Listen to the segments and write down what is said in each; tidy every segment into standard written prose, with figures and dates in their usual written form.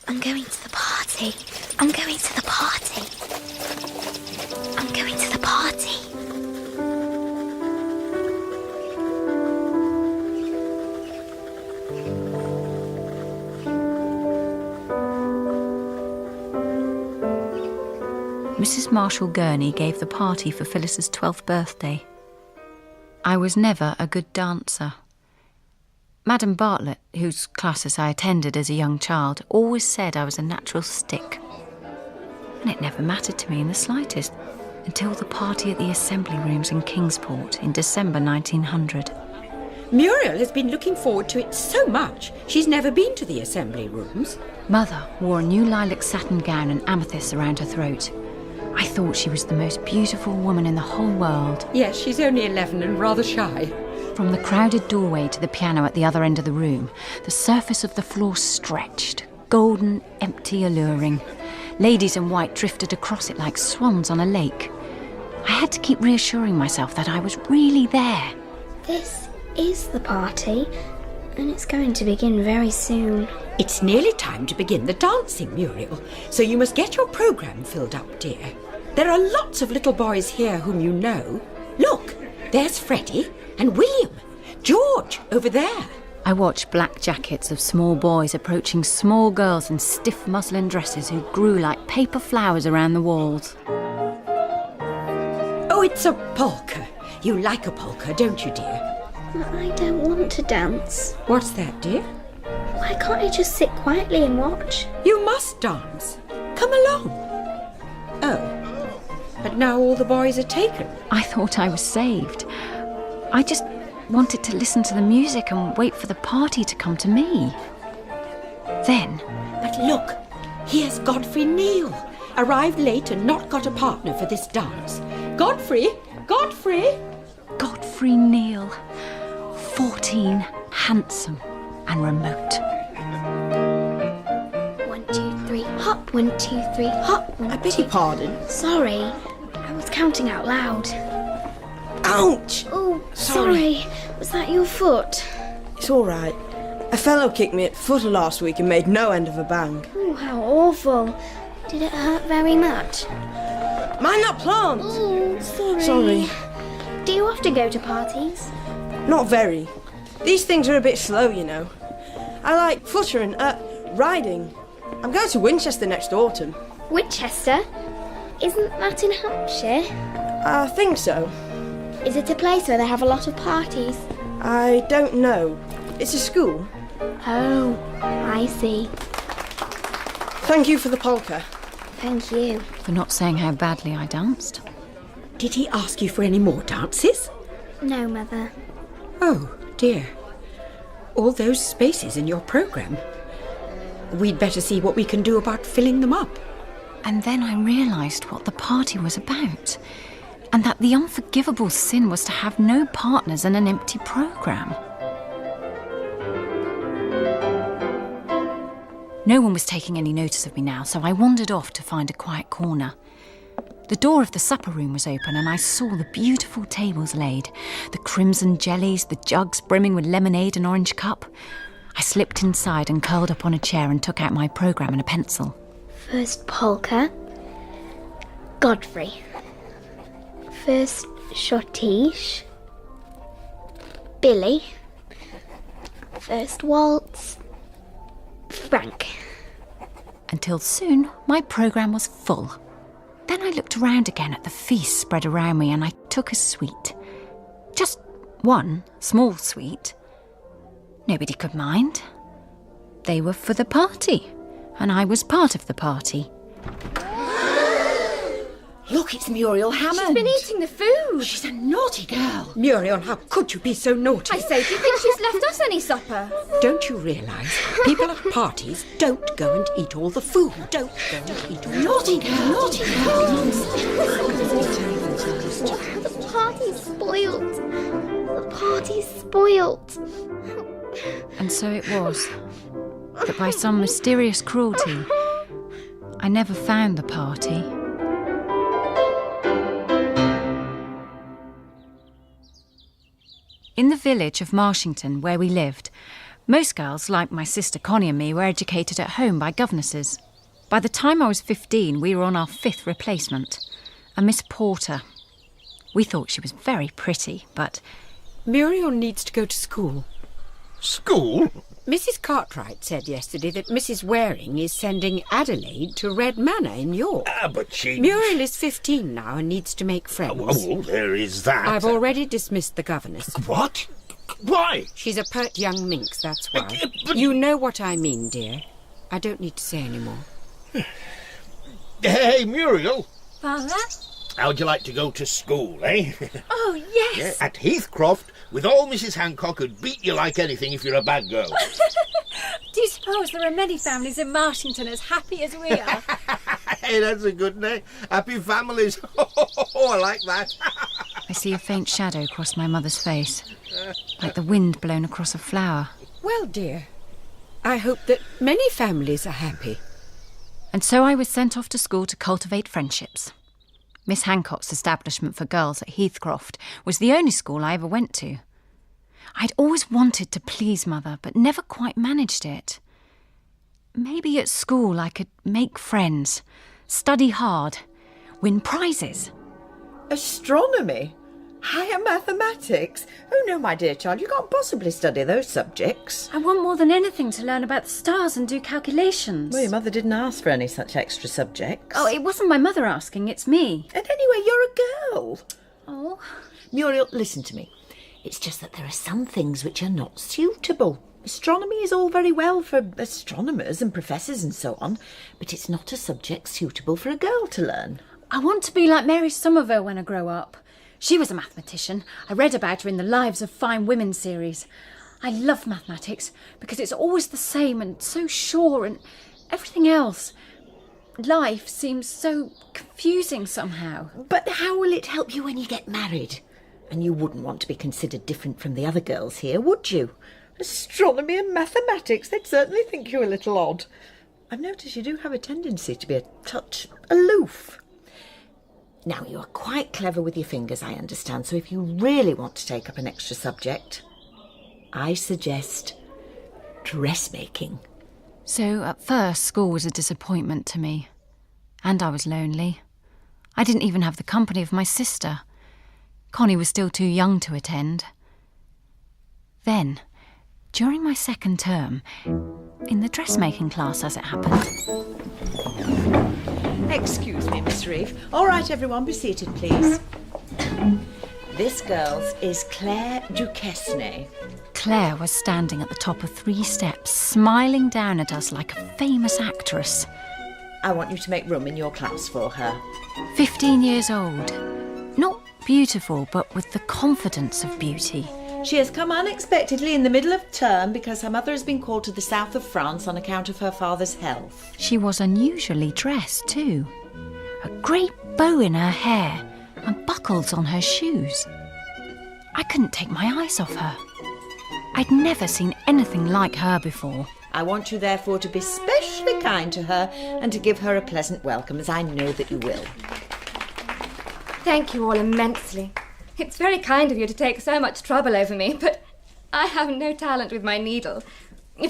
I'm going to the party. I'm going to the party. I'm going to the party. Mrs. Marshall Gurney gave the party for Phyllis's 12th birthday. I was never a good dancer. Madam Bartlett, whose classes I attended as a young child, always said I was a natural stick. And it never mattered to me in the slightest until the party at the Assembly Rooms in Kingsport in December 1900. Muriel has been looking forward to it so much. She's never been to the Assembly Rooms. Mother wore a new lilac satin gown and amethyst around her throat. I thought she was the most beautiful woman in the whole world. Yes, she's only 11 and rather shy. From the crowded doorway to the piano at the other end of the room, the surface of the floor stretched, golden, empty, alluring. Ladies in white drifted across it like swans on a lake. I had to keep reassuring myself that I was really there. This is the party, and it's going to begin very soon. It's nearly time to begin the dancing, Muriel, so you must get your programme filled up, dear. There are lots of little boys here whom you know. Look, there's Freddie and William, George over there. I watched black jackets of small boys approaching small girls in stiff muslin dresses who grew like paper flowers around the walls. Oh, it's a polka. You like a polka, don't you, dear? I don't want to dance. What's that, dear? Why can't I just sit quietly and watch? You must dance. Come along. Oh, but now all the boys are taken. I thought I was saved. I just wanted to listen to the music and wait for the party to come to me. Then... But look, here's Godfrey Neal. Arrived late and not got a partner for this dance. Godfrey! Godfrey! Godfrey Neal. 14, handsome and remote. 1, 2, 3, hop. 1, 2, 3, hop. I beg your pardon? Sorry, I was counting out loud. Ouch! Oh, sorry. Was that your foot? It's all right. A fellow kicked me at footer last week and made no end of a bang. Oh, how awful. Did it hurt very much? Mind that plant! Oh, sorry. Sorry. Do you have to go to parties? Not very. These things are a bit slow, you know. I like footer and, riding. I'm going to Winchester next autumn. Winchester? Isn't that in Hampshire? I think so. Is it a place where they have a lot of parties? I don't know. It's a school. Oh, I see. Thank you for the polka. Thank you. For not saying how badly I danced. Did he ask you for any more dances? No, Mother. Oh, dear. All those spaces in your programme. We'd better see what we can do about filling them up. And then I realised what the party was about. And that the unforgivable sin was to have no partners and an empty programme. No one was taking any notice of me now, so I wandered off to find a quiet corner. The door of the supper room was open and I saw the beautiful tables laid, the crimson jellies, the jugs brimming with lemonade and orange cup. I slipped inside and curled up on a chair and took out my programme and a pencil. First polka. Godfrey. First schottische. Billy. First waltz. Frank. Until soon, my programme was full. Then I looked around again at the feast spread around me and I took a sweet. Just one small sweet. Nobody could mind. They were for the party, and I was part of the party. Look, it's Muriel Hammond. She's been eating the food. She's a naughty girl. Muriel, how could you be so naughty? I say, do you think she's left us any supper? Don't you realise people at parties don't go and eat all the food? Don't go and eat all the naughty girl. Naughty girl. The party's spoilt. The party's spoilt. And so it was, that by some mysterious cruelty, I never found the party. In the village of Marshington, where we lived, Most girls, like my sister Connie and me, were educated at home by governesses. By the time I was 15, we were on our 5th replacement, a Miss Porter. We thought she was very pretty, but... Muriel needs to go to school. School? Mrs. Cartwright said yesterday that Mrs. Waring is sending Adelaide to Red Manor in York. But she... Muriel is 15 now and needs to make friends. Oh, there is that. I've already dismissed the governess. What? Why? She's a pert young minx, that's why. But- You know what I mean, dear. I don't need to say any more. Hey, Muriel. Father? How'd you like to go to school, eh? Oh, yes. At Heathcroft, with all Mrs. Hancock who'd beat you like anything if you're a bad girl. Do you suppose there are many families in Marshington as happy as we are? Hey, that's a good name. Happy families. Oh, I like that. I see a faint shadow cross my mother's face, like the wind blown across a flower. Well, dear, I hope that many families are happy. And so I was sent off to school to cultivate friendships. Miss Hancock's establishment for girls at Heathcroft was the only school I ever went to. I'd always wanted to please Mother, but never quite managed it. Maybe at school I could make friends, study hard, win prizes. Astronomy? Higher mathematics? Oh no, my dear child, you can't possibly study those subjects. I want more than anything to learn about the stars and do calculations. Well, your mother didn't ask for any such extra subjects. Oh, it wasn't my mother asking, it's me. And anyway, you're a girl. Oh. Muriel, listen to me. It's just that there are some things which are not suitable. Astronomy is all very well for astronomers and professors and so on, but it's not a subject suitable for a girl to learn. I want to be like Mary Somerville when I grow up. She was a mathematician. I read about her in the Lives of Fine Women series. I love mathematics because it's always the same and so sure, and everything else. Life seems so confusing somehow. But how will it help you when you get married? And you wouldn't want to be considered different from the other girls here, would you? Astronomy and mathematics, they'd certainly think you a little odd. I've noticed you do have a tendency to be a touch aloof. Now, you are quite clever with your fingers, I understand, so if you really want to take up an extra subject, I suggest dressmaking. So at first school was a disappointment to me. And I was lonely. I didn't even have the company of my sister. Connie was still too young to attend. Then, during my second term, in the dressmaking class as it happened... Excuse me, Miss Reeve. All right, everyone, be seated, please. This, girls, is Claire Duquesne. Claire was standing at the top of 3 steps, smiling down at us like a famous actress. I want you to make room in your class for her. 15 years old. Not beautiful, but with the confidence of beauty. She has come unexpectedly in the middle of term because her mother has been called to the south of France on account of her father's health. She was unusually dressed, too. A great bow in her hair and buckles on her shoes. I couldn't take my eyes off her. I'd never seen anything like her before. I want you, therefore, to be specially kind to her and to give her a pleasant welcome, as I know that you will. Thank you all immensely. It's very kind of you to take so much trouble over me, but I have no talent with my needle.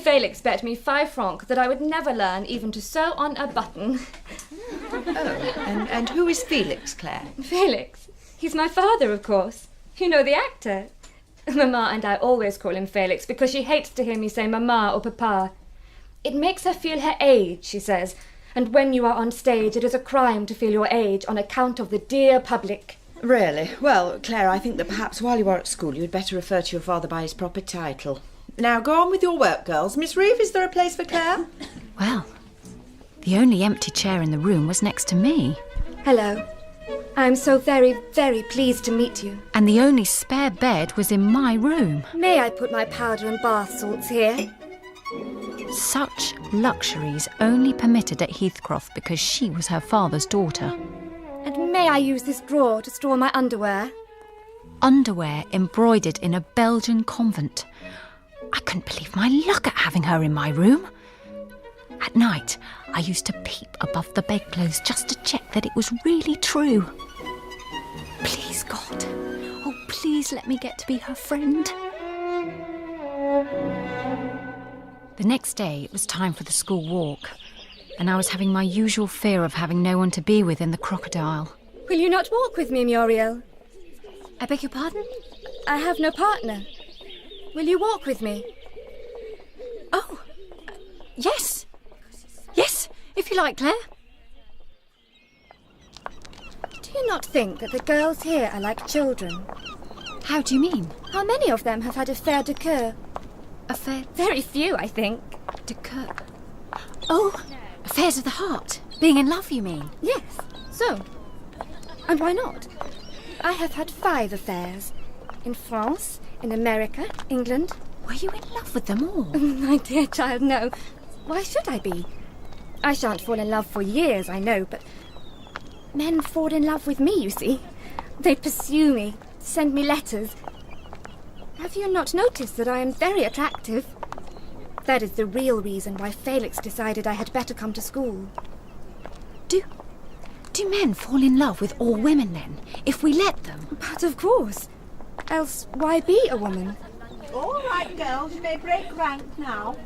Felix bet me 5 francs that I would never learn even to sew on a button. Oh, and who is Felix, Claire? Felix? He's my father, of course. You know, the actor. Mamma and I always call him Felix because she hates to hear me say Mamma or Papa. It makes her feel her age, she says, and when you are on stage it is a crime to feel your age on account of the dear public. Really? Well, Claire, I think that perhaps while you are at school you'd better refer to your father by his proper title. Now, go on with your work, girls. Miss Reeve, is there a place for Claire? Well, the only empty chair in the room was next to me. Hello. I'm so very, very pleased to meet you. And the only spare bed was in my room. May I put my powder and bath salts here? Such luxuries only permitted at Heathcroft because she was her father's daughter. And may I use this drawer to store my underwear? Underwear embroidered in a Belgian convent. I couldn't believe my luck at having her in my room. At night, I used to peep above the bedclothes just to check that it was really true. Please, God, oh, please let me get to be her friend. The next day, it was time for the school walk, and I was having my usual fear of having no one to be with in the crocodile. Will you not walk with me, Muriel? I beg your pardon? I have no partner. Will you walk with me? Oh, yes. Yes, if you like, Claire. Do you not think that the girls here are like children? How do you mean? How many of them have had affaire de coeur? Affair Very few, I think. de coeur. Oh, affairs of the heart. Being in love, you mean? Yes, so. And why not? I have had 5 affairs. In France, in America, England. Were you in love with them all? My dear child, no. Why should I be? I shan't fall in love for years, I know, but men fall in love with me, you see. They pursue me, send me letters. Have you not noticed that I am very attractive? That is the real reason why Felix decided I had better come to school. Do men fall in love with all women, then, if we let them? But of course. Else, why be a woman? All right, girls, you may break rank now.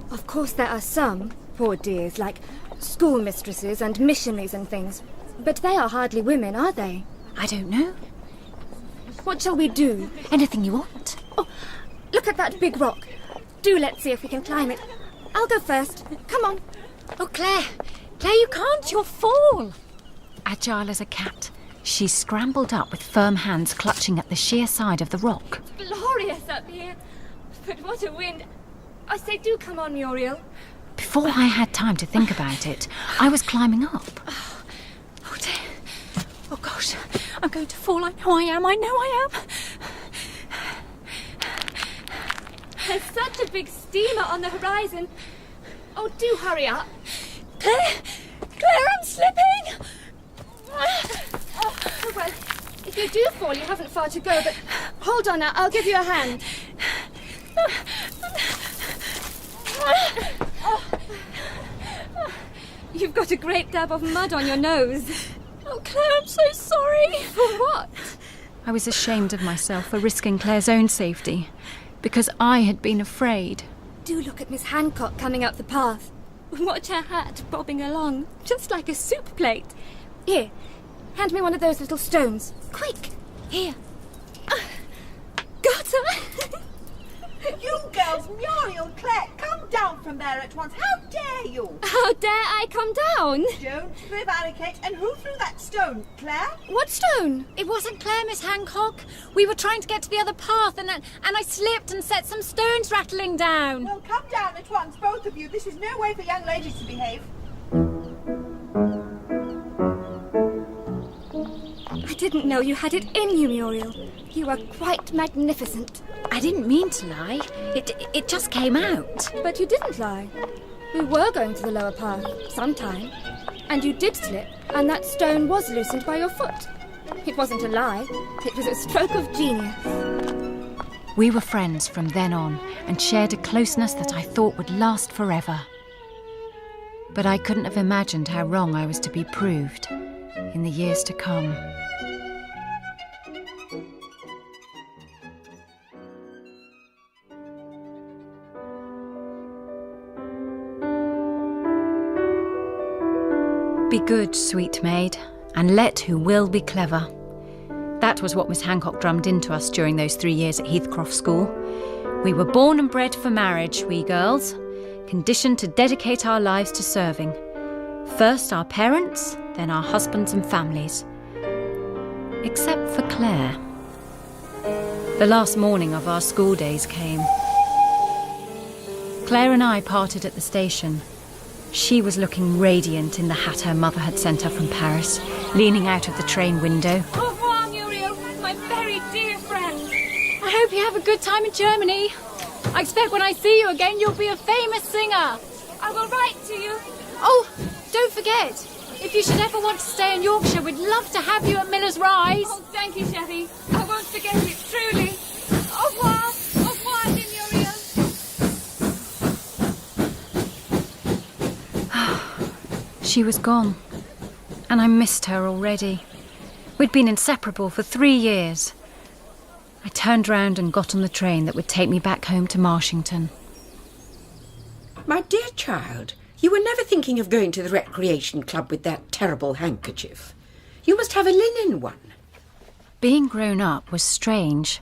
Of course there are some, poor dears, like schoolmistresses and missionaries and things. But they are hardly women, are they? I don't know. What shall we do? Anything you want. Oh, look at that big rock. Do let's see if we can climb it. I'll go first. Come on. Oh, Claire, you can't. You'll fall. Agile as a cat, she scrambled up with firm hands clutching at the sheer side of the rock. Glorious up here. But what a wind. I say, do come on, Muriel. Before I had time to think about it, I was climbing up. Oh, dear. Oh, gosh. I'm going to fall. I know I am. There's such a big steamer on the horizon. Oh, do hurry up. Claire, I'm slipping. Oh, well, if you do fall, you haven't far to go, but hold on now, I'll give you a hand. You've got a great dab of mud on your nose. Oh, Claire, I'm so sorry. For what? I was ashamed of myself for risking Claire's own safety, because I had been afraid. Do look at Miss Hancock coming up the path. Watch her hat bobbing along, just like a soup plate. Here, hand me one of those little stones. Quick! Here. Got her! You girls, Muriel, Claire, come down from there at once. How dare you? How dare I come down? Don't prevaricate. And who threw that stone, Claire? What stone? It wasn't Claire, Miss Hancock. We were trying to get to the other path and I slipped and set some stones rattling down. Well, come down at once, both of you. This is no way for young ladies to behave. I didn't know you had it in you, Muriel. You are quite magnificent. I didn't mean to lie. It just came out. But you didn't lie. We were going to the lower path sometime. And you did slip, and that stone was loosened by your foot. It wasn't a lie. It was a stroke of genius. We were friends from then on and shared a closeness that I thought would last forever. But I couldn't have imagined how wrong I was to be proved in the years to come. Be good, sweet maid, and let who will be clever. That was what Miss Hancock drummed into us during those 3 years at Heathcroft School. We were born and bred for marriage, we girls, conditioned to dedicate our lives to serving. First our parents, then our husbands and families. Except for Claire. The last morning of our school days came. Claire and I parted at the station. She was looking radiant in the hat her mother had sent her from Paris, leaning out of the train window. Au revoir, Muriel, my very dear friend. I hope you have a good time in Germany. I expect when I see you again, you'll be a famous singer. I will write to you. Oh, don't forget, if you should ever want to stay in Yorkshire, we'd love to have you at Miller's Rise. Oh, thank you, Chevy. I won't forget it, truly. Au revoir. Au revoir, dear Muriel. She was gone, and I missed her already. We'd been inseparable for 3 years. I turned round and got on the train that would take me back home to Marshington. My dear child, you were never thinking of going to the recreation club with that terrible handkerchief. You must have a linen one. Being grown up was strange.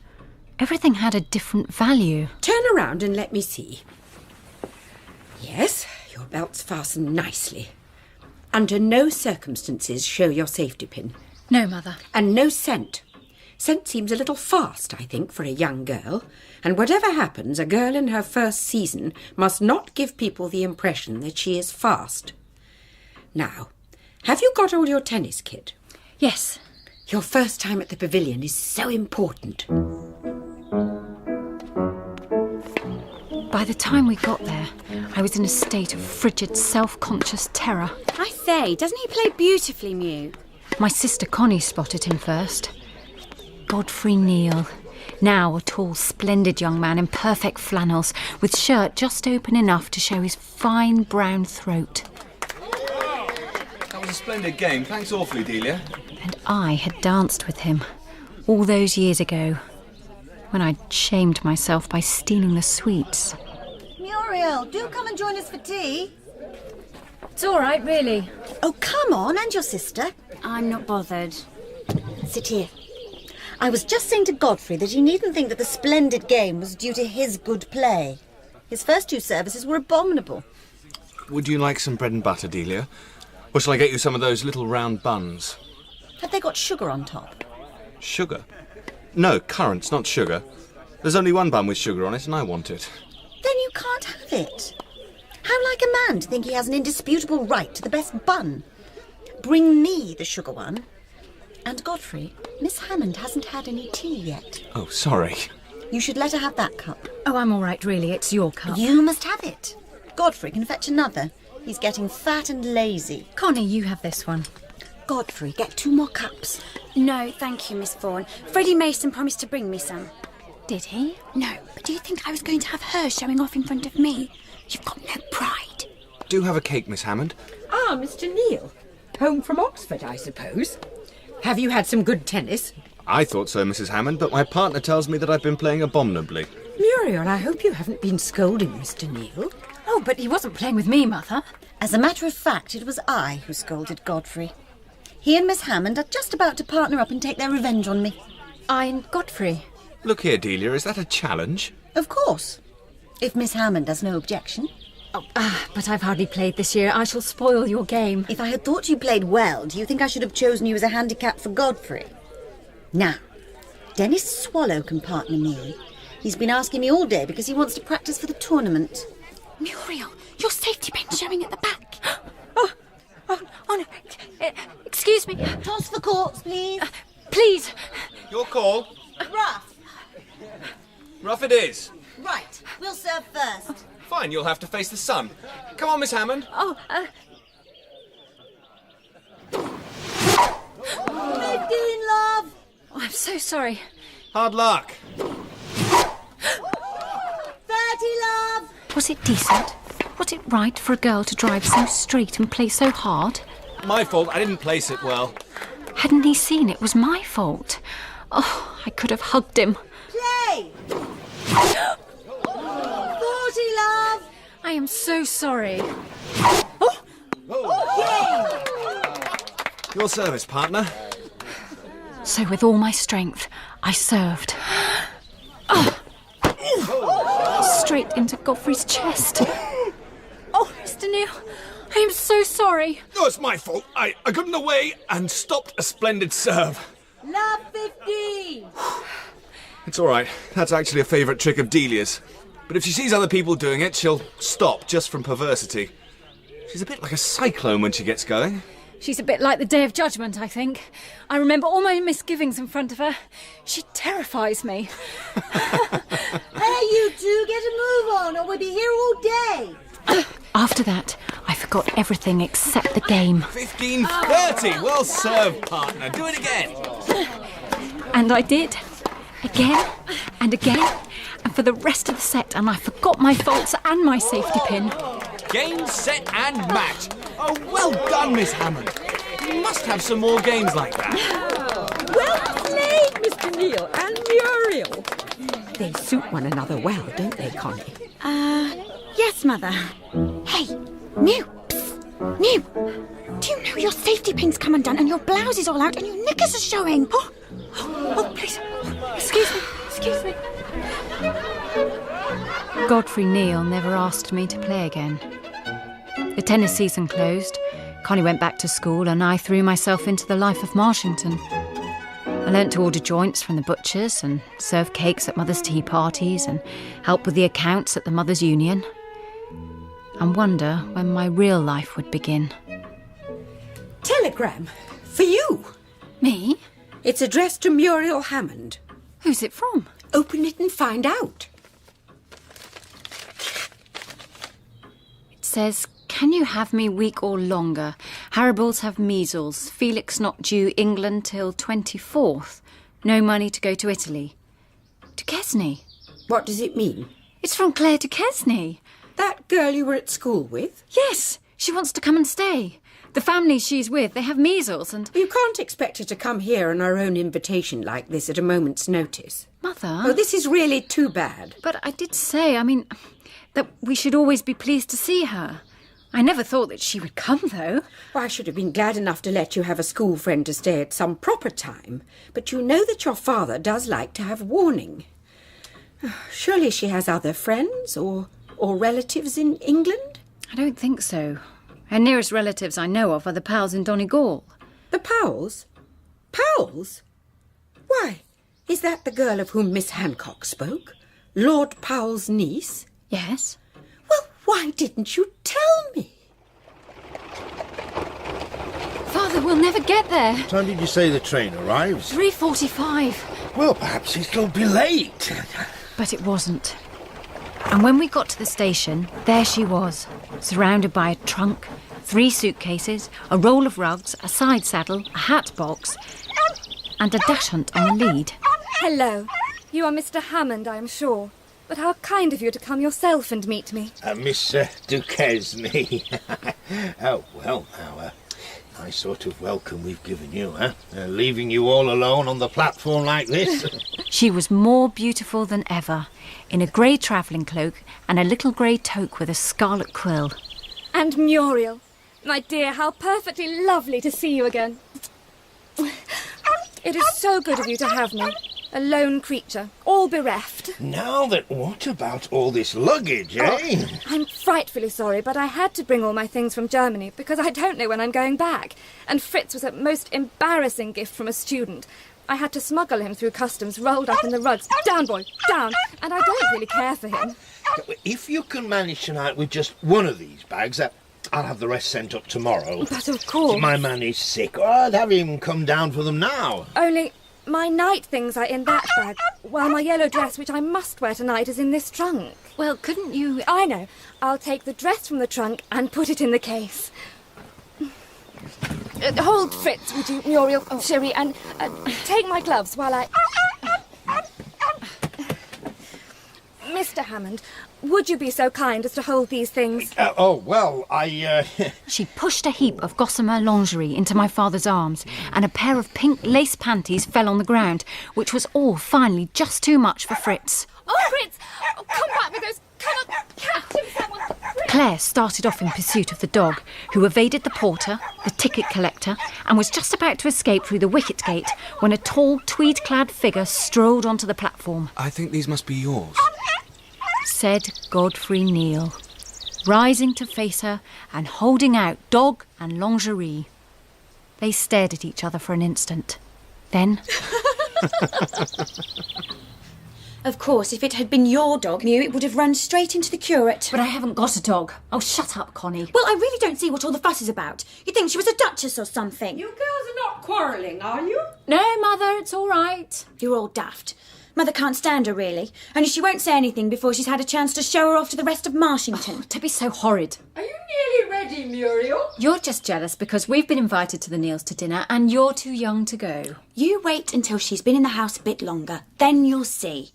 Everything had a different value. Turn around and let me see. Yes, your belt's fastened nicely. Under no circumstances show your safety pin. No, Mother. And no scent. Scent seems a little fast, I think, for a young girl. And whatever happens, a girl in her first season must not give people the impression that she is fast. Now, have you got all your tennis kit? Yes. Your first time at the pavilion is so important. By the time we got there, I was in a state of frigid, self-conscious terror. I say, doesn't he play beautifully, Mew? My sister Connie spotted him first. Godfrey Neal. Now a tall, splendid young man in perfect flannels, with shirt just open enough to show his fine brown throat. That was a splendid game. Thanks awfully, Delia. And I had danced with him all those years ago, when I'd shamed myself by stealing the sweets. Muriel, do come and join us for tea. It's all right, really. Oh, come on, and your sister. I'm not bothered. Sit here. I was just saying to Godfrey that he needn't think that the splendid game was due to his good play. His first 2 services were abominable. Would you like some bread and butter, Delia? Or shall I get you some of those little round buns? Have they got sugar on top? Sugar? No, currants, not sugar. There's only one bun with sugar on it, and I want it. Then you can't have it. How like a man to think he has an indisputable right to the best bun. Bring me the sugar one. And Godfrey, Miss Hammond hasn't had any tea yet. Oh, sorry. You should let her have that cup. Oh, I'm all right, really. It's your cup. You must have it. Godfrey can fetch another. He's getting fat and lazy. Connie, you have this one. Godfrey, get 2 more cups. No, thank you, Miss Vaughan. Freddie Mason promised to bring me some. Did he? No, but do you think I was going to have her showing off in front of me? You've got no pride. Do have a cake, Miss Hammond. Ah, Mr. Neal. Home from Oxford, I suppose. Have you had some good tennis? I thought so, Mrs. Hammond, but my partner tells me that I've been playing abominably. Muriel, I hope you haven't been scolding Mr. Neal. Oh, but he wasn't playing with me, Mother. As a matter of fact, it was I who scolded Godfrey. He and Miss Hammond are just about to partner up and take their revenge on me. I and Godfrey. Look here, Delia, is that a challenge? Of course. If Miss Hammond has no objection. But I've hardly played this year. I shall spoil your game. If I had thought you played well, do you think I should have chosen you as a handicap for Godfrey? Now, Dennis Swallow can partner me. He's been asking me all day because he wants to practice for the tournament. Muriel, your safety pin's showing at the back. Oh no. Excuse me. Toss for courts, please. Please. Your call. Rough. Rough it is. Right, we'll serve first. Fine, you'll have to face the sun. Come on, Miss Hammond. 15, love. Oh, I'm so sorry. Hard luck. 30, love. Was it decent? Was it right for a girl to drive so straight and play so hard? My fault, I didn't place it well. Hadn't he seen it was my fault? Oh, I could have hugged him. Play. 40, love. I am so sorry. Your service, partner. So with all my strength, I served. Straight into Godfrey's chest. Oh, Mr. Neal, I am so sorry. No, it's my fault. I got in the way and stopped a splendid serve. Love 15. It's all right. That's actually a favourite trick of Delia's. But if she sees other people doing it, she'll stop just from perversity. She's a bit like a cyclone when she gets going. She's a bit like the Day of Judgment, I think. I remember all my misgivings in front of her. She terrifies me. Hey, you two, get a move on or we'll be here all day. After that, I forgot everything except the game. 15-30. Well served, partner. Do it again. And I did. Again and again. And for the rest of the set, and I forgot my faults and my safety pin. Game, set, and match. Oh, well done, Miss Hammond. You must have some more games like that. Well played, Mr. Neal and Muriel. They suit one another well, don't they, Connie? Yes, Mother. Hey, New. Psst. New. Do you know your safety pin's come undone and your blouse is all out and your knickers are showing? Oh, please. Excuse me. Godfrey Neal never asked me to play again. The tennis season closed, Connie went back to school, and I threw myself into the life of Marshington. I learnt to order joints from the butchers and serve cakes at Mother's tea parties and help with the accounts at the Mothers' Union. And wonder when my real life would begin. Telegram. For you. Me? It's addressed to Muriel Hammond. Who's it from? Open it and find out. It says, "Can you have me week or longer? Haribal's have measles. Felix not due England till 24th. No money to go to Italy." Duquesne. What does it mean? It's from Claire Duquesne. That girl you were at school with? Yes, she wants to come and stay. The family she's with, they have measles and... You can't expect her to come here on her own invitation like this at a moment's notice. Mother... Oh, this is really too bad. But I did say, that we should always be pleased to see her. I never thought that she would come, though. Well, I should have been glad enough to let you have a school friend to stay at some proper time. But you know that your father does like to have warning. Surely she has other friends or relatives in England? I don't think so. Her nearest relatives I know of are the Powells in Donegal. The Powells? Powells? Why, is that the girl of whom Miss Hancock spoke? Lord Powell's niece? Yes. Well, why didn't you tell me? Father, we'll never get there. What time did you say the train arrives? 3:45. Well, perhaps it'll be late. But it wasn't. And when we got to the station, there she was, surrounded by a trunk, 3 suitcases, a roll of rugs, a side saddle, a hat box, and a dachshund on the lead. Hello. You are Mr. Hammond, I am sure. But how kind of you to come yourself and meet me. Miss Duquesne. Oh, well, now, nice sort of welcome we've given you, huh? Leaving you all alone on the platform like this. She was more beautiful than ever, in a grey travelling cloak and a little grey toque with a scarlet quill. And Muriel. My dear, how perfectly lovely to see you again. It is so good of you to have me. A lone creature, all bereft. Now that, what about all this luggage, eh? I'm frightfully sorry, but I had to bring all my things from Germany because I don't know when I'm going back. And Fritz was a most embarrassing gift from a student. I had to smuggle him through customs, rolled up in the rugs. Down, boy, down. And I don't really care for him. If you can manage tonight with just one of these bags, I'll have the rest sent up tomorrow. But of course. My man is sick. Oh, I'd have him come down for them now. Only my night things are in that bag, while my yellow dress, which I must wear tonight, is in this trunk. Well, couldn't you... I know. I'll take the dress from the trunk and put it in the case. Hold Fritz, would you, Muriel, Sherry, and take my gloves while I... Mr. Hammond, would you be so kind as to hold these things? She pushed a heap of gossamer lingerie into my father's arms, and a pair of pink lace panties fell on the ground, which was all finally just too much for Fritz. Oh, Fritz! Oh, come back with those... Come on, catch him, someone! Claire started off in pursuit of the dog, who evaded the porter, the ticket collector, and was just about to escape through the wicket gate when a tall, tweed-clad figure strolled onto the platform. I think these must be yours. Said Godfrey Neal, rising to face her and holding out dog and lingerie. They stared at each other for an instant. Then... Of course, if it had been your dog, Mew, it would have run straight into the curate. But I haven't got a dog. Oh, shut up, Connie. Well, I really don't see what all the fuss is about. You think she was a duchess or something? You girls are not quarrelling, are you? No, Mother, it's all right. You're all daft. Mother can't stand her, really. Only she won't say anything before she's had a chance to show her off to the rest of Marshington. Oh, don't be so horrid. Are you nearly ready, Muriel? You're just jealous because we've been invited to the Neals to dinner and you're too young to go. You wait until she's been in the house a bit longer. Then you'll see.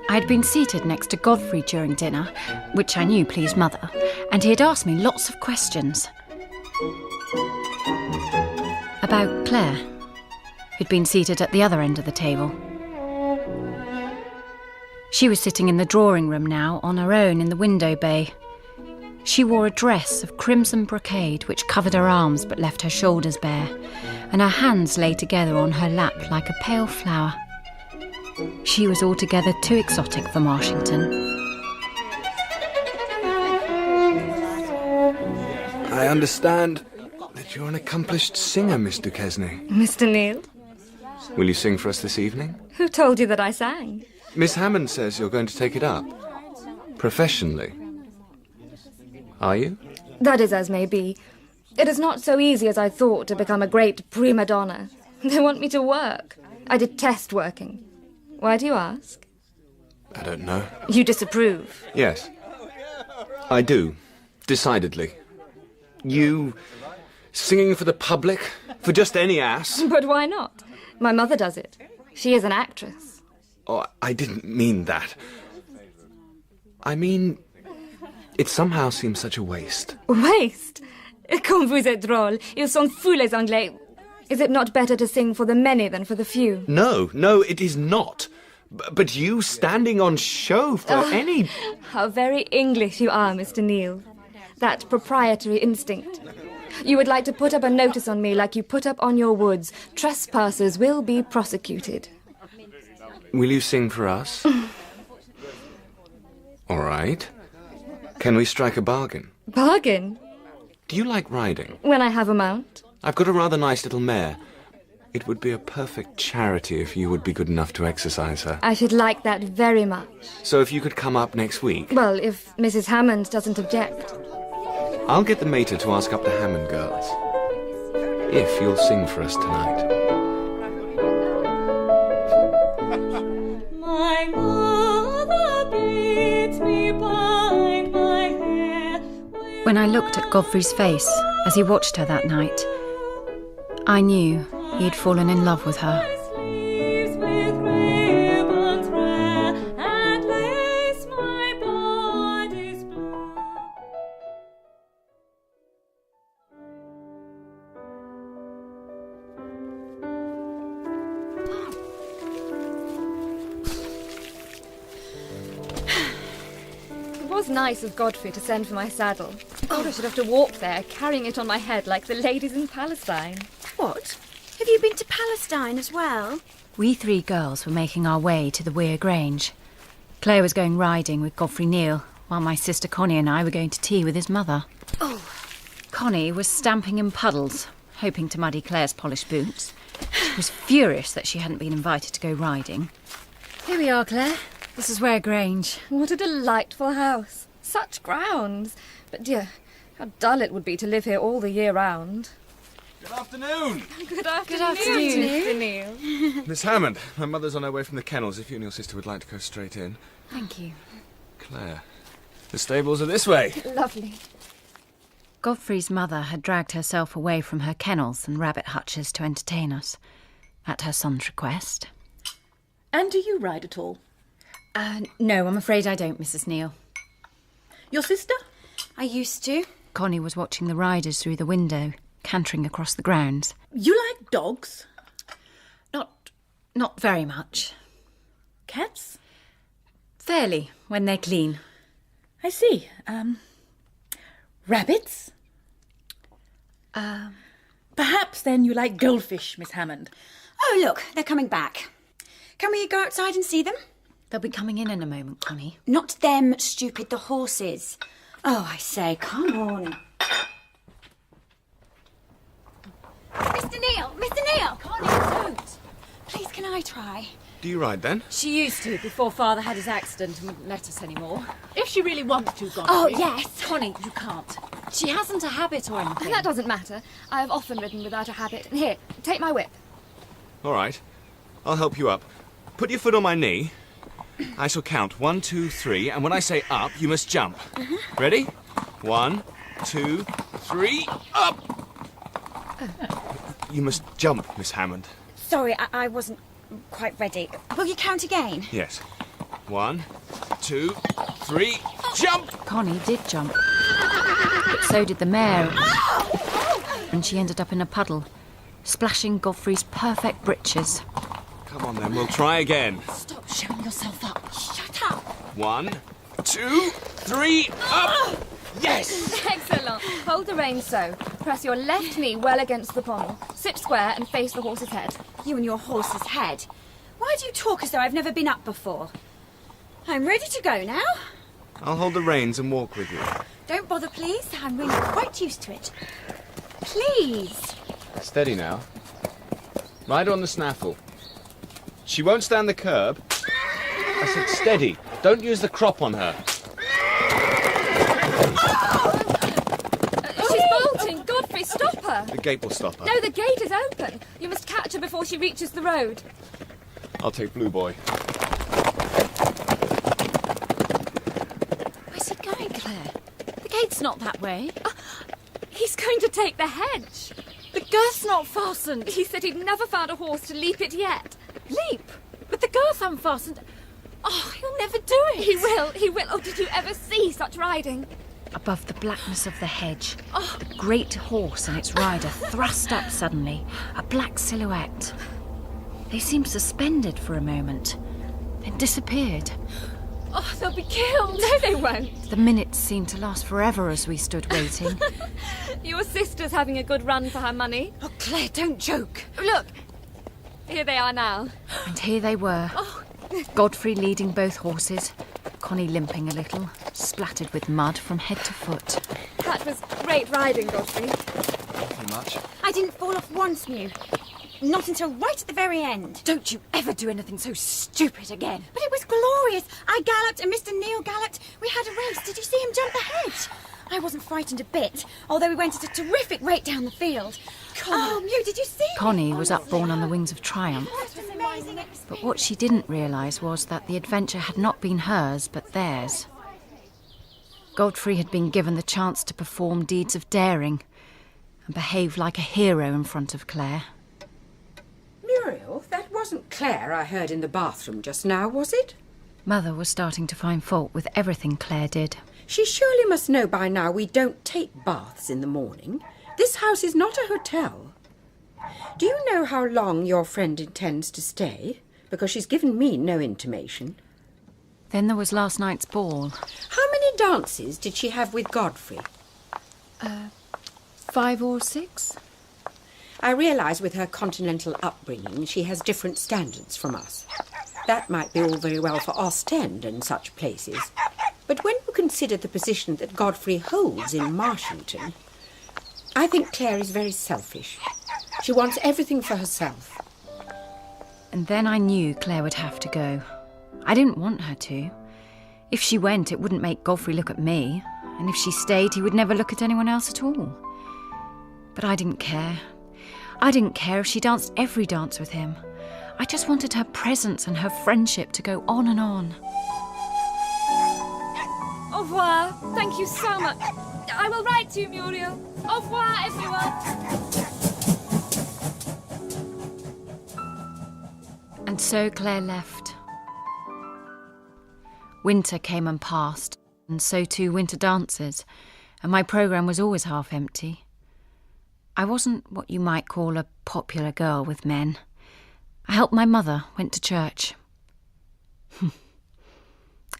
I had been seated next to Godfrey during dinner, which I knew pleased Mother, and he had asked me lots of questions. About Claire, who'd been seated at the other end of the table. She was sitting in the drawing room now, on her own in the window bay. She wore a dress of crimson brocade which covered her arms but left her shoulders bare, and her hands lay together on her lap like a pale flower. She was altogether too exotic for Marshington. I understand that you're an accomplished singer, Miss Duquesne. Mr. Neal, Will you sing for us this evening? who told you that I sang? Miss Hammond says you're going to take it up. Professionally. Are you? That is as may be. It is not so easy as I thought to become a great prima donna. They want me to work. I detest working. Why do you ask? I don't know. You disapprove. Yes. I do. Decidedly. You singing for the public? For just any ass? But why not? My mother does it. She is an actress. Oh, I didn't mean that. I mean, it somehow seems such a waste. Waste? Comme vous êtes drôle. Ils sont fous les Anglais. Is it not better to sing for the many than for the few? No, it is not. But you standing on show for any... How very English you are, Mr. Neal. That proprietary instinct. You would like to put up a notice on me like you put up on your woods. Trespassers will be prosecuted. Will you sing for us? All right. Can we strike a bargain? Bargain? Do you like riding? When I have a mount? I've got a rather nice little mare. It would be a perfect charity if you would be good enough to exercise her. I should like that very much. So if you could come up next week... Well, if Mrs. Hammond doesn't object. I'll get the mater to ask up the Hammond girls. If you'll sing for us tonight. My mother bids me bind my hair. When I looked at Godfrey's face as he watched her that night, I knew he had fallen in love with her. Sleeves with ribbons rare, and lace my body's blue. It was nice of Godfrey to send for my saddle. I thought I should have to walk there, carrying it on my head like the ladies in Palestine. What? Have you been to Palestine as well? We three girls were making our way to the Weir Grange. Claire was going riding with Godfrey Neal, while my sister Connie and I were going to tea with his mother. Oh. Connie was stamping in puddles, hoping to muddy Claire's polished boots. She was furious that she hadn't been invited to go riding. Here we are, Claire. This is Weir Grange. What a delightful house. Such grounds. But dear, how dull it would be to live here all the year round. Good afternoon! Good afternoon, Mr. Neal. Miss Hammond, my mother's on her way from the kennels if you and your sister would like to go straight in. Thank you. Claire, the stables are this way. Lovely. Godfrey's mother had dragged herself away from her kennels and rabbit hutches to entertain us, at her son's request. And do you ride at all? No, I'm afraid I don't, Mrs. Neal. Your sister? I used to. Connie was watching the riders through the window, cantering across the grounds. You like dogs? Not very much. Cats? Fairly, when they're clean. I see. Rabbits? Perhaps then you like goldfish, Miss Hammond. Oh, look, they're coming back. Can we go outside and see them? They'll be coming in a moment, Connie. Not them, stupid, the horses. Oh, I say, come on. Mr. Neal! Connie, don't! Please, can I try? Do you ride then? She used to, before Father had his accident and wouldn't let us anymore. If she really wants to, Godfrey. Oh, yes. Connie, you can't. She hasn't a habit or anything. That doesn't matter. I have often ridden without a habit. Here, take my whip. All right. I'll help you up. Put your foot on my knee. I shall count 1, 2, 3, and when I say up, you must jump. Ready? 1, 2, 3, up! You must jump, Miss Hammond. Sorry, I wasn't quite ready. Will you count again? Yes. 1, 2, 3, jump! Connie did jump. But so did the mare. And she ended up in a puddle, splashing Godfrey's perfect breeches. Come on then, we'll try again. Stop showing yourself up. Shut up. 1, 2, 3, up! Yes! Excellent. Hold the reins so. Press your left knee well against the pommel. Sit square and face the horse's head. You and your horse's head. Why do you talk as though I've never been up before? I'm ready to go now. I'll hold the reins and walk with you. Don't bother, please. I'm really quite used to it. Please. Steady now. Ride her on the snaffle. She won't stand the curb. I said steady. Don't use the crop on her. She's bolting. Godfrey, stop her. The gate will stop her. No, the gate is open. You must catch her before she reaches the road. I'll take Blue Boy. Where's he going, Claire? The gate's not that way. He's going to take the hedge. The girth's not fastened. He said he'd never found a horse to leap it yet. Leap? With the girth unfastened? Oh, he'll never do it. He will. Oh, did you ever see such riding? Above the blackness of the hedge, the great horse and its rider thrust up suddenly, a black silhouette. They seemed suspended for a moment, then disappeared. Oh, they'll be killed. No, they won't. The minutes seemed to last forever as we stood waiting. Your sister's having a good run for her money. Oh, Claire, don't joke. Look, here they are now. And here they were. Godfrey leading both horses, Connie limping a little, splattered with mud from head to foot. That was great riding, Godfrey. Not much. I didn't fall off once, Mew. Not until right at the very end. Don't you ever do anything so stupid again. But it was glorious. I galloped and Mr. Neil galloped. We had a race. Did you see him jump the hedge? I wasn't frightened a bit, although we went at a terrific rate down the field. Oh, Mew, did you see? Connie was upborne on the wings of triumph. That was amazing. But what she didn't realise was that the adventure had not been hers, but theirs. Godfrey had been given the chance to perform deeds of daring and behave like a hero in front of Claire. Muriel, that wasn't Claire I heard in the bathroom just now, was it? Mother was starting to find fault with everything Claire did. She surely must know by now we don't take baths in the morning. This house is not a hotel. Do you know how long your friend intends to stay? Because she's given me no intimation. Then there was last night's ball. How many dances did she have with Godfrey? 5 or 6? I realise with her continental upbringing she has different standards from us. That might be all very well for Ostend and such places. But when you consider the position that Godfrey holds in Marshington, I think Claire is very selfish. She wants everything for herself. And then I knew Claire would have to go. I didn't want her to. If she went, it wouldn't make Godfrey look at me, and if she stayed, he would never look at anyone else at all. But I didn't care. I didn't care if she danced every dance with him. I just wanted her presence and her friendship to go on and on. Au revoir. Thank you so much. I will write to you, Muriel. Au revoir, everyone. And so Claire left. Winter came and passed, and so too winter dances, and my programme was always half empty. I wasn't what you might call a popular girl with men. I helped my mother, went to church.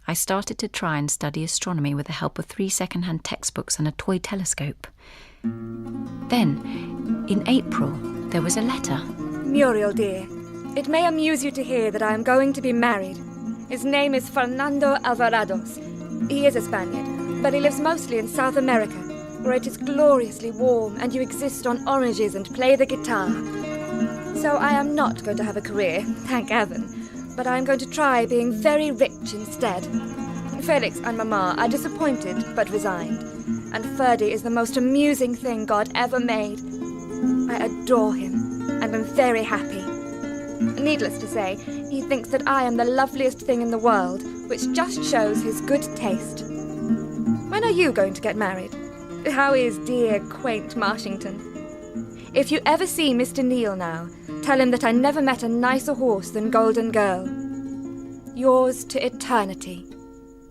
I started to try and study astronomy with the help of 3 second-hand textbooks and a toy telescope. Then, in April, there was a letter. Muriel, dear, it may amuse you to hear that I am going to be married. His name is Fernando Alvarados. He is a Spaniard, but he lives mostly in South America, where it is gloriously warm and you exist on oranges and play the guitar. So I am not going to have a career, thank heaven, but I am going to try being very rich instead. Felix and Mama are disappointed but resigned, and Ferdy is the most amusing thing God ever made. I adore him and am very happy. Needless to say, he thinks that I am the loveliest thing in the world, which just shows his good taste. When are you going to get married? How is dear, quaint Marshington? If you ever see Mr. Neil now, tell him that I never met a nicer horse than Golden Girl. Yours to eternity.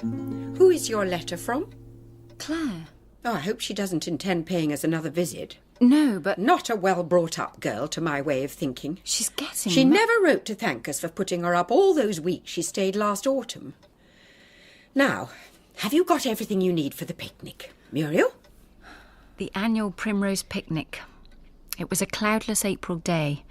Who is your letter from? Claire. Oh, I hope she doesn't intend paying us another visit. No, but... Not a well-brought-up girl, to my way of thinking. She's getting... She never wrote to thank us for putting her up all those weeks she stayed last autumn. Now, have you got everything you need for the picnic, Muriel? The annual Primrose Picnic. It was a cloudless April day.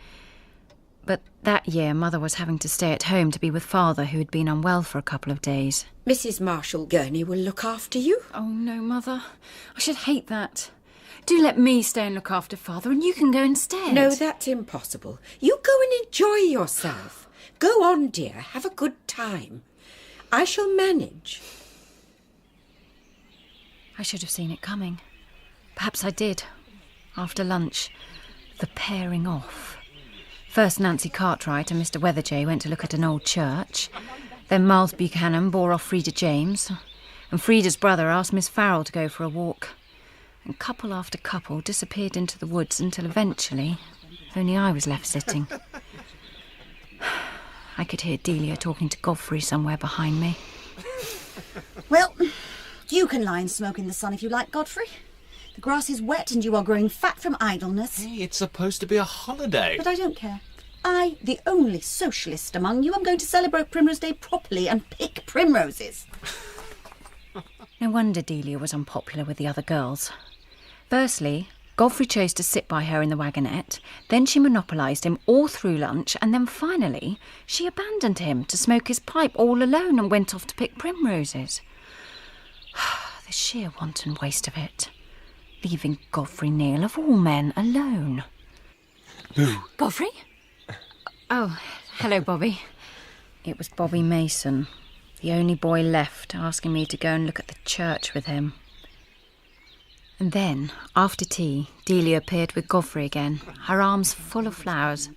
But that year, Mother was having to stay at home to be with Father, who had been unwell for a couple of days. Mrs. Marshall Gurney will look after you. Oh, no, Mother. I should hate that. Do let me stay and look after Father, and you can go instead. No, that's impossible. You go and enjoy yourself. Go on, dear. Have a good time. I shall manage. I should have seen it coming. Perhaps I did. After lunch, the pairing off. First Nancy Cartwright and Mr. Weatherjay went to look at an old church. Then Miles Buchanan bore off Frida James. And Frida's brother asked Miss Farrell to go for a walk. And couple after couple disappeared into the woods until eventually only I was left sitting. I could hear Delia talking to Godfrey somewhere behind me. Well, you can lie and smoke in the sun if you like, Godfrey. The grass is wet and you are growing fat from idleness. Hey, it's supposed to be a holiday. But I don't care. I, the only socialist among you, am going to celebrate Primrose Day properly and pick primroses. No wonder Delia was unpopular with the other girls. Firstly, Godfrey chose to sit by her in the wagonette, then she monopolised him all through lunch, and then finally she abandoned him to smoke his pipe all alone and went off to pick primroses. The sheer wanton waste of it. Leaving Godfrey Neal, of all men, alone. Who? Godfrey? Oh, hello, Bobby. It was Bobby Mason, the only boy left, asking me to go and look at the church with him. And then, after tea, Delia appeared with Godfrey again, her arms full of flowers.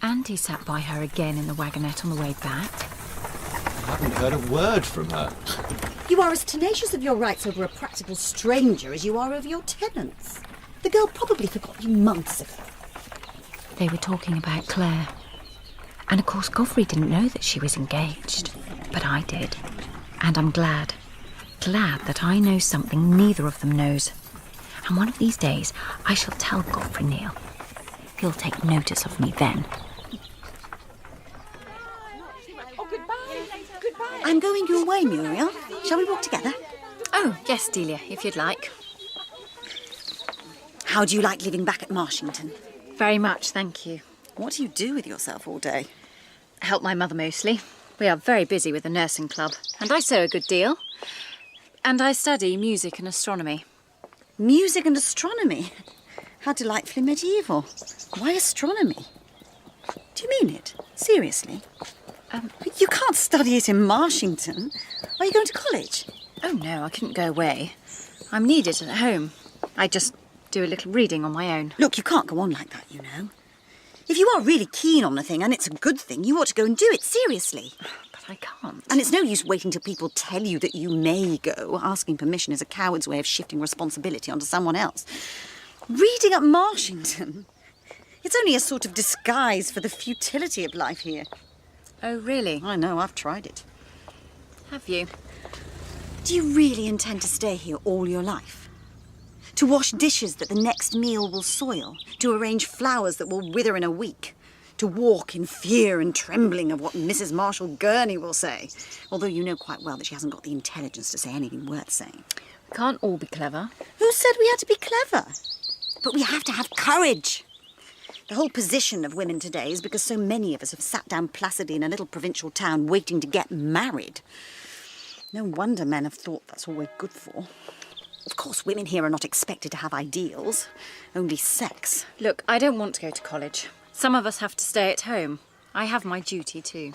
Andy sat by her again in the wagonette on the way back. I haven't heard a word from her. You are as tenacious of your rights over a practical stranger as you are over your tenants. The girl probably forgot you months ago. They were talking about Claire. And of course Godfrey didn't know that she was engaged. But I did. And I'm glad. Glad that I know something neither of them knows. And one of these days I shall tell Godfrey Neal. He'll take notice of me then. I'm going your way, Muriel. Shall we walk together? Oh, yes, Delia, if you'd like. How do you like living back at Marshington? Very much, thank you. What do you do with yourself all day? Help my mother mostly. We are very busy with the nursing club. And I sew a good deal. And I study music and astronomy. Music and astronomy? How delightfully medieval. Why astronomy? Do you mean it? Seriously? You can't study it in Marshington. Are you going to college? Oh, no, I couldn't go away. I'm needed at home. I just do a little reading on my own. Look, you can't go on like that, you know. If you are really keen on a thing and it's a good thing, you ought to go and do it, seriously. But I can't. And it's no use waiting till people tell you that you may go. Asking permission is a coward's way of shifting responsibility onto someone else. Reading at Marshington? It's only a sort of disguise for the futility of life here. Oh, really? I know, I've tried it. Have you? Do you really intend to stay here all your life? To wash dishes that the next meal will soil? To arrange flowers that will wither in a week? To walk in fear and trembling of what Mrs. Marshall Gurney will say? Although you know quite well that she hasn't got the intelligence to say anything worth saying. We can't all be clever. Who said we had to be clever? But we have to have courage. The whole position of women today is because so many of us have sat down placidly in a little provincial town waiting to get married. No wonder men have thought that's all we're good for. Of course, women here are not expected to have ideals, only sex. Look, I don't want to go to college. Some of us have to stay at home. I have my duty too.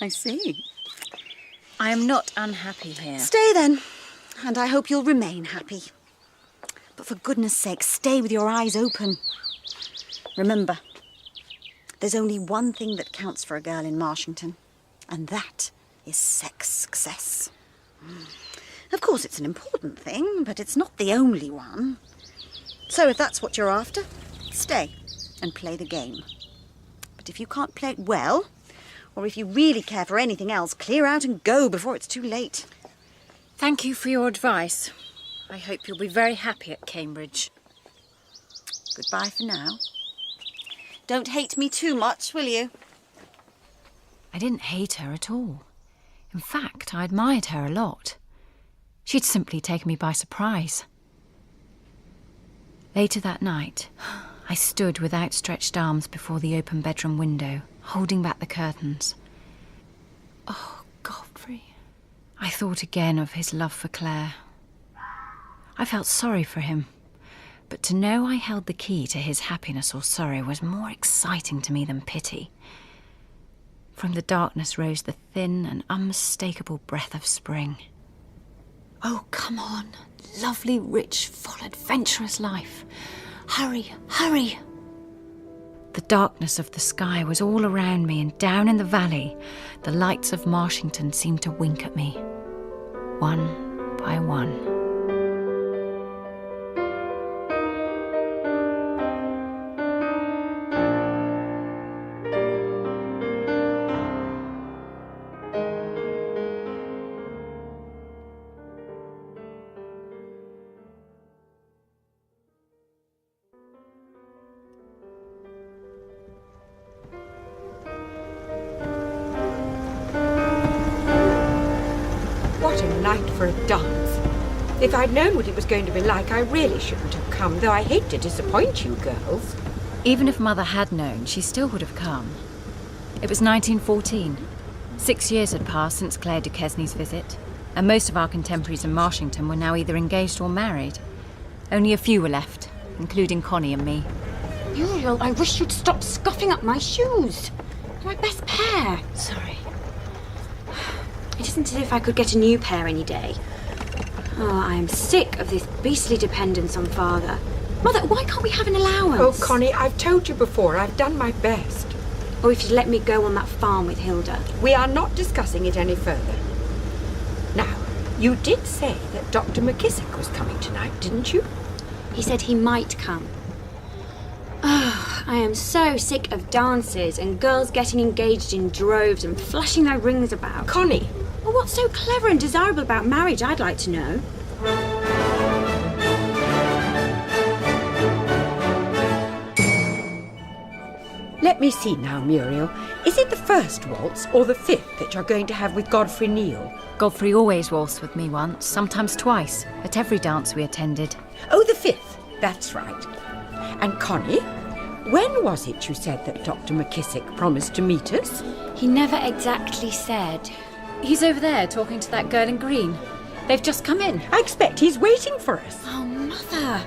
I see. I am not unhappy here. Stay then, and I hope you'll remain happy. But for goodness sake, stay with your eyes open. Remember, there's only one thing that counts for a girl in Marshington, and that is sex success. Of course, it's an important thing, but it's not the only one. So if that's what you're after, stay and play the game. But if you can't play it well, or if you really care for anything else, clear out and go before it's too late. Thank you for your advice. I hope you'll be very happy at Cambridge. Goodbye for now. Don't hate me too much, will you? I didn't hate her at all. In fact, I admired her a lot. She'd simply taken me by surprise. Later that night, I stood with outstretched arms before the open bedroom window, holding back the curtains. Oh, Godfrey. I thought again of his love for Claire. I felt sorry for him, but to know I held the key to his happiness or sorrow was more exciting to me than pity. From the darkness rose the thin and unmistakable breath of spring. Oh, come on, lovely, rich, full, adventurous life. Hurry, hurry. The darkness of the sky was all around me, and down in the valley, the lights of Marshington seemed to wink at me, one by one. What a night for a dance. If I'd known what it was going to be like, I really shouldn't have come, though I hate to disappoint you girls. Even if Mother had known, she still would have come. It was 1914. 6 years had passed since Claire Duquesne's visit, and most of our contemporaries in Marshington were now either engaged or married. Only a few were left, including Connie and me. Muriel, I wish you'd stop scuffing up my shoes. They're my best pair. Sorry. It isn't as if I could get a new pair any day. Oh, I am sick of this beastly dependence on Father. Mother, why can't we have an allowance? Oh, Connie, I've told you before, I've done my best. Or if you'd let me go on that farm with Hilda. We are not discussing it any further. Now, you did say that Dr. McKissick was coming tonight, didn't you? He said he might come. Oh, I am so sick of dances and girls getting engaged in droves and flashing their rings about. Connie! Well, what's so clever and desirable about marriage, I'd like to know. Let me see now, Muriel. Is it the first waltz or the fifth that you're going to have with Godfrey Neal? Godfrey always waltzed with me once, sometimes twice, at every dance we attended. Oh, the fifth. That's right. And Connie, when was it you said that Dr. McKissick promised to meet us? He never exactly said. He's over there talking to that girl in green. They've just come in. I expect he's waiting for us. Oh, Mother.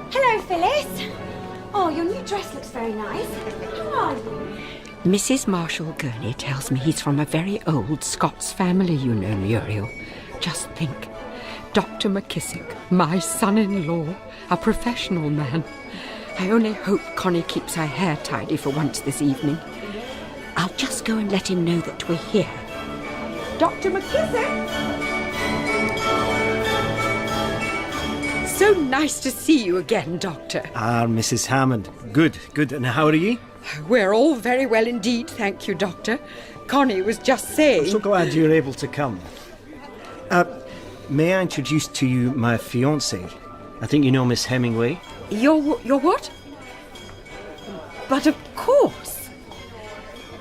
Hello, Phyllis. Oh, your new dress looks very nice. How are you? Mrs. Marshall Gurney tells me he's from a very old Scots family, you know, Muriel. Just think. Dr. McKissick, my son-in-law, a professional man. I only hope Connie keeps her hair tidy for once this evening. I'll just go and let him know that we're here. Dr. McKissick! So nice to see you again, Doctor. Ah, Mrs. Hammond. Good, good. And how are you? We're all very well indeed, thank you, Doctor. Connie was just saying... I'm so glad you're able to come. May I introduce to you my fiancée? I think you know Miss Hemingway. Your what? But of course.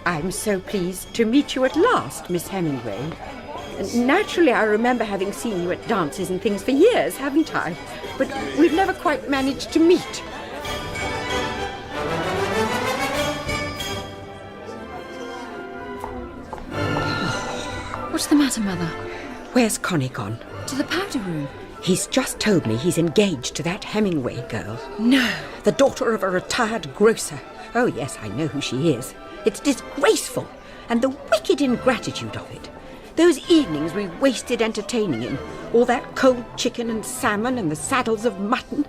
I'm so pleased to meet you at last, Miss Hemingway. Naturally, I remember having seen you at dances and things for years, haven't I? But we've never quite managed to meet. What's the matter, Mother? Where's Connie gone? To the powder room. He's just told me he's engaged to that Hemingway girl. No. The daughter of a retired grocer. Oh, yes, I know who she is. It's disgraceful, and the wicked ingratitude of it. Those evenings we wasted entertaining him. All that cold chicken and salmon and the saddles of mutton.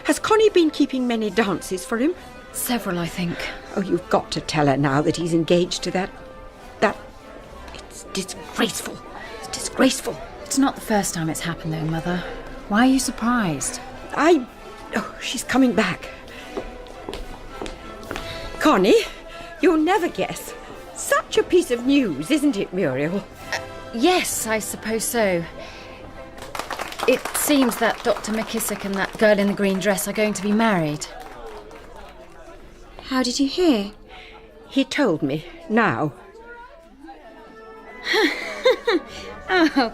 Has Connie been keeping many dances for him? Several, I think. Oh, you've got to tell her now that he's engaged to that... It's disgraceful. It's disgraceful. It's not the first time it's happened, though, Mother. Why are you surprised? Oh, she's coming back. Connie, you'll never guess. Such a piece of news, isn't it, Muriel? Yes, I suppose so. It seems that Dr. McKissick and that girl in the green dress are going to be married. How did you hear? He told me, now. Oh,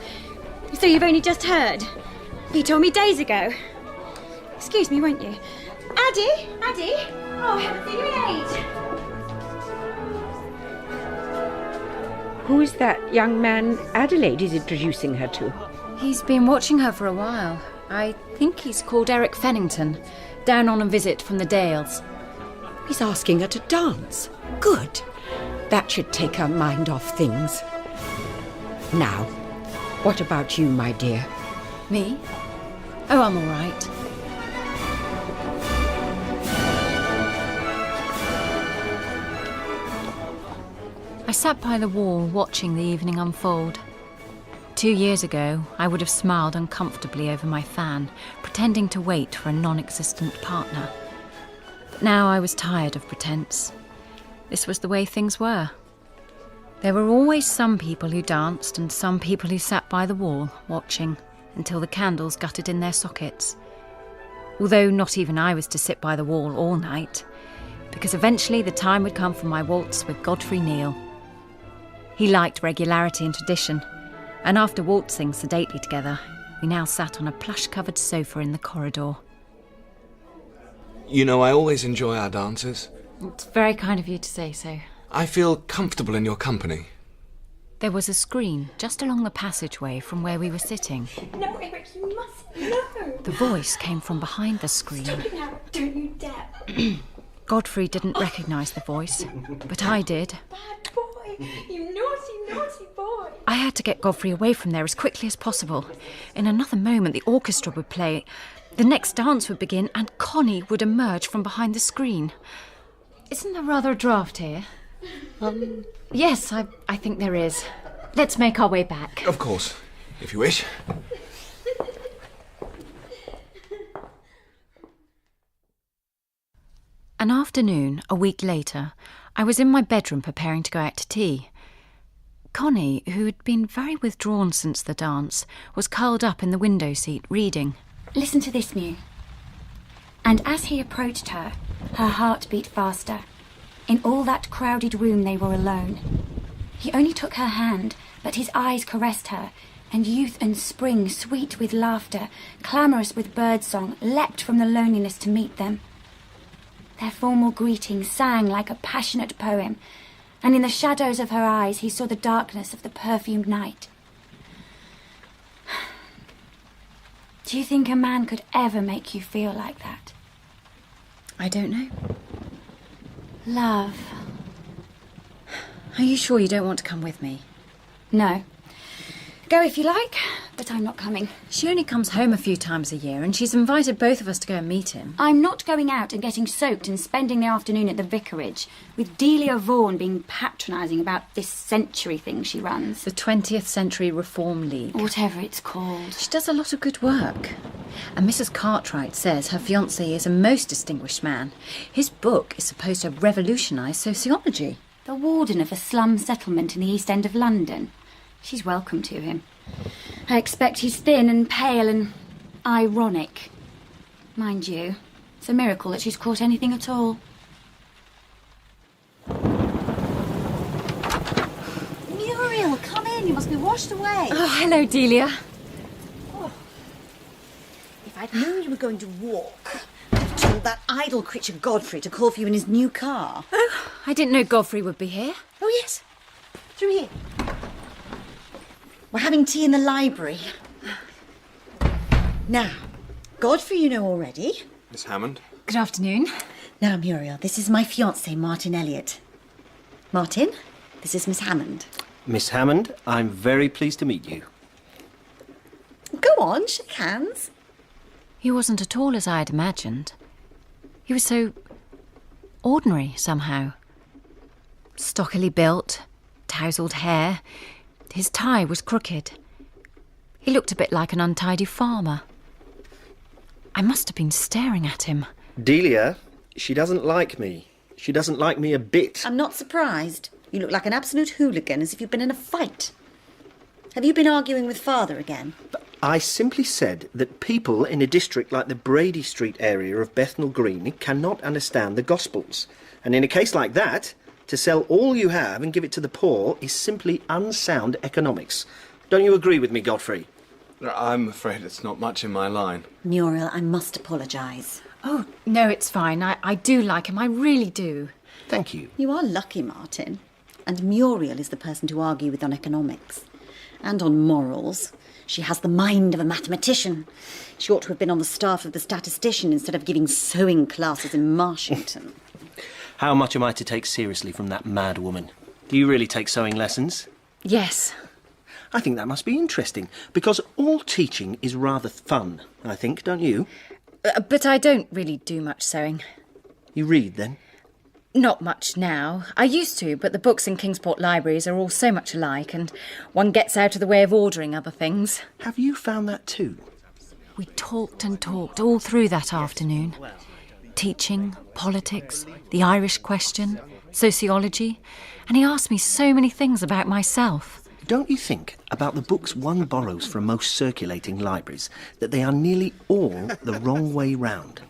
so you've only just heard? You told me days ago. Excuse me, won't you? Addie? Addie? Oh, I haven't seen you in age. Who is that young man Adelaide is introducing her to? He's been watching her for a while. I think he's called Eric Fennington, down on a visit from the Dales. He's asking her to dance. Good. That should take her mind off things. Now, what about you, my dear? Me? Oh, I'm all right. I sat by the wall watching the evening unfold. 2 years ago, I would have smiled uncomfortably over my fan, pretending to wait for a non-existent partner. But now I was tired of pretense. This was the way things were. There were always some people who danced and some people who sat by the wall, watching, until the candles gutted in their sockets. Although not even I was to sit by the wall all night, because eventually the time would come for my waltz with Godfrey Neal. He liked regularity and tradition, and after waltzing sedately together, we now sat on a plush-covered sofa in the corridor. You know, I always enjoy our dances. It's very kind of you to say so. I feel comfortable in your company. There was a screen just along the passageway from where we were sitting. No, Eric, you mustn't. No. The voice came from behind the screen. Stop it now. Don't you dare. Godfrey didn't recognise the voice, but I did. Bad boy. You naughty, naughty boy. I had to get Godfrey away from there as quickly as possible. In another moment, the orchestra would play, the next dance would begin, and Connie would emerge from behind the screen. Isn't there rather a draught here? Yes, I think there is. Let's make our way back. Of course, if you wish. An afternoon, a week later, I was in my bedroom preparing to go out to tea. Connie, who had been very withdrawn since the dance, was curled up in the window seat, reading. Listen to this, Mew. And as he approached her, her heart beat faster. In all that crowded room they were alone. He only took her hand, but his eyes caressed her, and youth and spring, sweet with laughter, clamorous with birdsong, leapt from the loneliness to meet them. Their formal greeting sang like a passionate poem, and in the shadows of her eyes he saw the darkness of the perfumed night. Do you think a man could ever make you feel like that? I don't know. Love. Are you sure you don't want to come with me? No. Go if you like, but I'm not coming. She only comes home a few times a year, and she's invited both of us to go and meet him. I'm not going out and getting soaked and spending the afternoon at the vicarage, with Delia Vaughan being patronising about this century thing she runs. The 20th Century Reform League. Whatever it's called. She does a lot of good work. And Mrs. Cartwright says her fiancé is a most distinguished man. His book is supposed to have revolutionised sociology. The warden of a slum settlement in the East End of London. She's welcome to him. I expect he's thin and pale and ironic. Mind you, it's a miracle that she's caught anything at all. Muriel, come in. You must be washed away. Oh, hello, Delia. If I'd known you were going to walk, I'd have told that idle creature Godfrey to call for you in his new car. Oh, I didn't know Godfrey would be here. Oh, yes. Through here. We're having tea in the library. Now, Godfrey you know already. Miss Hammond. Good afternoon. Now, Muriel, this is my fiancé, Martin Elliot. Martin, this is Miss Hammond. Miss Hammond, I'm very pleased to meet you. Go on, shake hands. He wasn't at all as I had imagined. He was so ordinary, somehow. Stockily built, tousled hair. His tie was crooked. He looked a bit like an untidy farmer. I must have been staring at him. Delia, she doesn't like me. She doesn't like me a bit. I'm not surprised. You look like an absolute hooligan, as if you've been in a fight. Have you been arguing with Father again? I simply said that people in a district like the Brady Street area of Bethnal Green cannot understand the Gospels. And in a case like that, to sell all you have and give it to the poor is simply unsound economics. Don't you agree with me, Godfrey? I'm afraid it's not much in my line. Muriel, I must apologise. Oh, no, it's fine. I do like him. I really do. Thank you. You are lucky, Martin. And Muriel is the person to argue with on economics. And on morals. She has the mind of a mathematician. She ought to have been on the staff of the statistician instead of giving sewing classes in Marshington. How much am I to take seriously from that mad woman? Do you really take sewing lessons? Yes. I think that must be interesting, because all teaching is rather fun, I think, don't you? But I don't really do much sewing. You read, then? Not much now. I used to, but the books in Kingsport libraries are all so much alike, and one gets out of the way of ordering other things. Have you found that too? We talked and talked all through that afternoon. Teaching, politics, the Irish question, sociology, and he asked me so many things about myself. Don't you think, about the books one borrows from most circulating libraries, that they are nearly all the wrong way round?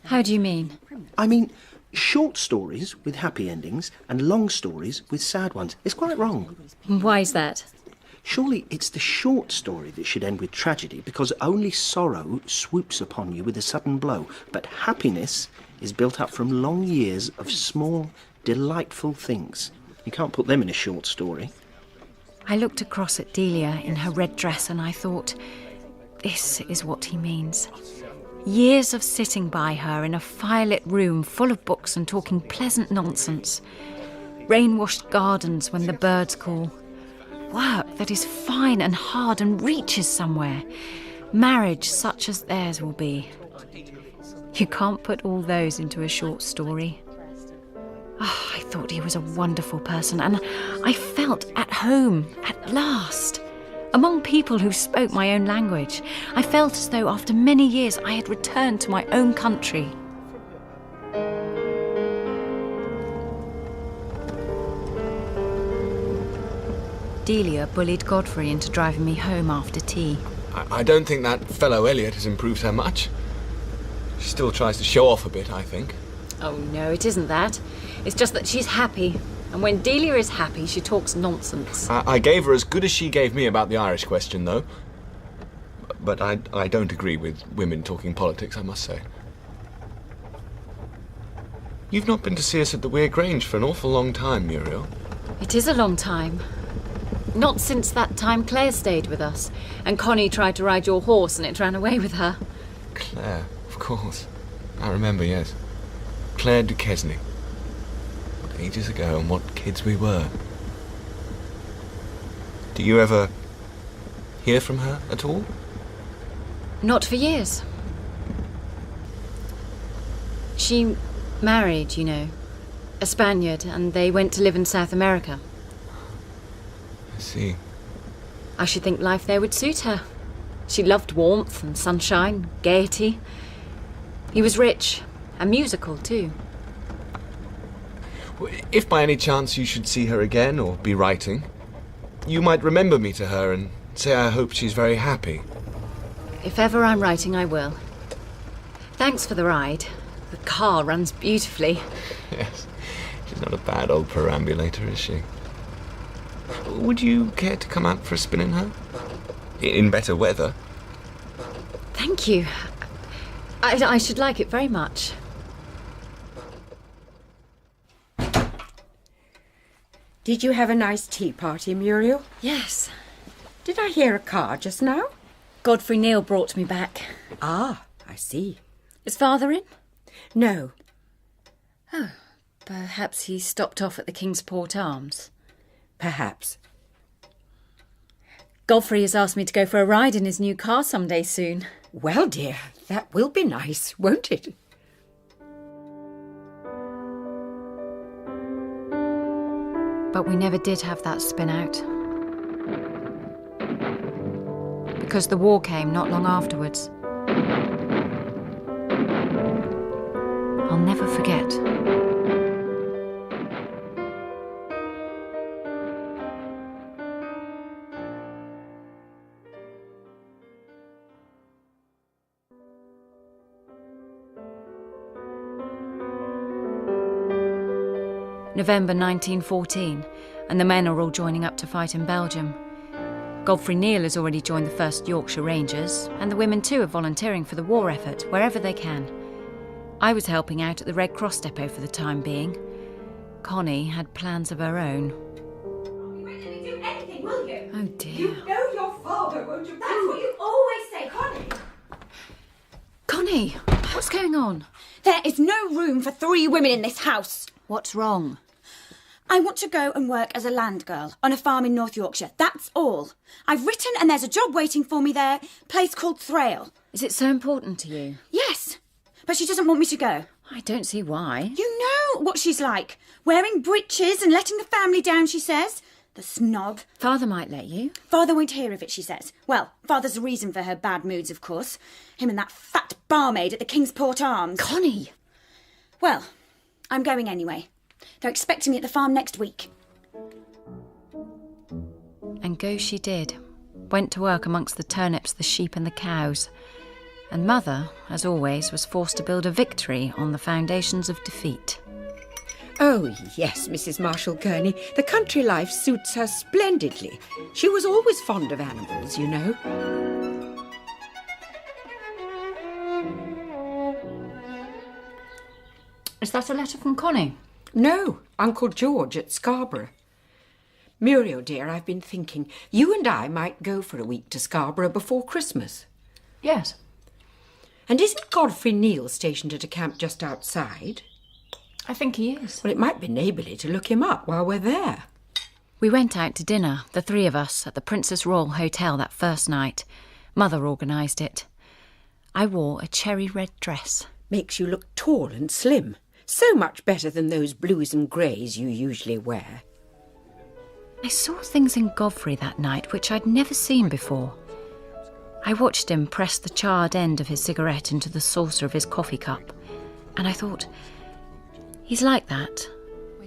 How do you mean? I mean, short stories with happy endings and long stories with sad ones. It's quite wrong. Why is that? Surely it's the short story that should end with tragedy, because only sorrow swoops upon you with a sudden blow. But happiness is built up from long years of small, delightful things. You can't put them in a short story. I looked across at Delia in her red dress and I thought, this is what he means. Years of sitting by her in a firelit room full of books and talking pleasant nonsense. Rain-washed gardens when the birds call. Work that is fine and hard and reaches somewhere. Marriage such as theirs will be. You can't put all those into a short story. Oh, I thought he was a wonderful person, and I felt at home, at last. Among people who spoke my own language, I felt as though after many years I had returned to my own country. Delia bullied Godfrey into driving me home after tea. I don't think that fellow Elliot has improved her much. She still tries to show off a bit, I think. Oh, no, it isn't that. It's just that she's happy. And when Delia is happy, she talks nonsense. I gave her as good as she gave me about the Irish question, though. But I don't agree with women talking politics, I must say. You've not been to see us at the Weir Grange for an awful long time, Muriel. It is a long time. Not since that time Claire stayed with us, and Connie tried to ride your horse and it ran away with her. Claire, of course. I remember, yes. Claire Duquesne. What ages ago, and what kids we were. Do you ever hear from her at all? Not for years. She married, you know, a Spaniard, and they went to live in South America. I see. I should think life there would suit her. She loved warmth and sunshine, gaiety. He was rich and musical too. If by any chance you should see her again or be writing, you might remember me to her and say I hope she's very happy. If ever I'm writing, I will. Thanks for the ride. The car runs beautifully. Yes, she's not a bad old perambulator, is she? Would you care to come out for a spin in her? In better weather. Thank you. I should like it very much. Did you have a nice tea party, Muriel? Yes. Did I hear a car just now? Godfrey Neil brought me back. Ah, I see. Is Father in? No. Oh, perhaps he stopped off at the Kingsport Arms. Perhaps. Godfrey has asked me to go for a ride in his new car some day soon. Well, dear, that will be nice, won't it? But we never did have that spin out. Because the war came not long afterwards. I'll never forget. November 1914, and the men are all joining up to fight in Belgium. Godfrey Neal has already joined the 1st Yorkshire Rangers, and the women too are volunteering for the war effort wherever they can. I was helping out at the Red Cross depot for the time being. Connie had plans of her own. You won't let me do anything, will you? Oh dear. You know your father, won't you? That's what you always say, Connie. Connie, what's going on? There is no room for 3 women in this house. What's wrong? I want to go and work as a land girl on a farm in North Yorkshire. That's all. I've written and there's a job waiting for me there, a place called Thrale. Is it so important to you? Yes, but she doesn't want me to go. I don't see why. You know what she's like. Wearing breeches and letting the family down, she says. The snob. Father might let you. Father won't hear of it, she says. Well, Father's the reason for her bad moods, of course. Him and that fat barmaid at the Kingsport Arms. Connie! Well, I'm going anyway. They're expecting me at the farm next week. And go she did. Went to work amongst the turnips, the sheep and the cows. And Mother, as always, was forced to build a victory on the foundations of defeat. Oh, yes, Mrs. Marshall Gurney. The country life suits her splendidly. She was always fond of animals, you know. Is that a letter from Connie? No, Uncle George at Scarborough. Muriel, dear, I've been thinking you and I might go for a week to Scarborough before Christmas. Yes. And isn't Godfrey Neal stationed at a camp just outside? I think he is. Well, it might be neighbourly to look him up while we're there. We went out to dinner, the 3 of us, at the Princess Royal Hotel that first night. Mother organised it. I wore a cherry red dress. Makes you look tall and slim. So much better than those blues and greys you usually wear. I saw things in Godfrey that night which I'd never seen before. I watched him press the charred end of his cigarette into the saucer of his coffee cup, and I thought, he's like that.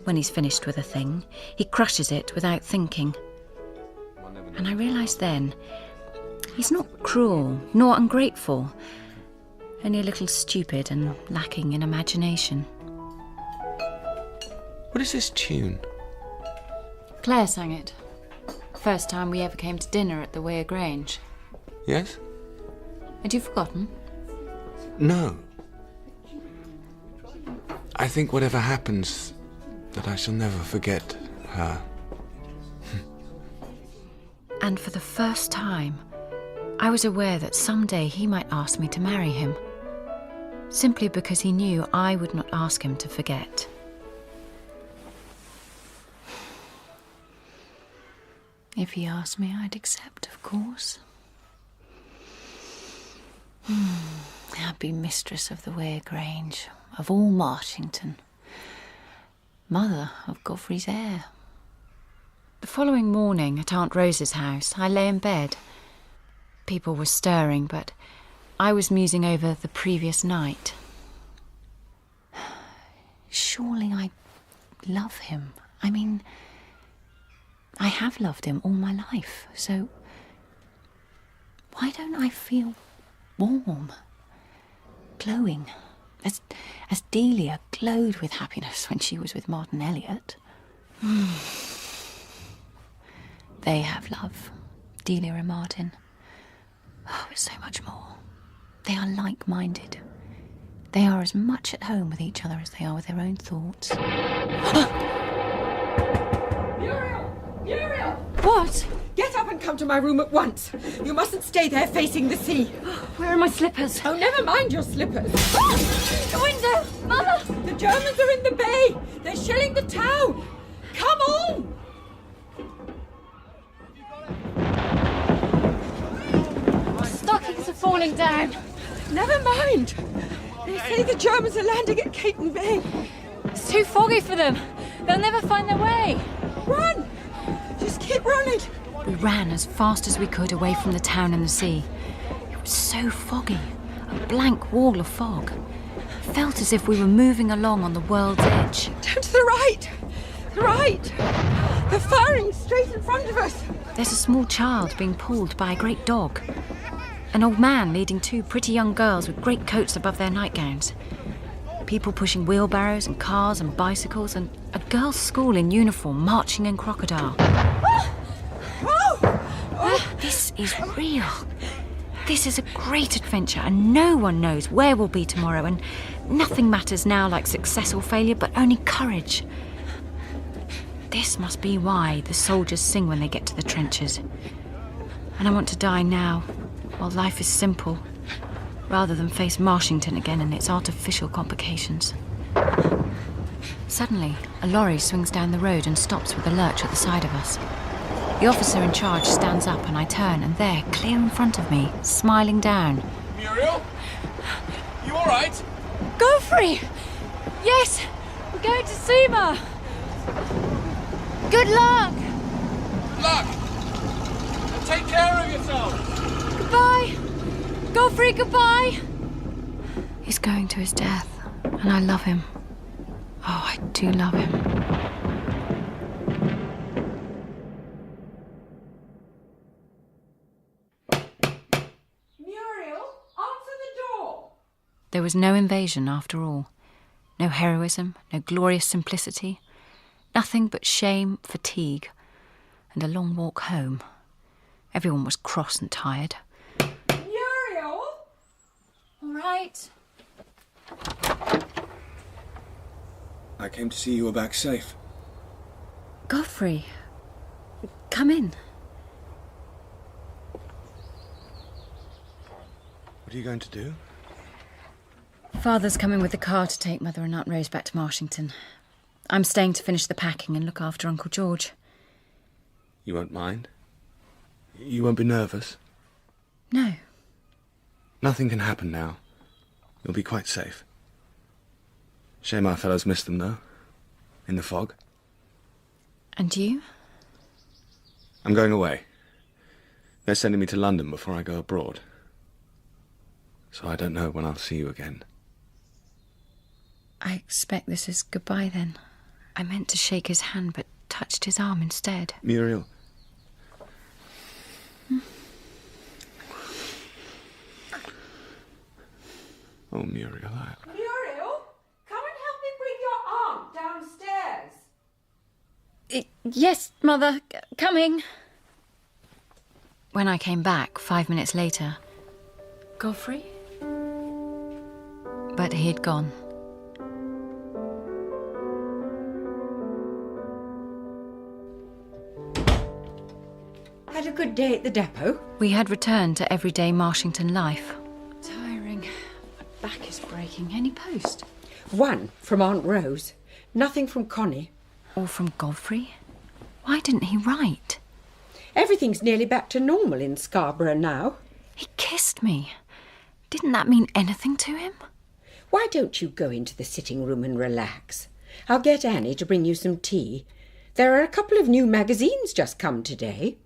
When he's finished with a thing, he crushes it without thinking. And I realised then, he's not cruel nor ungrateful, only a little stupid and lacking in imagination. What is this tune? Claire sang it. First time we ever came to dinner at the Weir Grange. Yes? Had you forgotten? No. I think whatever happens, that I shall never forget her. And for the first time, I was aware that someday he might ask me to marry him, simply because he knew I would not ask him to forget. If he asked me, I'd accept, of course. I'd be mistress of the Weir Grange, of all Marshington, mother of Godfrey's heir. The following morning, at Aunt Rose's house, I lay in bed. People were stirring, but I was musing over the previous night. Surely I love him. I mean, I have loved him all my life, so why don't I feel warm, glowing, as Delia glowed with happiness when she was with Martin Elliot? They have love, Delia and Martin. Oh, it's so much more. They are like-minded. They are as much at home with each other as they are with their own thoughts. Muriel! What? Get up and come to my room at once. You mustn't stay there facing the sea. Where are my slippers? Oh, never mind your slippers. The window! Mother! The Germans are in the bay. They're shelling the town. Come on! Stockings are falling down. Never mind. They say the Germans are landing at Caton Bay. It's too foggy for them. They'll never find their way. Run! Just keep running. We ran as fast as we could away from the town and the sea. It was so foggy, a blank wall of fog. It felt as if we were moving along on the world's edge. Down to the right. The right. They're firing straight in front of us. There's a small child being pulled by a great dog. An old man leading 2 pretty young girls with great coats above their nightgowns. People pushing wheelbarrows and cars and bicycles, and a girls' school in uniform marching in crocodile. Oh! This is real. This is a great adventure, and no one knows where we'll be tomorrow, and nothing matters now like success or failure, but only courage. This must be why the soldiers sing when they get to the trenches. And I want to die now, while life is simple, rather than face Marshington again and its artificial complications. Suddenly, a lorry swings down the road and stops with a lurch at the side of us. The officer in charge stands up and I turn, and there, clear in front of me, smiling down. Muriel? You all right? Godfrey! Yes! We're going to Suma! Good luck! Good luck! And take care of yourself! Goodbye! Godfrey, goodbye! He's going to his death, and I love him. Oh, I do love him. Muriel, answer the door. There was no invasion after all. No heroism, no glorious simplicity. Nothing but shame, fatigue, and a long walk home. Everyone was cross and tired. Muriel? All right. I came to see you were back safe. Godfrey, come in. What are you going to do? Father's coming with the car to take Mother and Aunt Rose back to Marshington. I'm staying to finish the packing and look after Uncle George. You won't mind? You won't be nervous? No. Nothing can happen now. You'll be quite safe. Shame our fellows missed them, though. In the fog. And you? I'm going away. They're sending me to London before I go abroad. So I don't know when I'll see you again. I expect this is goodbye then. I meant to shake his hand, but touched his arm instead. Muriel. Oh, Muriel, Muriel, come and help me bring your aunt downstairs. Yes, Mother, coming. When I came back 5 minutes later... Godfrey? But he had gone. Had a good day at the depot? We had returned to everyday Marshington life. Tiring. My back is breaking. Any post? One from Aunt Rose. Nothing from Connie. Or from Godfrey? Why didn't he write? Everything's nearly back to normal in Scarborough now. He kissed me. Didn't that mean anything to him? Why don't you go into the sitting room and relax? I'll get Annie to bring you some tea. There are a couple of new magazines just come today.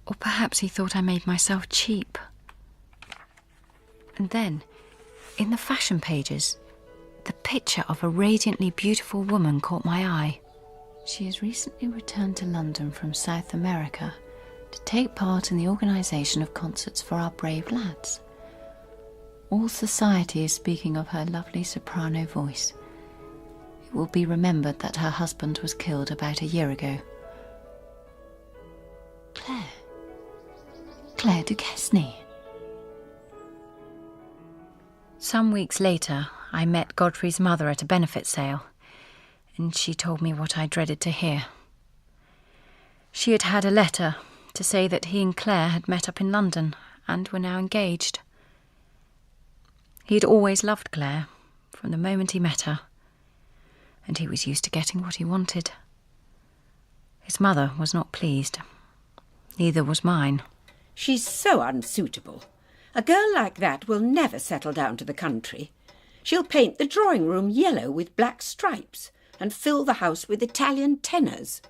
Or perhaps he thought I made myself cheap. And then, in the fashion pages, the picture of a radiantly beautiful woman caught my eye. She has recently returned to London from South America to take part in the organisation of concerts for our brave lads. All society is speaking of her lovely soprano voice. It will be remembered that her husband was killed about a year ago. Claire Duquesne. Some weeks later, I met Godfrey's mother at a benefit sale, and she told me what I dreaded to hear. She had had a letter to say that he and Claire had met up in London and were now engaged. He had always loved Claire from the moment he met her, and he was used to getting what he wanted. His mother was not pleased. Neither was mine. She's so unsuitable. A girl like that will never settle down to the country. She'll paint the drawing room yellow with black stripes and fill the house with Italian tenors.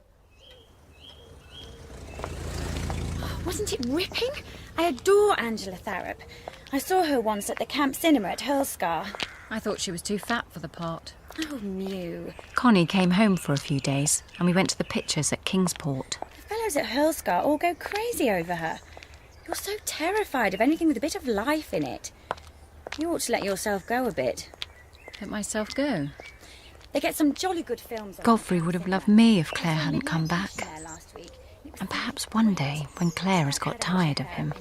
Wasn't it ripping? I adore Angela Tharrop. I saw her once at the Camp Cinema at Hurlscar. I thought she was too fat for the part. Oh, Mew. Connie came home for a few days, and we went to the pictures at Kingsport. The fellows at Hurlscar all go crazy over her. You're so terrified of anything with a bit of life in it. You ought to let yourself go a bit. Let myself go? They get some jolly good films on. Godfrey would have loved me if Claire hadn't come back. Last week. It was And perhaps one day, when Claire has got tired of him...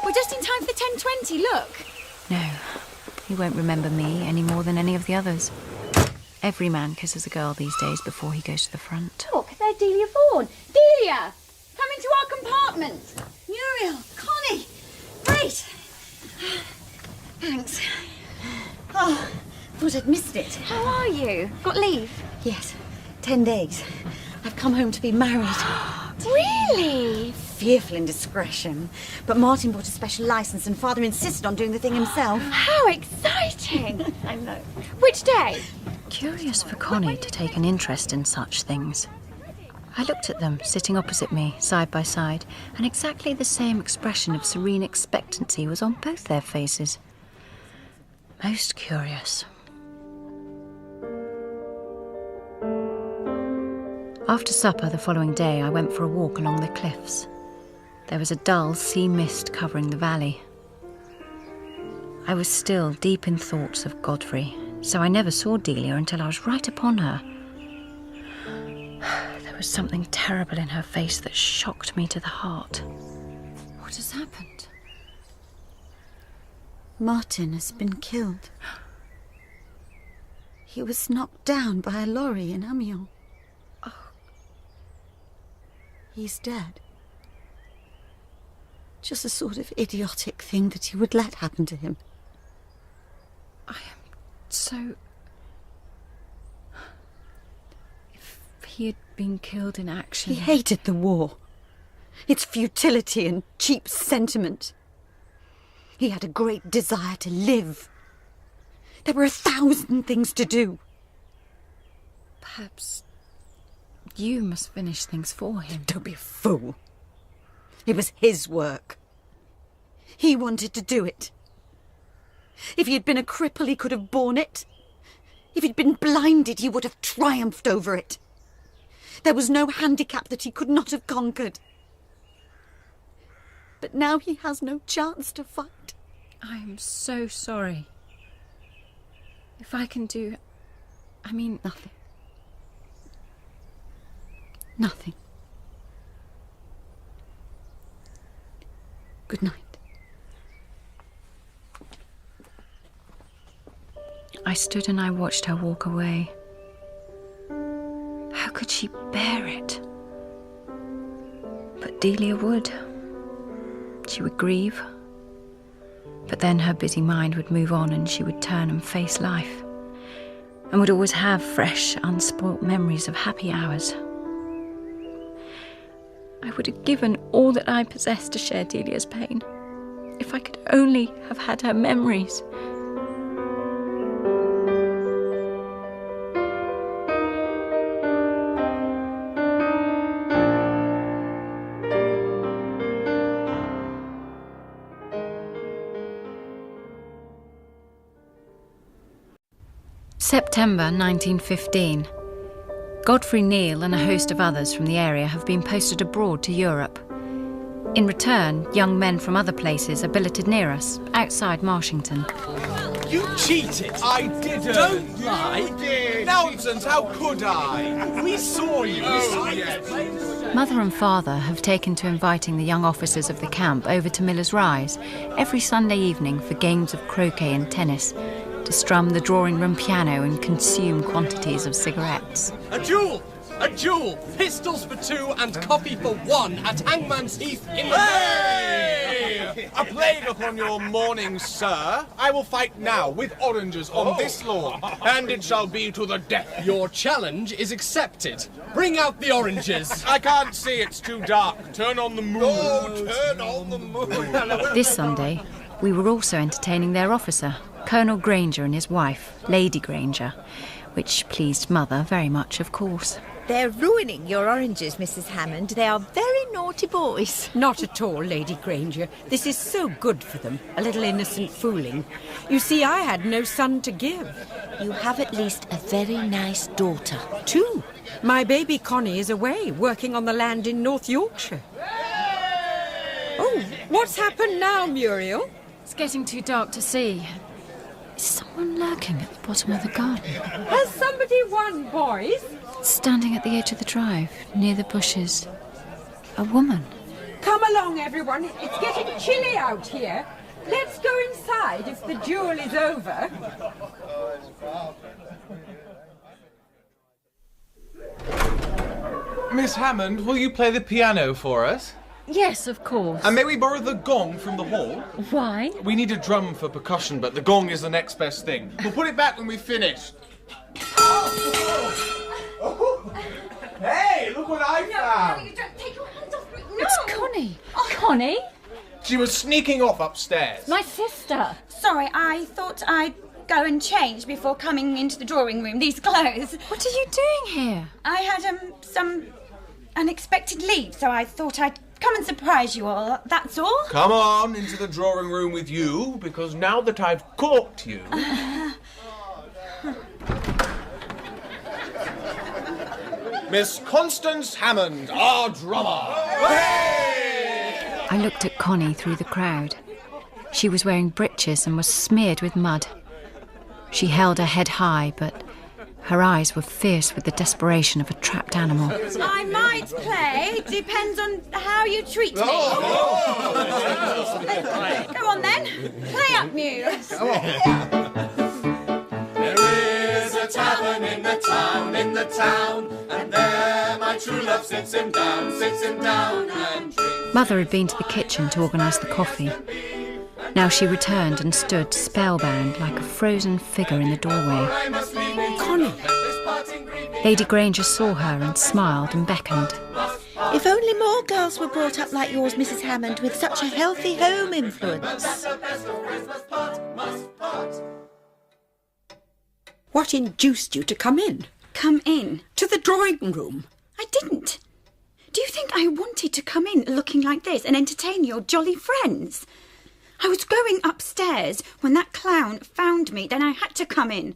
We're just in time for the 10:20, look. No, he won't remember me any more than any of the others. Every man kisses a girl these days before he goes to the front. Look, there's Delia Vaughan. Delia! Come into our compartment. Muriel, Connie. Great. Thanks. Oh, thought I'd missed it. How are you? Got leave? Yes, 10 days. I've come home to be married. Really? Fearful indiscretion. But Martin bought a special licence and Father insisted on doing the thing himself. How exciting! I know. Which day? Curious for Connie to take an interest in such things. I looked at them, sitting opposite me, side by side, and exactly the same expression of serene expectancy was on both their faces. Most curious. After supper the following day, I went for a walk along the cliffs. There was a dull sea mist covering the valley. I was still deep in thoughts of Godfrey, so I never saw Delia until I was right upon her. There was something terrible in her face that shocked me to the heart. What has happened? Martin has been killed. He was knocked down by a lorry in Amiens. He's dead. Just the sort of idiotic thing that you would let happen to him. I am so... If he had been killed in action... He hated the war. Its futility and cheap sentiment. He had a great desire to live. There were 1,000 things to do. Perhaps... you must finish things for him. Don't be a fool. It was his work. He wanted to do it. If he had been a cripple, he could have borne it. If he'd been blinded, he would have triumphed over it. There was no handicap that he could not have conquered. But now he has no chance to fight. I am so sorry. If I can do... I mean... Nothing. Nothing. Good night. I stood and I watched her walk away. How could she bear it? But Delia would. She would grieve. But then her busy mind would move on and she would turn and face life. And would always have fresh, unspoilt memories of happy hours. I would have given all that I possessed to share Delia's pain. If I could only have had her memories. September 1915. Godfrey Neal and a host of others from the area have been posted abroad to Europe. In return, young men from other places are billeted near us, outside Marshington. You cheated! I didn't! Don't lie! You did! Nonsense, how could I? We saw you! Mother and father have taken to inviting the young officers of the camp over to Miller's Rise every Sunday evening for games of croquet and tennis, to strum the drawing-room piano and consume quantities of cigarettes. A duel! A duel! Pistols for 2 and coffee for 1 at Hangman's Heath in the... Hey! A plague upon your morning, sir. I will fight now with oranges on this lawn, and it shall be to the death. Your challenge is accepted. Bring out the oranges. I can't see, it's too dark. Turn on the moon. Oh, turn on the moon. This Sunday, we were also entertaining their officer, Colonel Granger, and his wife, Lady Granger, which pleased Mother very much, of course. They're ruining your oranges, Mrs. Hammond. They are very naughty boys. Not at all, Lady Granger. This is so good for them. A little innocent fooling. You see, I had no son to give. You have at least a very nice daughter. 2. My baby Connie is away, working on the land in North Yorkshire. Oh, what's happened now, Muriel? It's getting too dark to see. Is someone lurking at the bottom of the garden? Has somebody won, boys? Standing at the edge of the drive, near the bushes. a woman. Come along, everyone. It's getting chilly out here. Let's go inside if the duel is over. Miss Hammond, will you play the piano for us? Yes, of course. And may we borrow the gong from the hall? Why? We need a drum for percussion, but the gong is the next best thing. We'll put it back when we've finished. Hey, look what I found! No, you don't take your hands off me. No! It's Connie. Connie? She was sneaking off upstairs. My sister. Sorry, I thought I'd go and change before coming into the drawing room. These clothes. What are you doing here? I had some unexpected leave, so I thought I'd come and surprise you all. That's all. Come on into the drawing room with you, because now that I've caught you... Miss Constance Hammond, our drummer. I looked at Connie through the crowd. She was wearing breeches and was smeared with mud. She held her head high, but her eyes were fierce with the desperation of a trapped animal. I might play. Depends on how you treat me. Go on then. Play up, Muse. There is a tavern in the town, and there my true love sits him down and drinks. Mother had been to the kitchen to organise the coffee. Now she returned and stood spellbound like a frozen figure in the doorway. Connie. Lady Granger saw her and smiled and beckoned. If only more girls were brought up like yours, Mrs. Hammond, with such a healthy home influence. What induced you to come in? Come in? To the drawing room? I didn't. Do you think I wanted to come in looking like this and entertain your jolly friends? I was going upstairs when that clown found me, then I had to come in.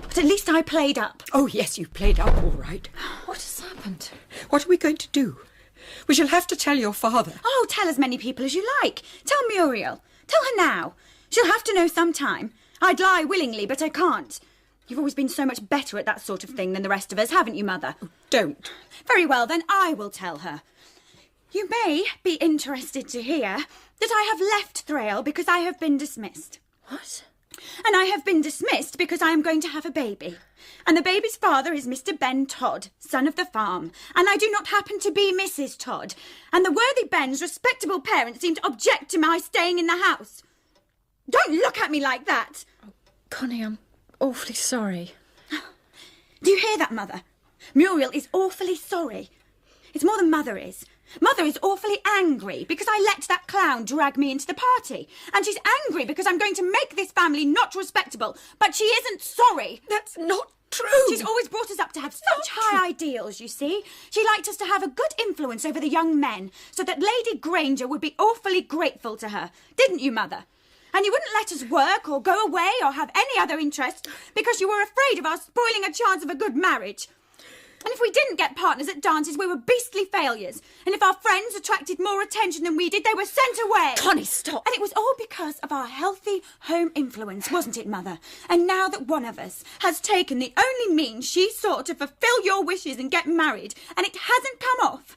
But at least I played up. Oh, yes, you played up all right. What has happened? What are we going to do? We shall have to tell your father. Oh, tell as many people as you like. Tell Muriel. Tell her now. She'll have to know sometime. I'd lie willingly, but I can't. You've always been so much better at that sort of thing than the rest of us, haven't you, Mother? Don't. Very well, then I will tell her. You may be interested to hear that I have left Thrale because I have been dismissed. What? And I have been dismissed because I am going to have a baby. And the baby's father is Mr. Ben Todd, son of the farm. And I do not happen to be Mrs. Todd. And the worthy Ben's respectable parents seem to object to my staying in the house. Don't look at me like that. Oh, Connie, I'm awfully sorry. Do you hear that, Mother? Muriel is awfully sorry. It's more than Mother is. Mother is awfully angry because I let that clown drag me into the party. And she's angry because I'm going to make this family not respectable. But she isn't sorry. That's not true. She's always brought us up to have such high ideals, you see. She liked us to have a good influence over the young men so that Lady Granger would be awfully grateful to her. Didn't you, Mother? And you wouldn't let us work or go away or have any other interest because you were afraid of us spoiling a chance of a good marriage. And if we didn't get partners at dances, we were beastly failures. And if our friends attracted more attention than we did, they were sent away. Connie, stop. And it was all because of our healthy home influence, wasn't it, Mother? And now that one of us has taken the only means she sought to fulfill your wishes and get married, and it hasn't come off,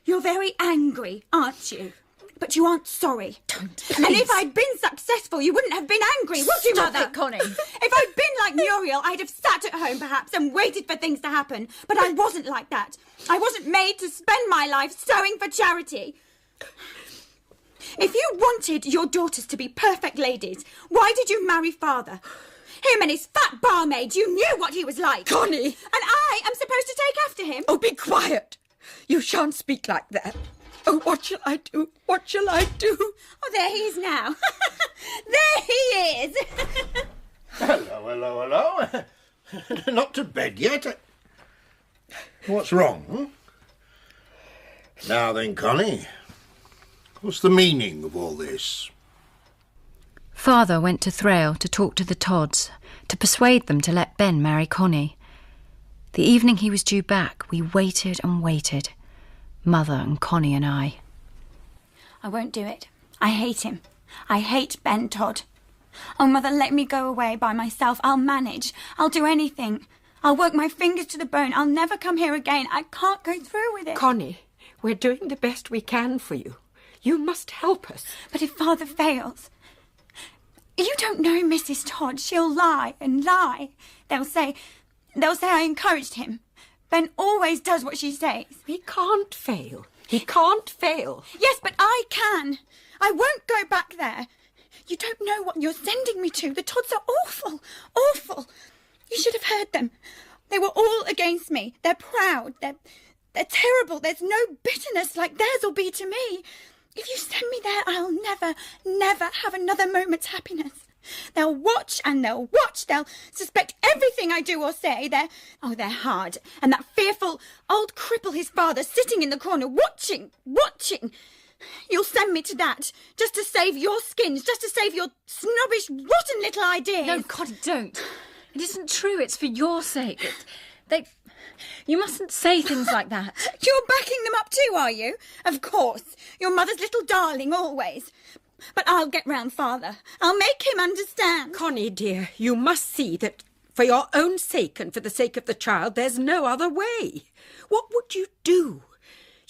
you're very angry, aren't you? But you aren't sorry. Don't, please. And if I'd been successful, you wouldn't have been angry, would you, Mother? Stop it, Connie. If I'd been like Muriel, I'd have sat at home, perhaps, and waited for things to happen. But I wasn't like that. I wasn't made to spend my life sewing for charity. If you wanted your daughters to be perfect ladies, why did you marry Father? Him and his fat barmaid, you knew what he was like. Connie! And I am supposed to take after him? Oh, be quiet. You shan't speak like that. Oh, what shall I do? What shall I do? Oh, there he is now. There he is. Hello. Not to bed yet? What's wrong? Now then, Connie, what's the meaning of all this? Father went to Thrale to talk to the Todds, to persuade them to let Ben marry Connie. The evening he was due back, we waited and waited. Mother and Connie and I. I won't do it. I hate him. I hate Ben Todd. Oh, Mother, let me go away by myself. I'll manage. I'll do anything. I'll work my fingers to the bone. I'll never come here again. I can't go through with it. Connie, We're doing the best we can for you. You must help us. But if Father fails... You don't know Mrs. Todd. She'll lie and lie. They'll say I encouraged him. Ben always does what she says. He can't fail. He can't fail. Yes, but I can. I won't go back there. You don't know what you're sending me to. The Todds are awful, awful. You should have heard them. They were all against me. They're proud. They're terrible. There's no bitterness like theirs will be to me. If you send me there, I'll never, never have another moment's happiness. They'll watch and they'll watch. They'll suspect everything I do or say. They're hard. And that fearful old cripple, his father, sitting in the corner, watching. You'll send me to that, just to save your skins, just to save your snobbish, rotten little ideas. No, God, don't. It isn't true. It's for your sake. You mustn't say things like that. You're backing them up too, are you? Of course. Your mother's little darling, always. But I'll get round Father. I'll make him understand. Connie, dear, you must see that for your own sake and for the sake of the child, there's no other way. What would you do?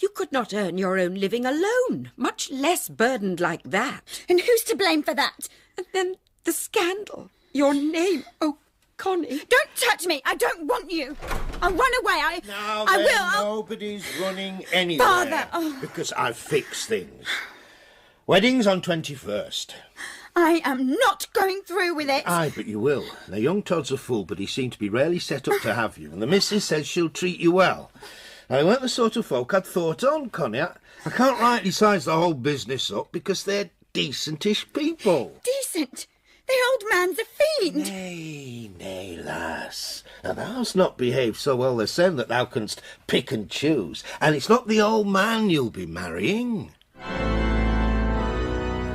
You could not earn your own living alone, much less burdened like that. And who's to blame for that? And then the scandal. Your name. Oh, Connie. Don't touch me. I don't want you. I'll run away. Now I then, will. nobody's running anywhere. Father. Oh. Because I've fixed things. Wedding's on 21st. I am not going through with it. Aye, but you will. Now, young Todd's a fool, but he seemed to be rarely set up to have you, and the missus says she'll treat you well. Now, they weren't the sort of folk I'd thought on, Connie. I can't rightly size the whole business up because they're decentish people. Decent? The old man's a fiend. Nay, lass. Now, thou'st not behaved so well the same that thou canst pick and choose, and it's not the old man you'll be marrying.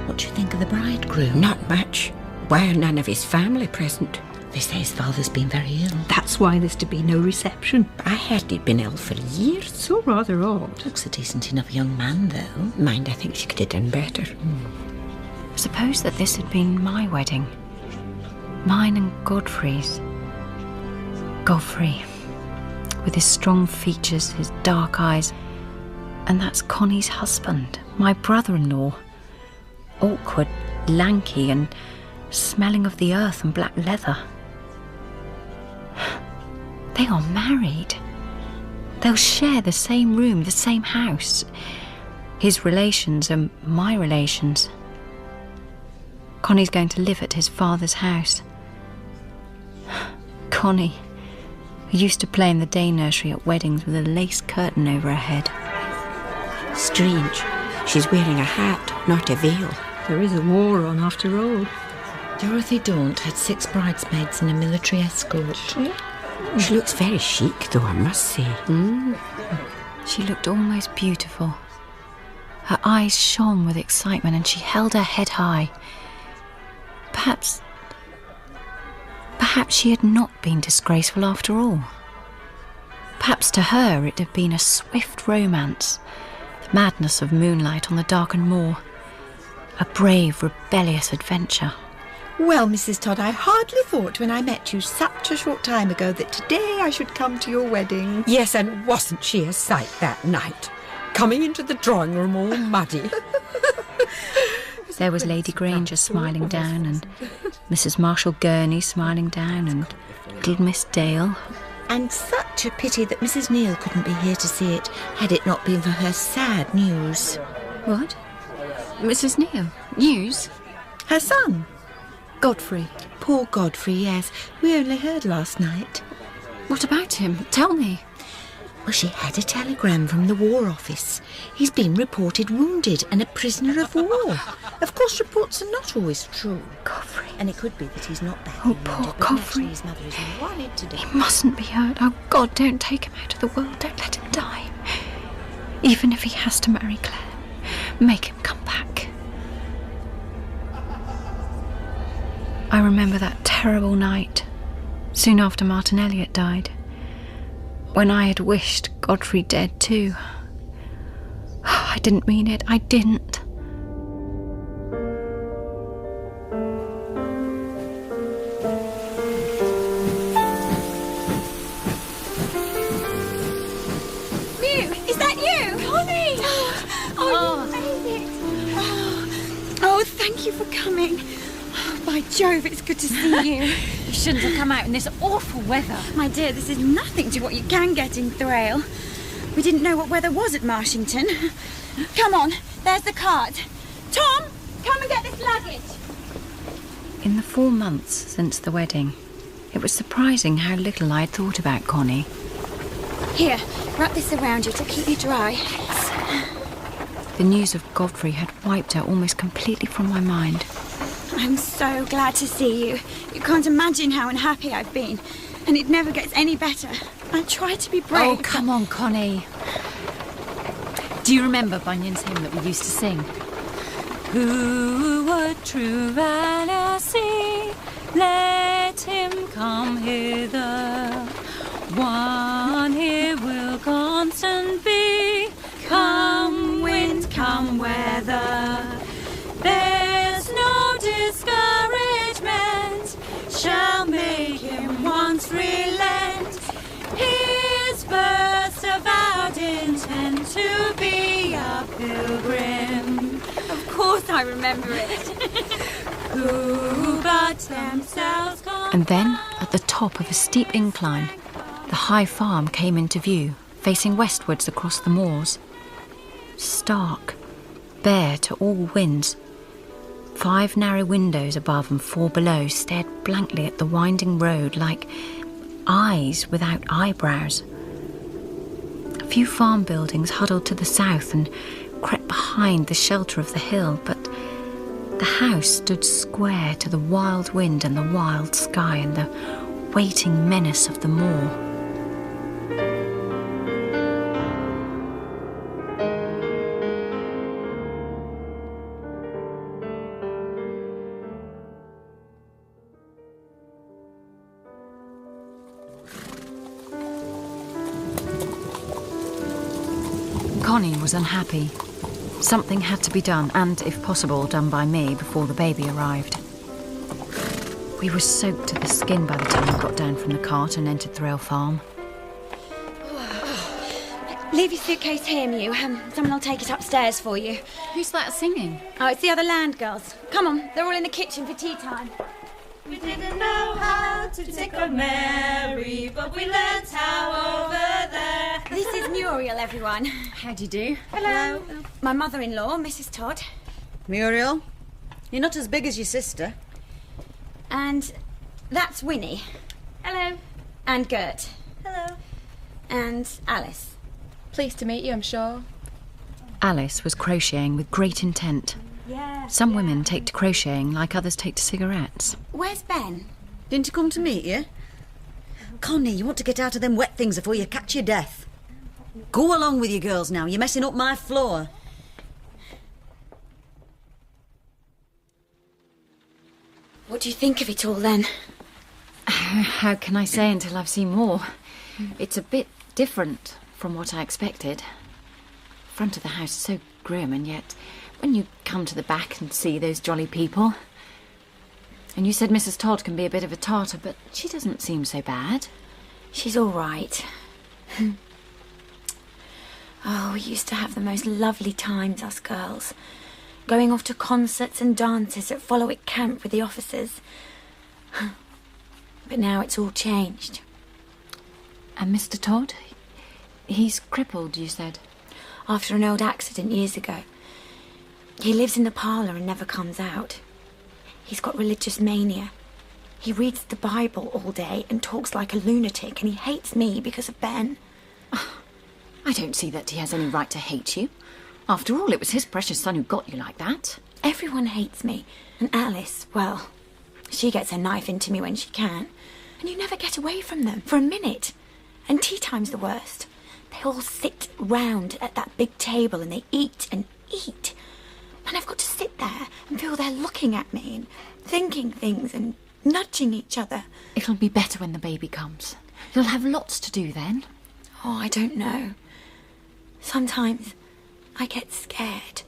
What do you think of the bridegroom? Not much. Why are none of his family present? They say his father's been very ill. That's why there's to be no reception. I heard he'd been ill for years, so rather odd. Looks a decent enough young man, though. Mind, I think she could have done better. Suppose that this had been my wedding. Mine and Godfrey's. Godfrey, with his strong features, his dark eyes. And that's Connie's husband, my brother-in-law. Awkward, lanky, and smelling of the earth and black leather. They are married. They'll share the same room, the same house. His relations are my relations. Connie's going to live at his father's house. Connie, who used to play in the day nursery at weddings with a lace curtain over her head. Strange. She's wearing a hat, not a veil. There is a war on after all. Dorothy Daunt had 6 bridesmaids and a military escort. She looks very chic, though, I must say. She looked almost beautiful. Her eyes shone with excitement and she held her head high. Perhaps she had not been disgraceful after all. Perhaps to her it had been a swift romance, the madness of moonlight on the darkened moor, a brave, rebellious adventure. Well, Mrs. Todd, I hardly thought when I met you such a short time ago that today I should come to your wedding. Yes, and wasn't she a sight that night? Coming into the drawing room all muddy. There was Lady Granger smiling down, and Mrs. Marshall Gurney smiling down, and little Miss Dale. And such a pity that Mrs. Neal couldn't be here to see it, had it not been for her sad news. What? Mrs. Neal? News? Her son. Godfrey. Poor Godfrey, yes. We only heard last night. What about him? Tell me. Well, she had a telegram from the War Office. He's been reported wounded and a prisoner of war. Of course, reports are not always true. Godfrey. And it could be that he's not badly Oh, poor wounded, but Godfrey. naturally his mother is worried today. He mustn't be hurt. Oh, God, don't take him out of the world. Don't let him die. Even if he has to marry Claire, make him come back. I remember that terrible night, soon after Martin Elliot died, when I had wished Godfrey dead too. I didn't mean it. I didn't. Mew, is that you? Connie! thank you for coming. Oh, by Jove, it's good to see you. You shouldn't have come out in this awful weather. My dear, this is nothing to what you can get in Thrale. We didn't know what weather was at Marshington. Come on, there's the cart. Tom, come and get this luggage. In the 4 months since the wedding, it was surprising how little I had thought about Connie. Here, wrap this around you to keep you dry. The news of Godfrey had wiped her almost completely from my mind. I'm so glad to see you. You can't imagine how unhappy I've been. And it never gets any better. I try to be brave. Oh, come on, Connie. Do you remember Bunyan's hymn that we used to sing? Who would true valour see? Let him come hither. One here will constant be. Come wind, come weather. There's no discouragement shall make him once relent. His first avowed intent to be a pilgrim. Of course I remember it. Who but themselves And then, at the top of a steep incline, the high farm came into view, facing westwards across the moors. Stark, bare to all winds. 5 narrow windows above and 4 below stared blankly at the winding road like eyes without eyebrows. A few farm buildings huddled to the south and crept behind the shelter of the hill, but the house stood square to the wild wind and the wild sky and the waiting menace of the moor. Connie was unhappy. Something had to be done, and, if possible, done by me before the baby arrived. We were soaked to the skin by the time we got down from the cart and entered Thrale Farm. Leave your suitcase here, Mew. Someone will take it upstairs for you. Who's that singing? Oh, it's the other land girls. Come on, they're all in the kitchen for tea time. We didn't know how to tickle Mary, but we learnt how over there. This is Muriel, everyone. How do you do? Hello. My mother-in-law, Mrs. Todd. Muriel, you're not as big as your sister. And that's Winnie. Hello. And Gert. Hello. And Alice. Pleased to meet you, I'm sure. Alice was crocheting with great intent. Some women take to crocheting like others take to cigarettes. Where's Ben? Didn't he come to meet you? Connie, you want to get out of them wet things before you catch your death. Go along with you girls now. You're messing up my floor. What do you think of it all, then? How can I say until I've seen more? It's a bit different from what I expected. The front of the house is so grim, and yet when you come to the back and see those jolly people... And you said Mrs. Todd can be a bit of a tartar, but she doesn't seem so bad. She's all right. Oh, we used to have the most lovely times, us girls. Going off to concerts and dances at Followick Camp with the officers. But now it's all changed. And Mr. Todd? He's crippled, you said? After an old accident years ago. He lives in the parlour and never comes out. He's got religious mania. He reads the Bible all day and talks like a lunatic, and he hates me because of Ben. I don't see that he has any right to hate you. After all, it was his precious son who got you like that. Everyone hates me. And Alice, well, she gets her knife into me when she can. And you never get away from them for a minute. And tea time's the worst. They all sit round at that big table and they eat and eat. And I've got to sit there and feel they're looking at me and thinking things and nudging each other. It'll be better when the baby comes. You'll have lots to do then. Oh, I don't know. Sometimes I get scared.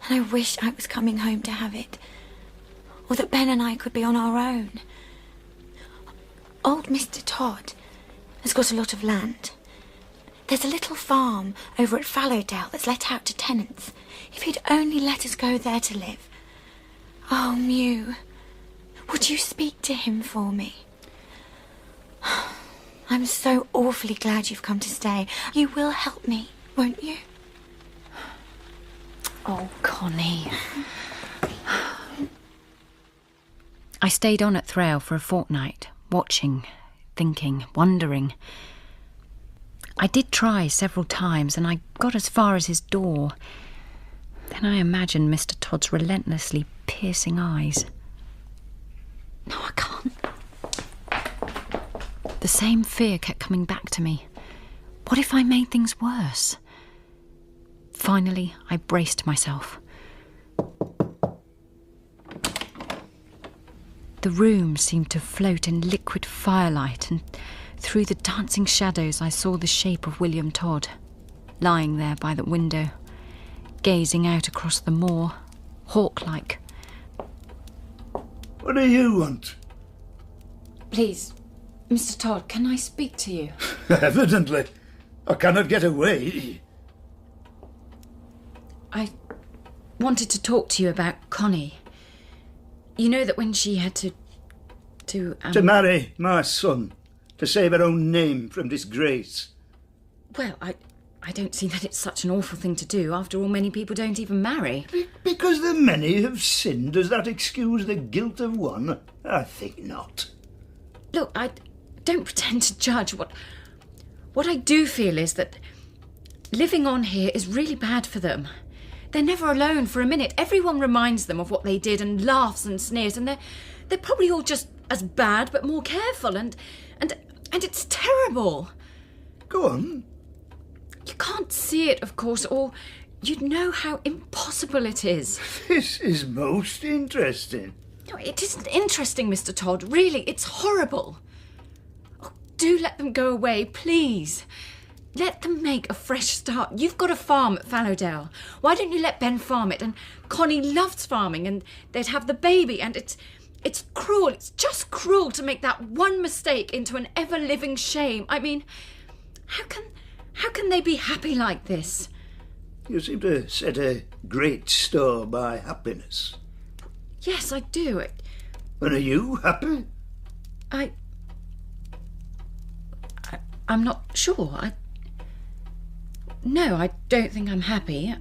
And I wish I was coming home to have it. Or that Ben and I could be on our own. Old Mr. Todd has got a lot of land. There's a little farm over at Fallowdale that's let out to tenants. If he'd only let us go there to live. Oh, Mew, would you speak to him for me? I'm so awfully glad you've come to stay. You will help me, won't you? Oh, Connie. I stayed on at Thrale for a fortnight, watching, thinking, wondering. I did try several times, and I got as far as his door. Then I imagined Mr. Todd's relentlessly piercing eyes. No, I can't. The same fear kept coming back to me. What if I made things worse? Finally, I braced myself. The room seemed to float in liquid firelight, and through the dancing shadows I saw the shape of William Todd, lying there by the window, gazing out across the moor, hawk-like. What do you want? Please, Mr. Todd, can I speak to you? Evidently. I cannot get away. I wanted to talk to you about Connie. You know that when she had to marry my son, to save her own name from disgrace. Well, I don't see that it's such an awful thing to do. After all, many people don't even marry. Because the many have sinned, does that excuse the guilt of one? I think not. Look, I don't pretend to judge. What I do feel is that living on here is really bad for them. They're never alone for a minute. Everyone reminds them of what they did and laughs and sneers, and they're probably all just as bad but more careful, and it's terrible. Go on. You can't see it, of course, or you'd know how impossible it is. This is most interesting. No, it isn't interesting, Mr. Todd. Really, it's horrible. Oh, do let them go away, please. Let them make a fresh start. You've got a farm at Fallowdale. Why don't you let Ben farm it? And Connie loves farming, and they'd have the baby, and it's cruel. It's just cruel to make that one mistake into an ever-living shame. I mean, how can they be happy like this? You seem to set a great store by happiness. Yes, I do. And are you happy? I'm not sure. No, I don't think I'm happy.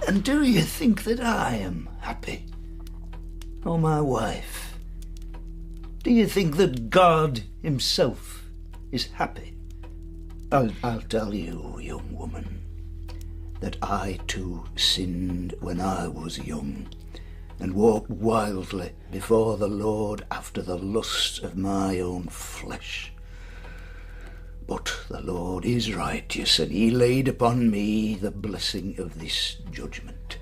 And do you think that I am happy? Or my wife? Do you think that God himself is happy? I'll tell you, young woman, that I too sinned when I was young, and walked wildly before the Lord after the lusts of my own flesh. But the Lord is righteous, and he laid upon me the blessing of this judgment.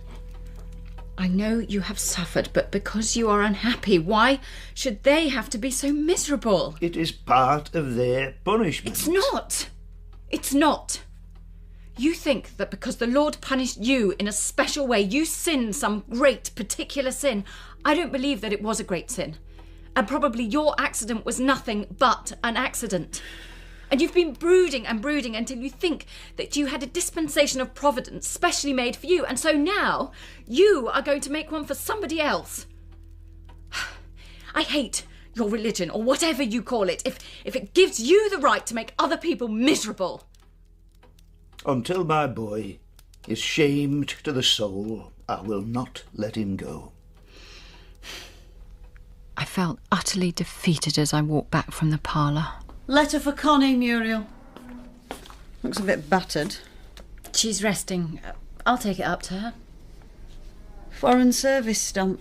I know you have suffered, but because you are unhappy, why should they have to be so miserable? It is part of their punishment. It's not. It's not. You think that because the Lord punished you in a special way, you sinned some great particular sin. I don't believe that it was a great sin. And probably your accident was nothing but an accident. And you've been brooding and brooding until you think that you had a dispensation of providence specially made for you. And so now you are going to make one for somebody else. I hate your religion, or whatever you call it, if it gives you the right to make other people miserable. Until my boy is shamed to the soul, I will not let him go. I felt utterly defeated as I walked back from the parlour. Letter for Connie, Muriel. Looks a bit battered. She's resting. I'll take it up to her. Foreign Service stamp.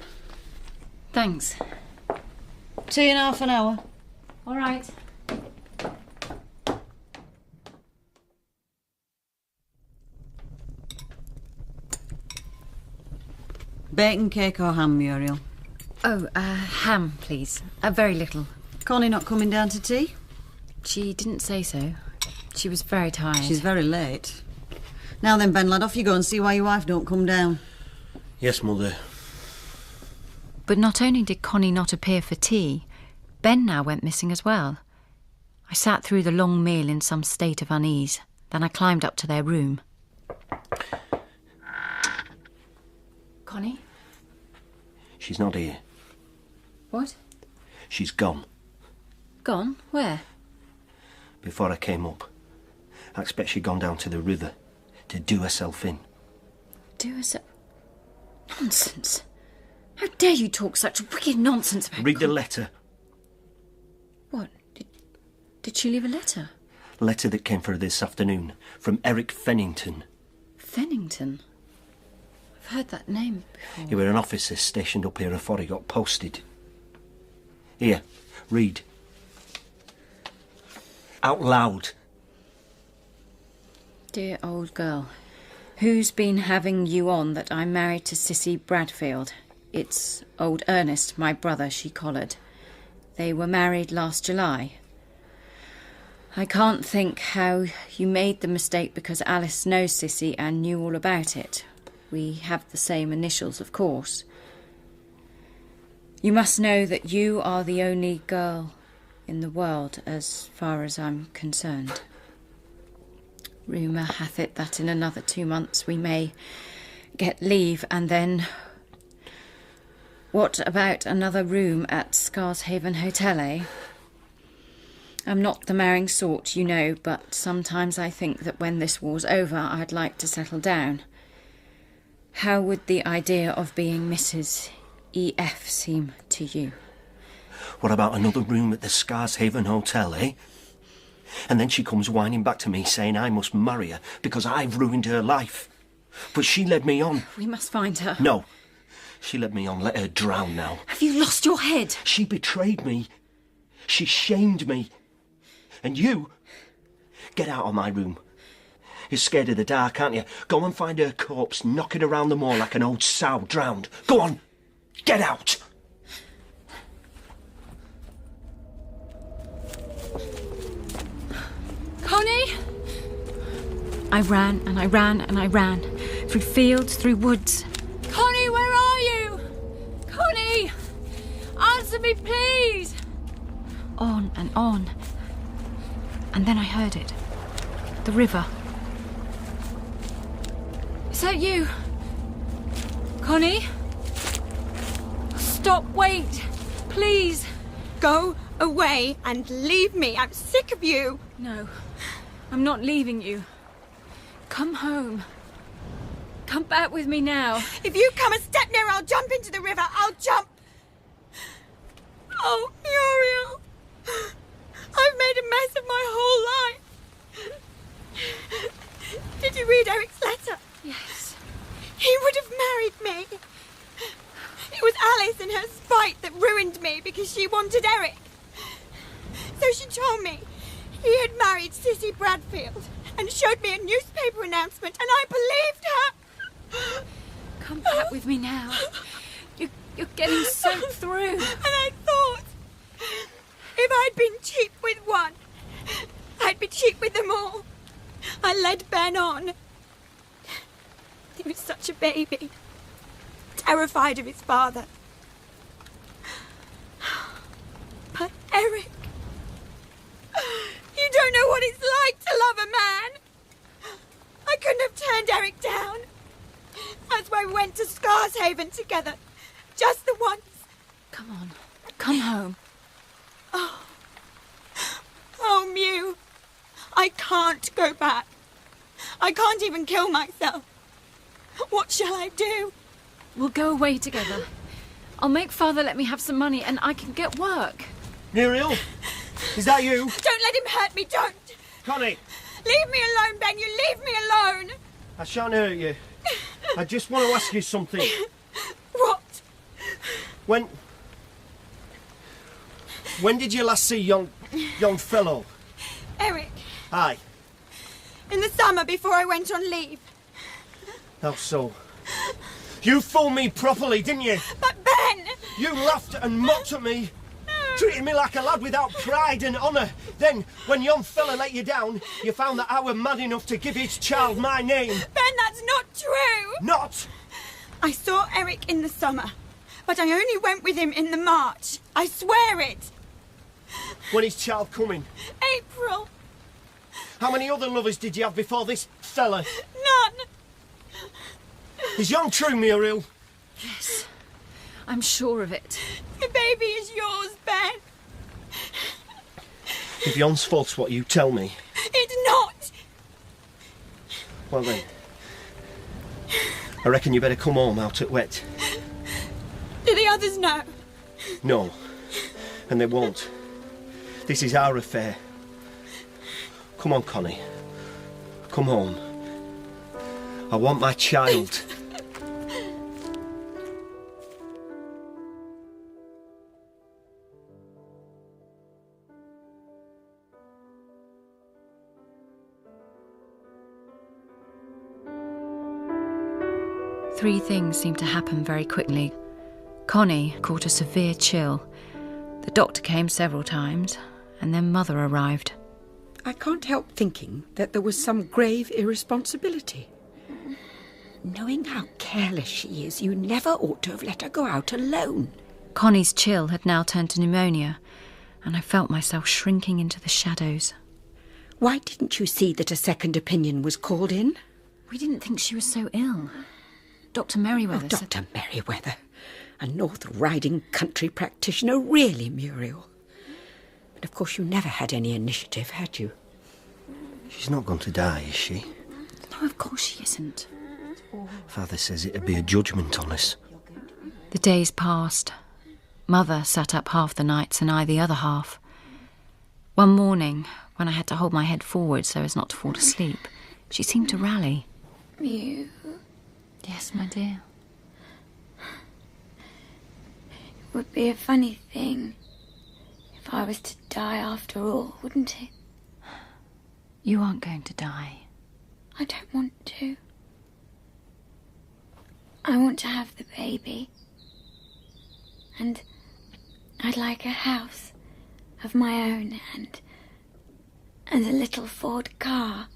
Thanks. Tea in half an hour. All right. Bacon cake or ham, Muriel? Oh, ham, please. Very little. Connie not coming down to tea? She didn't say so. She was very tired. She's very late. Now then, Ben, lad, off you go and see why your wife don't come down. Yes, Mother. But not only did Connie not appear for tea, Ben now went missing as well. I sat through the long meal in some state of unease. Then I climbed up to their room. Connie? She's not here. What? She's gone. Gone? Where? Before I came up, I expect she'd gone down to the river to do herself in. Do herself... Nonsense. How dare you talk such wicked nonsense about... Read the letter. What? Did she leave a letter? Letter that came for her this afternoon from Eric Fennington. Fennington? I've heard that name before. He were an officer stationed up here before he got posted. Here, read. Out loud. Dear old girl, who's been having you on that I'm married to Sissy Bradfield? It's old Ernest, my brother, she collared. They were married last July. I can't think how you made the mistake because Alice knows Sissy and knew all about it. We have the same initials, of course. You must know that you are the only girl in the world as far as I'm concerned. Rumour hath it that in another 2 months we may get leave, and then... What about another room at Scarshaven Hotel, eh? I'm not the marrying sort, you know, but sometimes I think that when this war's over, I'd like to settle down. How would the idea of being Mrs. E.F. seem to you? What about another room at the Scarshaven Hotel, eh? And then she comes whining back to me saying I must marry her because I've ruined her life. But she led me on. We must find her. No. She led me on. Let her drown now. Have you lost your head? She betrayed me. She shamed me. And you? Get out of my room. You're scared of the dark, aren't you? Go and find her corpse knocking around the moor like an old sow drowned. Go on. Get out. Connie! I ran and I ran and I ran. Through fields, through woods. Connie, where are you? Connie! Answer me, please! On and on. And then I heard it. The river. Is that you? Connie? Stop, wait. Please. Go away and leave me. I'm sick of you. No, I'm not leaving you. Come home. Come back with me now. If you come a step nearer, I'll jump into the river. I'll jump. Oh, Muriel. I've made a mess of my whole life. Did you read Eric's letter? Yes. He would have married me. It was Alice and her spite that ruined me because she wanted Eric. So she told me he had married Sissy Bradfield and showed me a newspaper announcement, and I believed her. Come back with me now. You're getting soaked through. And I thought, if I'd been cheap with one, I'd be cheap with them all. I led Ben on. He was such a baby, terrified of his father. But Eric, you don't know what it's like to love a man. I couldn't have turned Eric down. That's why we went to Scarshaven together. Just the once. Come on. Come home. Oh, Mew. I can't go back. I can't even kill myself. What shall I do? We'll go away together. I'll make Father let me have some money and I can get work. Muriel? Is that you? Don't let him hurt me, don't. Connie? Leave me alone, Ben. You leave me alone. I shan't hurt you. I just want to ask you something. What? When did you last see young fellow? Eric. Aye. In the summer before I went on leave. How so? You fooled me properly, didn't you? But Ben! You laughed and mocked at me. Treated me like a lad without pride and honour. Then, when young fella let you down, you found that I were mad enough to give his child my name. Ben, that's not true! Not? I saw Eric in the summer, but I only went with him in the March. I swear it. When is child coming? April. How many other lovers did you have before this fella? None. Is young true, Muriel? Yes. I'm sure of it. The baby is yours, Ben. If Jon's fault's what you tell me, It's not. well then, I reckon you better come home out at wet. Do the others know? No, and they won't. This is our affair. Come on, Connie. Come home. I want my child. Three things seemed to happen very quickly. Connie caught a severe chill. The doctor came several times, and then Mother arrived. I can't help thinking that there was some grave irresponsibility. Knowing how careless she is, you never ought to have let her go out alone. Connie's chill had now turned to pneumonia, and I felt myself shrinking into the shadows. Why didn't you see that a second opinion was called in? We didn't think she was so ill. Dr. Merriweather said... Dr. Merriweather, a North Riding country practitioner, really, Muriel. But of course you never had any initiative, had you? She's not going to die, is she? No, of course she isn't. Father says it'd be a judgment on us. The days passed. Mother sat up half the nights and I the other half. One morning, when I had to hold my head forward so as not to fall asleep, she seemed to rally. You... Yes, my dear. It would be a funny thing if I was to die after all, wouldn't it? You aren't going to die. I don't want to. I want to have the baby. And I'd like a house of my own and a little Ford car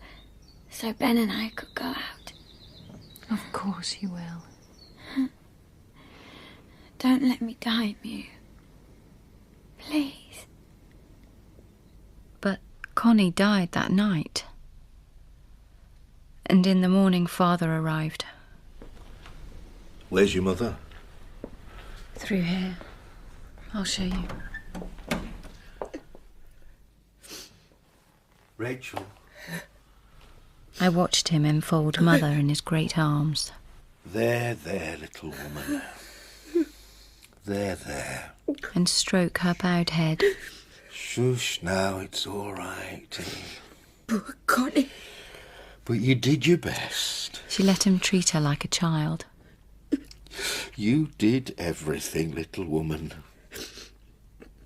so Ben and I could go out. Of course you will. Don't let me die, Mew. Please. But Connie died that night. And in the morning, Father arrived. Where's your mother? Through here. I'll show you. Rachel. I watched him enfold Mother in his great arms. There, little woman. There. And stroke her bowed head. Shush now, it's all right. Poor Connie. But you did your best. She let him treat her like a child. You did everything, little woman.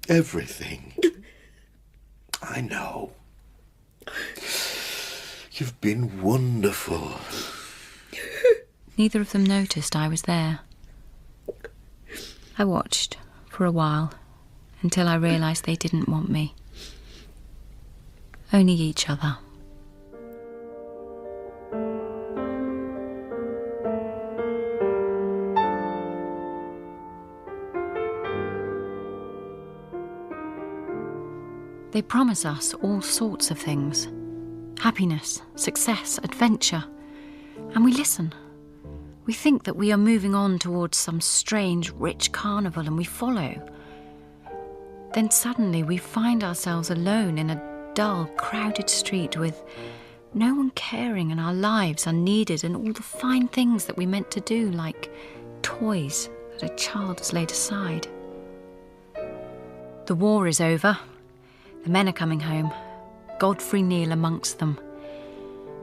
Everything. I know. You've been wonderful. Neither of them noticed I was there. I watched for a while until I realised they didn't want me. Only each other. They promise us all sorts of things. Happiness, success, adventure. And we listen. We think that we are moving on towards some strange, rich carnival and we follow. Then suddenly we find ourselves alone in a dull, crowded street with no one caring and our lives unneeded and all the fine things that we meant to do, like toys that a child has laid aside. The war is over. The men are coming home. Godfrey Neal amongst them.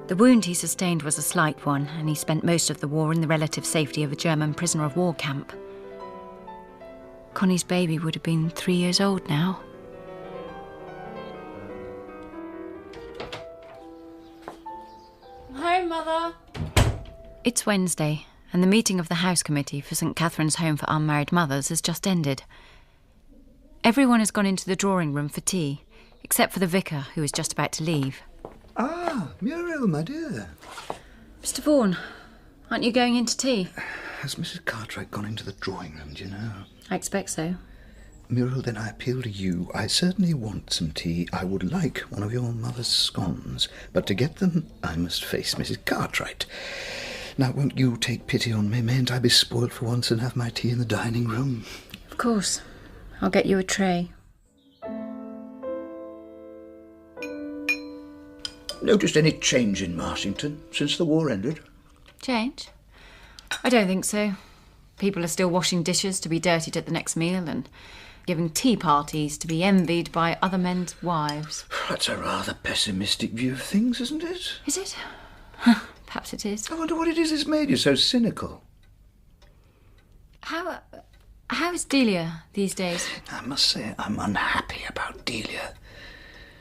The wound he sustained was a slight one, and he spent most of the war in the relative safety of a German prisoner of war camp. Connie's baby would have been 3 years old now. Hi, Mother. It's Wednesday, and the meeting of the House Committee for St Catherine's Home for Unmarried Mothers has just ended. Everyone has gone into the drawing room for tea, except for the vicar, who is just about to leave. Ah, Muriel, my dear. Mr. Vaughan, aren't you going into tea? Has Mrs. Cartwright gone into the drawing room, do you know? I expect so. Muriel, then I appeal to you. I certainly want some tea. I would like one of your mother's scones. But to get them, I must face Mrs. Cartwright. Now, won't you take pity on me? Mayn't I be spoilt for once and have my tea in the dining room? Of course. I'll get you a tray. Noticed any change in Marsington since the war ended? Change? I don't think so. People are still washing dishes to be dirtied at the next meal and giving tea parties to be envied by other men's wives. That's a rather pessimistic view of things, isn't it? Is it? Perhaps it is. I wonder what it is that's made you so cynical. How is Delia these days? I must say I'm unhappy about Delia.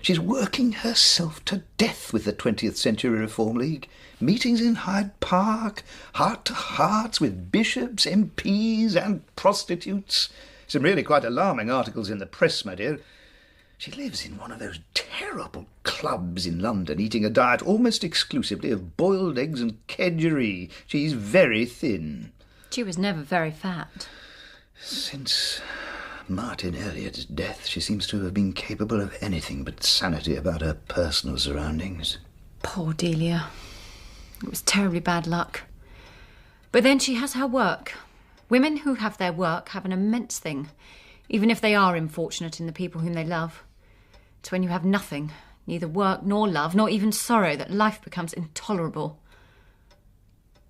She's working herself to death with the 20th Century Reform League. Meetings in Hyde Park, heart-to-hearts with bishops, MPs and prostitutes. Some really quite alarming articles in the press, my dear. She lives in one of those terrible clubs in London, eating a diet almost exclusively of boiled eggs and kedgeree. She's very thin. She was never very fat. Since Martin Elliot's death, she seems to have been capable of anything but sanity about her personal surroundings. Poor Delia. It was terribly bad luck. But then she has her work. Women who have their work have an immense thing, even if they are unfortunate in the people whom they love. It's when you have nothing, neither work nor love, nor even sorrow, that life becomes intolerable.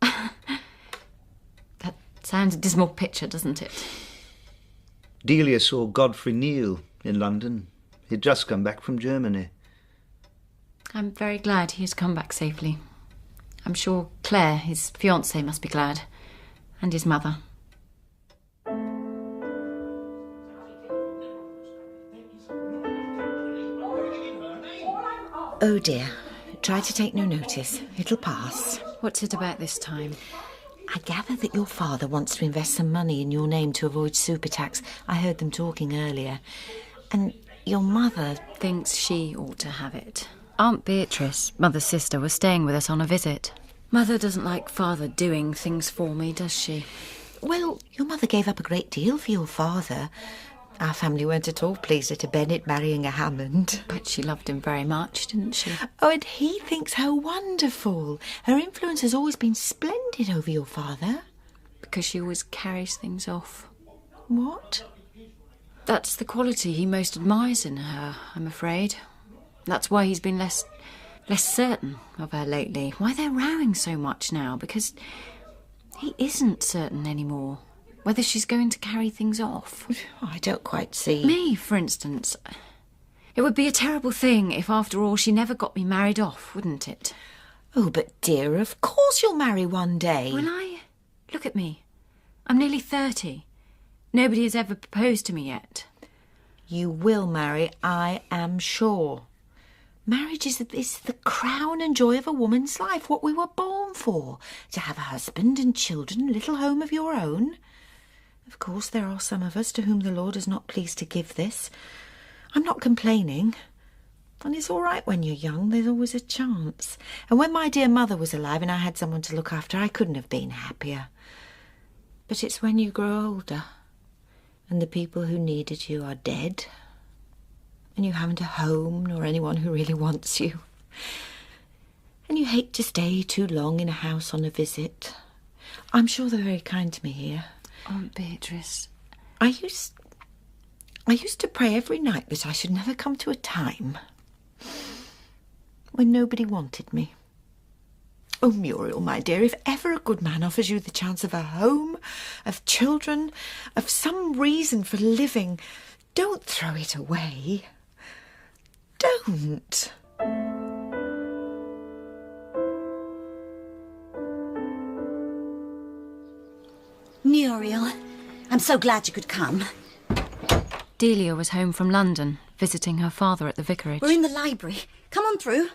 That sounds a dismal picture, doesn't it? Delia saw Godfrey Neal in London. He'd just come back from Germany. I'm very glad he has come back safely. I'm sure Claire, his fiancée, must be glad. And his mother. Oh dear. Try to take no notice. It'll pass. What's it about this time? I gather that your father wants to invest some money in your name to avoid super tax. I heard them talking earlier. And your mother thinks she ought to have it. Aunt Beatrice, Mother's sister, was staying with us on a visit. Mother doesn't like Father doing things for me, does she? Well, your mother gave up a great deal for your father. Our family weren't at all pleased at a Bennet marrying a Hammond. But she loved him very much, didn't she? Oh, and he thinks her wonderful. Her influence has always been splendid over your father. Because she always carries things off. What? That's the quality he most admires in her, I'm afraid. That's why he's been less certain of her lately. Why they're rowing so much now, because he isn't certain anymore whether she's going to carry things off. Oh, I don't quite see. Me, for instance. It would be a terrible thing if, after all, she never got me married off, wouldn't it? Oh, but dear, of course you'll marry one day. Will I? Look at me. I'm nearly 30. Nobody has ever proposed to me yet. You will marry, I am sure. Marriage is the crown and joy of a woman's life, what we were born for. To have a husband and children, a little home of your own. Of course, there are some of us to whom the Lord is not pleased to give this. I'm not complaining. And it's all right when you're young, there's always a chance. And when my dear mother was alive and I had someone to look after, I couldn't have been happier. But it's when you grow older and the people who needed you are dead and you haven't a home nor anyone who really wants you. And you hate to stay too long in a house on a visit. I'm sure they're very kind to me here. Aunt Beatrice. I used to pray every night that I should never come to a time when nobody wanted me. Oh, Muriel, my dear, if ever a good man offers you the chance of a home, of children, of some reason for living, don't throw it away. Don't. Muriel, I'm so glad you could come. Delia was home from London, visiting her father at the vicarage. We're in the library. Come on through.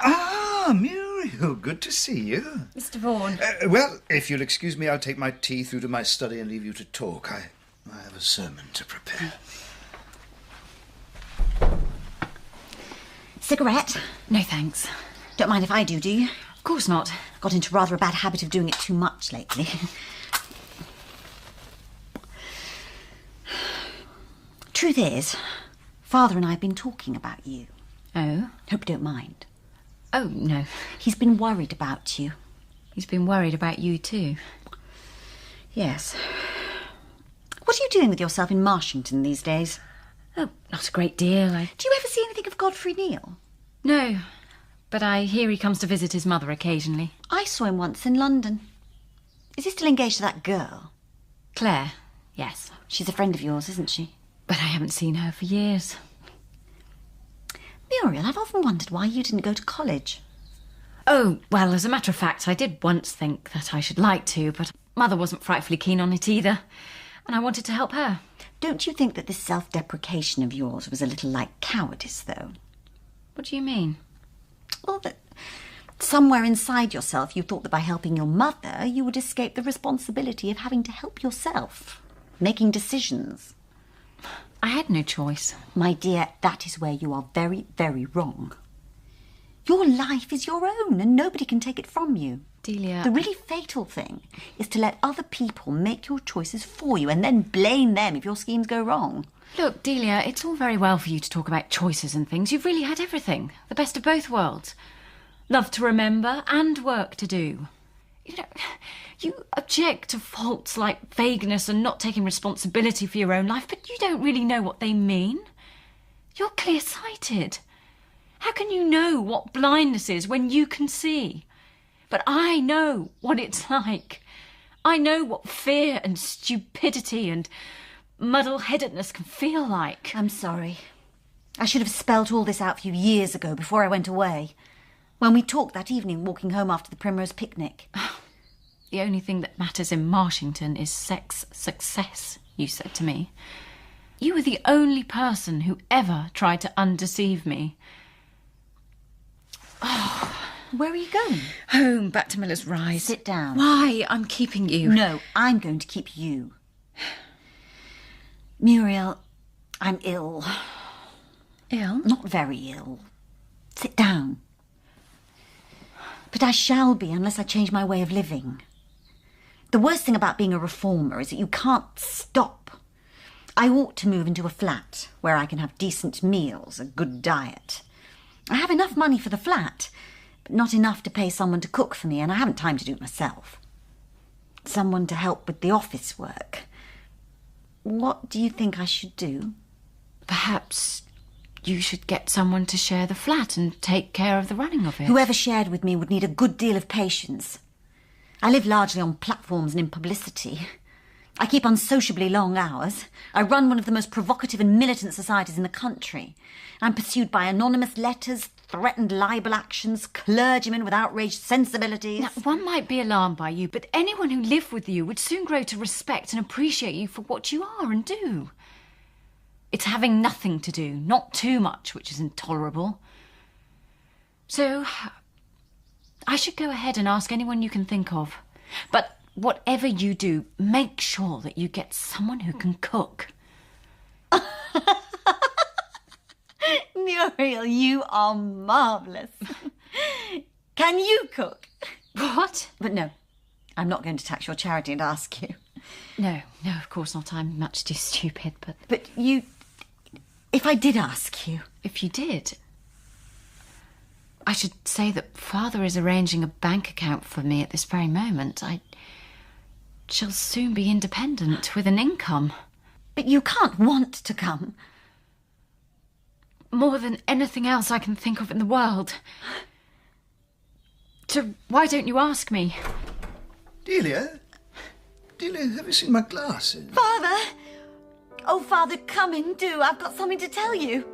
Ah, Muriel, good to see you. Mr. Vaughan. Well, if you'll excuse me, I'll take my tea through to my study and leave you to talk. I have a sermon to prepare. Cigarette? No, thanks. Don't mind if I do you? Of course not. Got into rather a bad habit of doing it too much lately. Truth is, Father and I have been talking about you. Oh? Hope you don't mind. Oh, no. He's been worried about you. He's been worried about you too. Yes. What are you doing with yourself in Marshington these days? Oh, not a great deal. Do you ever see anything of Godfrey Neal? No, but I hear he comes to visit his mother occasionally. I saw him once in London. Is he still engaged to that girl? Claire, yes. She's a friend of yours, isn't she? But I haven't seen her for years. Muriel, I've often wondered why you didn't go to college. Oh, well, as a matter of fact, I did once think that I should like to, but Mother wasn't frightfully keen on it either, and I wanted to help her. Don't you think that this self-deprecation of yours was a little like cowardice, though? What do you mean? Well, that somewhere inside yourself you thought that by helping your mother you would escape the responsibility of having to help yourself, making decisions. I had no choice. My dear, that is where you are very, very wrong. Your life is your own and nobody can take it from you. Delia... The really fatal thing is to let other people make your choices for you and then blame them if your schemes go wrong. Look, Delia, it's all very well for you to talk about choices and things. You've really had everything. The best of both worlds. Love to remember and work to do. You know, you object to faults like vagueness and not taking responsibility for your own life, but you don't really know what they mean. You're clear-sighted. How can you know what blindness is when you can see? But I know what it's like. I know what fear and stupidity and muddle-headedness can feel like. I'm sorry. I should have spelt all this out for you years ago before I went away. When we talked that evening walking home after the Primrose picnic. The only thing that matters in Marshington is sex success, you said to me. You were the only person who ever tried to undeceive me. Oh, where are you going? Home, back to Miller's Rise. Sit down. Why? I'm keeping you. No, I'm going to keep you. Muriel, I'm ill. Ill? Not very ill. Sit down. But I shall be unless I change my way of living. The worst thing about being a reformer is that you can't stop. I ought to move into a flat where I can have decent meals, a good diet. I have enough money for the flat, but not enough to pay someone to cook for me, and I haven't time to do it myself. Someone to help with the office work. What do you think I should do? Perhaps you should get someone to share the flat and take care of the running of it. Whoever shared with me would need a good deal of patience. I live largely on platforms and in publicity. I keep unsociably long hours. I run one of the most provocative and militant societies in the country. I'm pursued by anonymous letters, threatened libel actions, clergymen with outraged sensibilities. Now, one might be alarmed by you, but anyone who lived with you would soon grow to respect and appreciate you for what you are and do. It's having nothing to do, not too much, which is intolerable. So, I should go ahead and ask anyone you can think of. But whatever you do, make sure that you get someone who can cook. Muriel, you are marvellous. Can you cook? What? But no, I'm not going to tax your charity and ask you. No, of course not. I'm much too stupid, but... But you... If I did ask you... If you did... I should say that Father is arranging a bank account for me at this very moment. I shall soon be independent with an income. But you can't want to come. More than anything else I can think of in the world. So why don't you ask me? Delia? Delia, have you seen my glasses? Father! Oh, Father, come in, do. I've got something to tell you.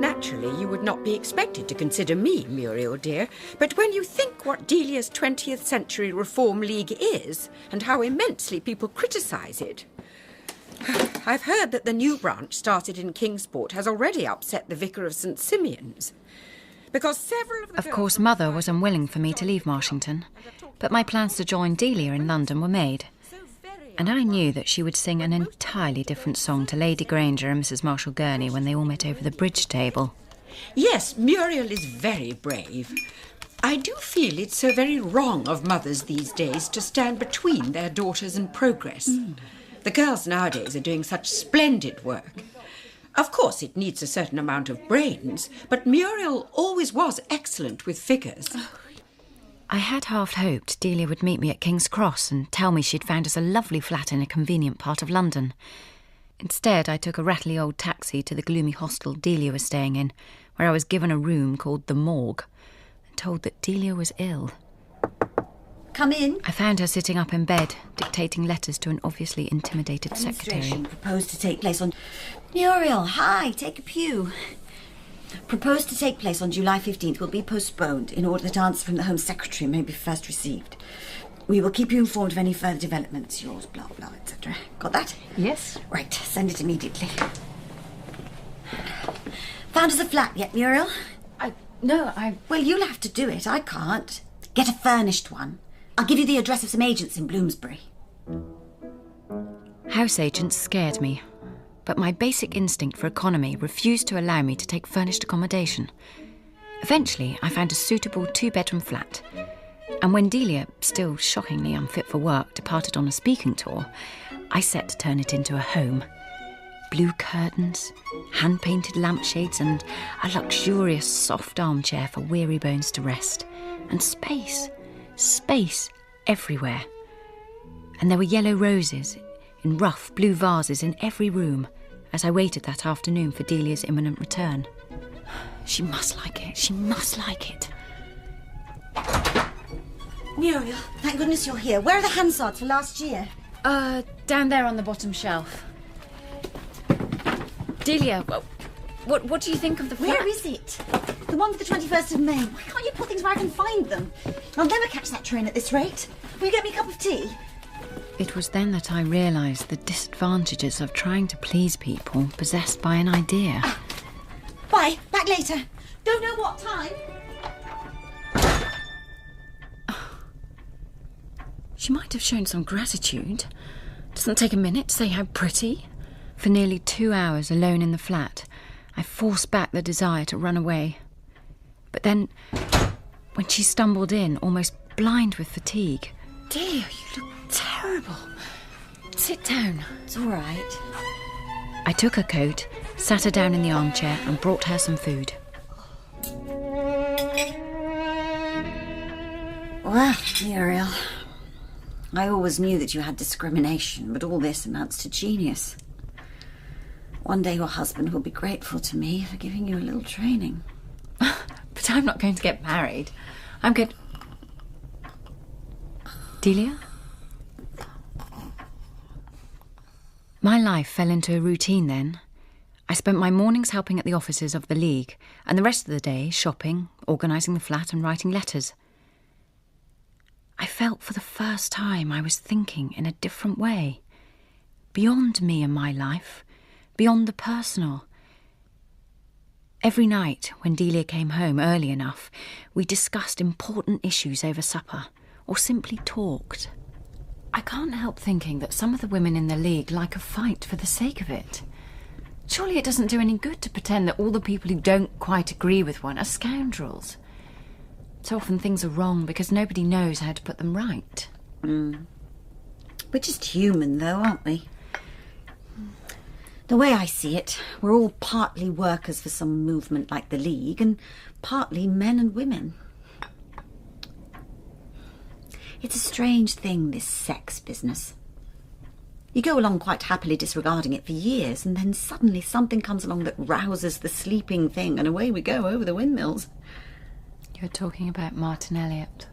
Naturally, you would not be expected to consider me, Muriel dear, but when you think what Delia's 20th Century Reform League is, and how immensely people criticise it... I've heard that the new branch started in Kingsport has already upset the Vicar of St Simeon's. Because several of the... Of course, Mother was unwilling for me to leave Marshington, but my plans to join Delia in London were made. And I knew that she would sing an entirely different song to Lady Granger and Mrs Marshall Gurney when they all met over the bridge table. Yes, Muriel is very brave. I do feel it's so very wrong of mothers these days to stand between their daughters and progress. The girls nowadays are doing such splendid work. Of course, it needs a certain amount of brains, but Muriel always was excellent with figures. I had half hoped Delia would meet me at King's Cross and tell me she'd found us a lovely flat in a convenient part of London. Instead, I took a rattly old taxi to the gloomy hostel Delia was staying in, where I was given a room called the Morgue, and told that Delia was ill. Come in. I found her sitting up in bed, dictating letters to an obviously intimidated secretary. Demonstration proposed to take place on... Muriel, hi, take a pew. Proposed to take place on July 15th will be postponed in order that answer from the Home Secretary may be first received. We will keep you informed of any further developments. Yours, blah, blah, etc. Got that? Yes. Right, send it immediately. Found us a flat yet, Muriel? No. Well, you'll have to do it. I can't. Get a furnished one. I'll give you the address of some agents in Bloomsbury. House agents scared me, but my basic instinct for economy refused to allow me to take furnished accommodation. Eventually, I found a suitable 2-bedroom flat, and when Delia, still shockingly unfit for work, departed on a speaking tour, I set to turn it into a home. Blue curtains, hand-painted lampshades, and a luxurious soft armchair for weary bones to rest. And space everywhere. And there were yellow roses in rough blue vases in every room as I waited that afternoon for Delia's imminent return. She must like it. She must like it. Muriel, thank goodness you're here. Where are the Hansards for last year? Down there on the bottom shelf. Delia, what do you think of the flat? Where is it? The one for the 21st of May. Why can't you put things where I can find them? I'll never catch that train at this rate. Will you get me a cup of tea? It was then that I realised the disadvantages of trying to please people possessed by an idea. Bye. Back later. Don't know what time. She might have shown some gratitude. Doesn't take a minute to say how pretty. For nearly 2 hours alone in the flat, I forced back the desire to run away. But then, when she stumbled in, almost blind with fatigue... Delia, you look terrible. Sit down. It's all right. I took her coat, sat her down in the armchair and brought her some food. Well, Muriel, I always knew that you had discrimination, but all this amounts to genius. One day your husband will be grateful to me for giving you a little training. But I'm not going to get married. I'm going... Delia? My life fell into a routine then. I spent my mornings helping at the offices of the League, and the rest of the day shopping, organising the flat and writing letters. I felt for the first time I was thinking in a different way. Beyond me and my life, beyond the personal. Every night, when Delia came home early enough, we discussed important issues over supper, or simply talked. I can't help thinking that some of the women in the League like a fight for the sake of it. Surely it doesn't do any good to pretend that all the people who don't quite agree with one are scoundrels. So often things are wrong because nobody knows how to put them right. We're just human, though, aren't we? The way I see it, we're all partly workers for some movement like the League and partly men and women. It's a strange thing, this sex business. You go along quite happily disregarding it for years, and then suddenly something comes along that rouses the sleeping thing, and away we go over the windmills. You're talking about Martin Elliot.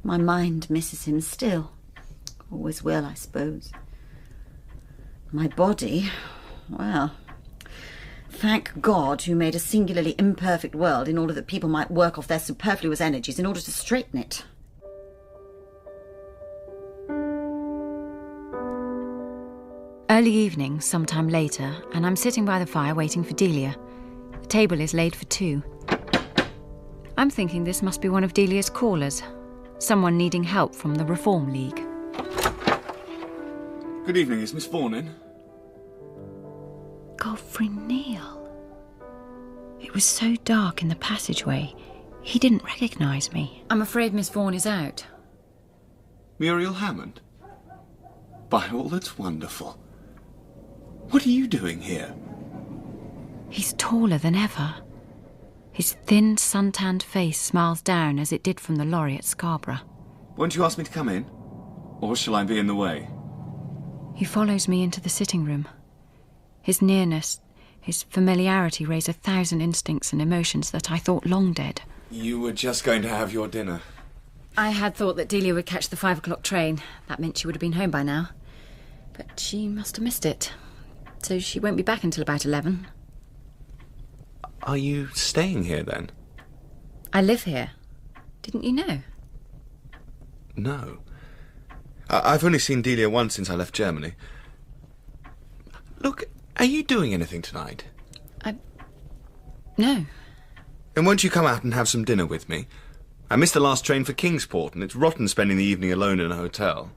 My mind misses him still. Always will, I suppose. My body, well, thank God who made a singularly imperfect world in order that people might work off their superfluous energies in order to straighten it. Early evening, sometime later, and I'm sitting by the fire waiting for Delia. The table is laid for 2. I'm thinking this must be one of Delia's callers. Someone needing help from the Reform League. Good evening, is Miss Vaughan in? Godfrey Neal. It was so dark in the passageway, he didn't recognise me. I'm afraid Miss Vaughan is out. Muriel Hammond? By all that's wonderful. What are you doing here? He's taller than ever. His thin, sun-tanned face smiles down as it did from the lorry at Scarborough. Won't you ask me to come in? Or shall I be in the way? He follows me into the sitting room. His nearness, his familiarity raise 1,000 instincts and emotions that I thought long dead. You were just going to have your dinner. I had thought that Delia would catch the 5 o'clock train. That meant she would have been home by now. But she must have missed it. So she won't be back until about 11. Are you staying here then? I live here. Didn't you know? No. I've only seen Delia once since I left Germany. Look, are you doing anything tonight? No. Then won't you come out and have some dinner with me? I missed the last train for Kingsport, and it's rotten spending the evening alone in a hotel.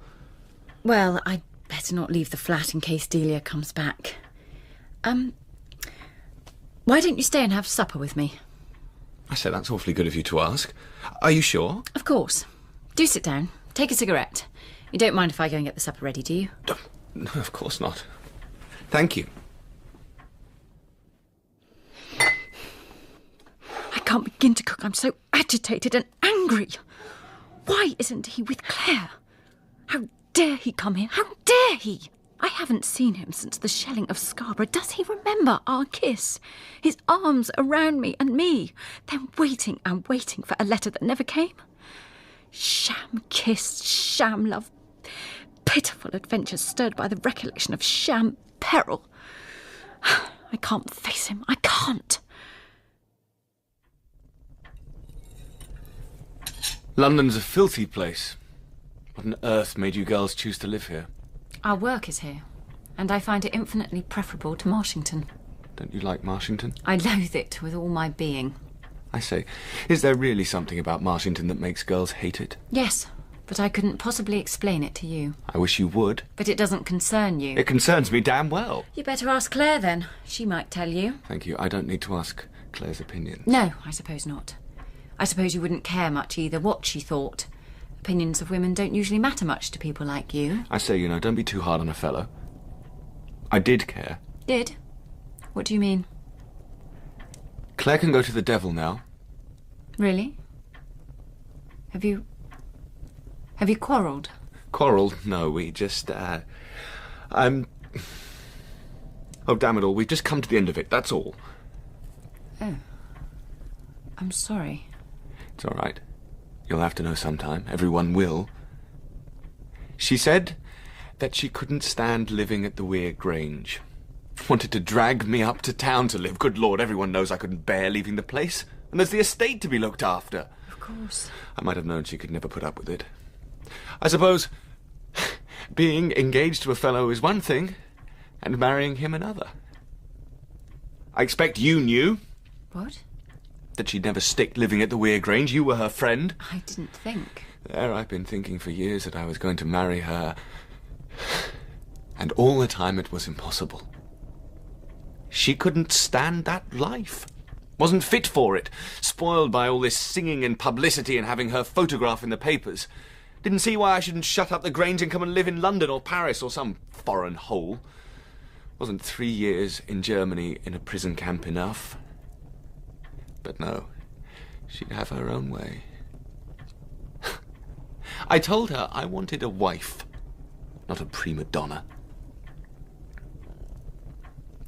Well, I'd better not leave the flat in case Delia comes back. Why don't you stay and have supper with me? I say that's awfully good of you to ask. Are you sure? Of course. Do sit down. Take a cigarette. You don't mind if I go and get the supper ready, do you? No, of course not. Thank you. I can't begin to cook. I'm so agitated and angry. Why isn't he with Claire? How dare he come here? How dare he? I haven't seen him since the shelling of Scarborough. Does he remember our kiss? His arms around me and me, then waiting and waiting for a letter that never came? Sham kiss, sham love, pitiful adventures stirred by the recollection of sham peril. I can't face him. I can't. London's a filthy place. What on earth made you girls choose to live here? Our work is here, and I find it infinitely preferable to Marshington. Don't you like Marshington? I loathe it with all my being. I say, is there really something about Marshington that makes girls hate it? Yes, but I couldn't possibly explain it to you. I wish you would. But it doesn't concern you. It concerns me damn well. You better ask Claire then. She might tell you. Thank you. I don't need to ask Claire's opinion. No, I suppose not. I suppose you wouldn't care much either what she thought. Opinions of women don't usually matter much to people like you. I say, don't be too hard on a fellow. I did care. Did? What do you mean? Claire can go to the devil now. Really? Have you quarrelled? Quarrelled? No, we just, Oh, damn it all, we've just come to the end of it, that's all. Oh. I'm sorry. It's all right. You'll have to know sometime. Everyone will. She said that she couldn't stand living at the Weir Grange. Wanted to drag me up to town to live. Good Lord, everyone knows I couldn't bear leaving the place. And there's the estate to be looked after. Of course. I might have known she could never put up with it. I suppose being engaged to a fellow is one thing, and marrying him another. I expect you knew. What? That she'd never stick living at the Weir Grange. You were her friend. I didn't think. There, I've been thinking for years that I was going to marry her. And all the time it was impossible. She couldn't stand that life. Wasn't fit for it. Spoiled by all this singing and publicity and having her photograph in the papers. Didn't see why I shouldn't shut up the Grange and come and live in London or Paris or some foreign hole. Wasn't 3 years in Germany in a prison camp enough? But no, she'd have her own way. I told her I wanted a wife, not a prima donna.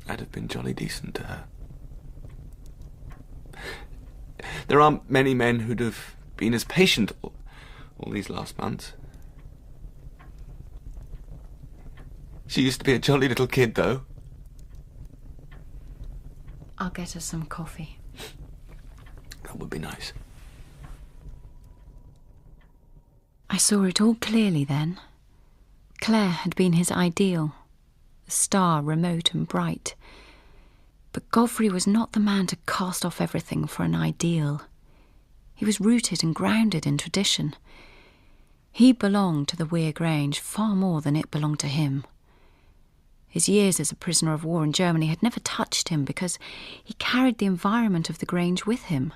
I'd have been jolly decent to her. There aren't many men who'd have been as patient all these last months. She used to be a jolly little kid, though. I'll get her some coffee. That would be nice. I saw it all clearly then. Claire had been his ideal, a star remote and bright. But Godfrey was not the man to cast off everything for an ideal. He was rooted and grounded in tradition. He belonged to the Weir Grange far more than it belonged to him. His years as a prisoner of war in Germany had never touched him because he carried the environment of the Grange with him.